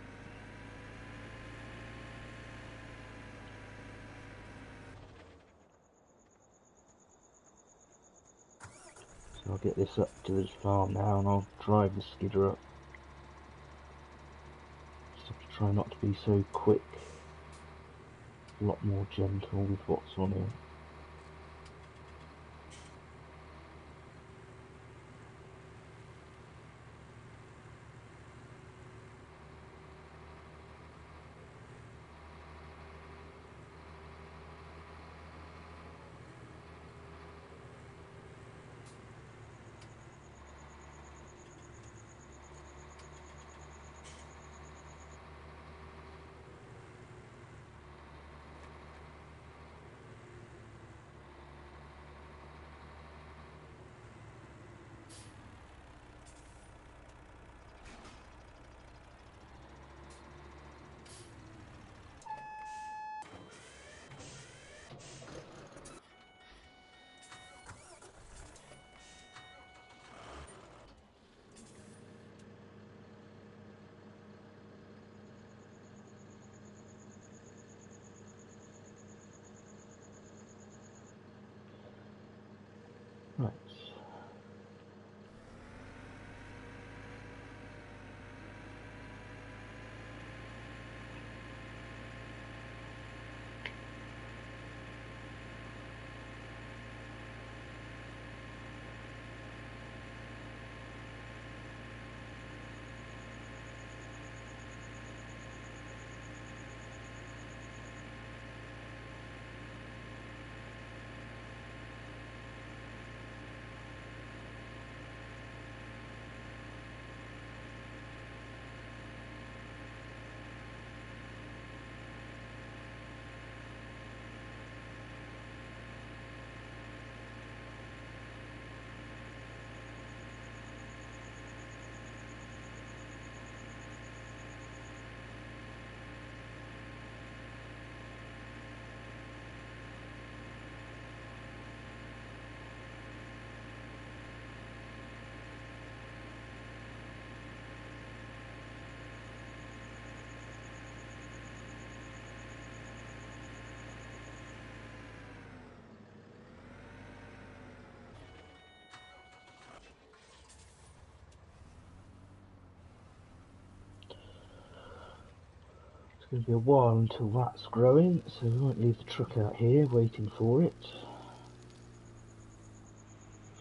So I'll get this up to this farm now, and I'll drive the skidder up. Just have to try not to be so quick. A lot more gentle with what's on here. Right. It's going to be a while until that's growing, so we won't leave the truck out here waiting for it.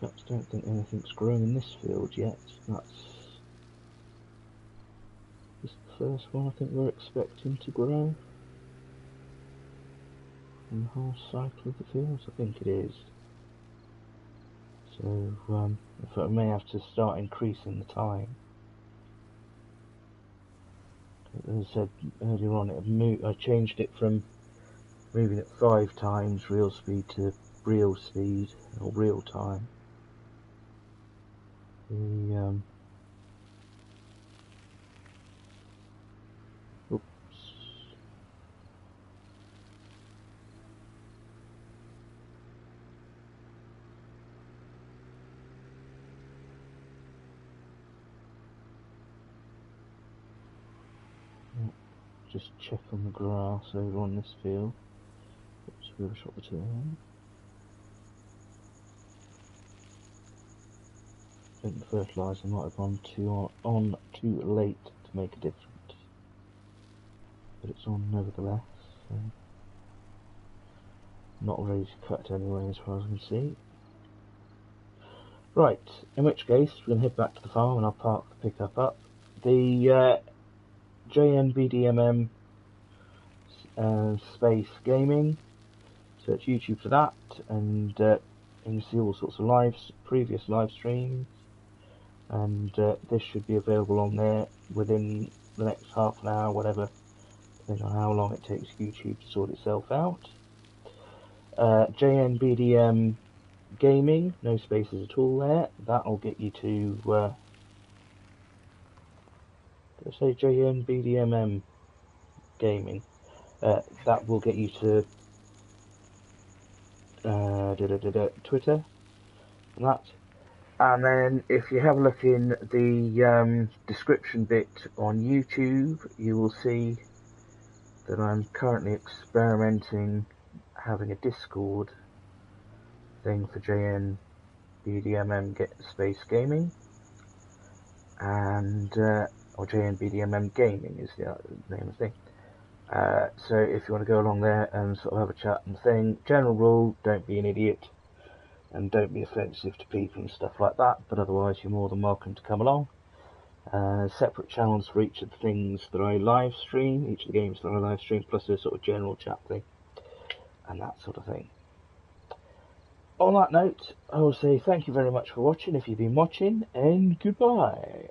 In fact, I don't think anything's grown in this field yet. That's the first one I think we're expecting to grow in the whole cycle of the fields. I think it is. So, in fact, I may have to start increasing the time. As I said earlier on, I changed it from moving at 5 times real speed to real speed, or real time. Oops. just check on the grass over on this field. Oops, we overshot the turn. I think the fertiliser might have gone on too late to make a difference, but it's on nevertheless. So not ready to cut anyway, as far as I can see. Right, in which case we're going to head back to the farm and I'll park the pickup up. The JNBDMM Space Gaming, search YouTube for that, and you can see all sorts of previous live streams, and this should be available on there within the next half an hour, whatever, depending on how long it takes YouTube to sort itself out. JNBDM Gaming, no spaces at all there. That'll get you to did I say JNBDMM Gaming? That will get you to Twitter and that. And then if you have a look in the description bit on YouTube, you will see that I'm currently experimenting having a Discord thing for JNBDMM Space Gaming, and or JNBDMM Gaming is the name of the thing. So if you want to go along there and sort of have a chat and thing, general rule, don't be an idiot and don't be offensive to people and stuff like that, but otherwise you're more than welcome to come along. Separate channels for each of the things that I live stream, each of the games that I live stream, plus a sort of general chat thing and that sort of thing. On that note, I will say thank you very much for watching if you've been watching, and goodbye.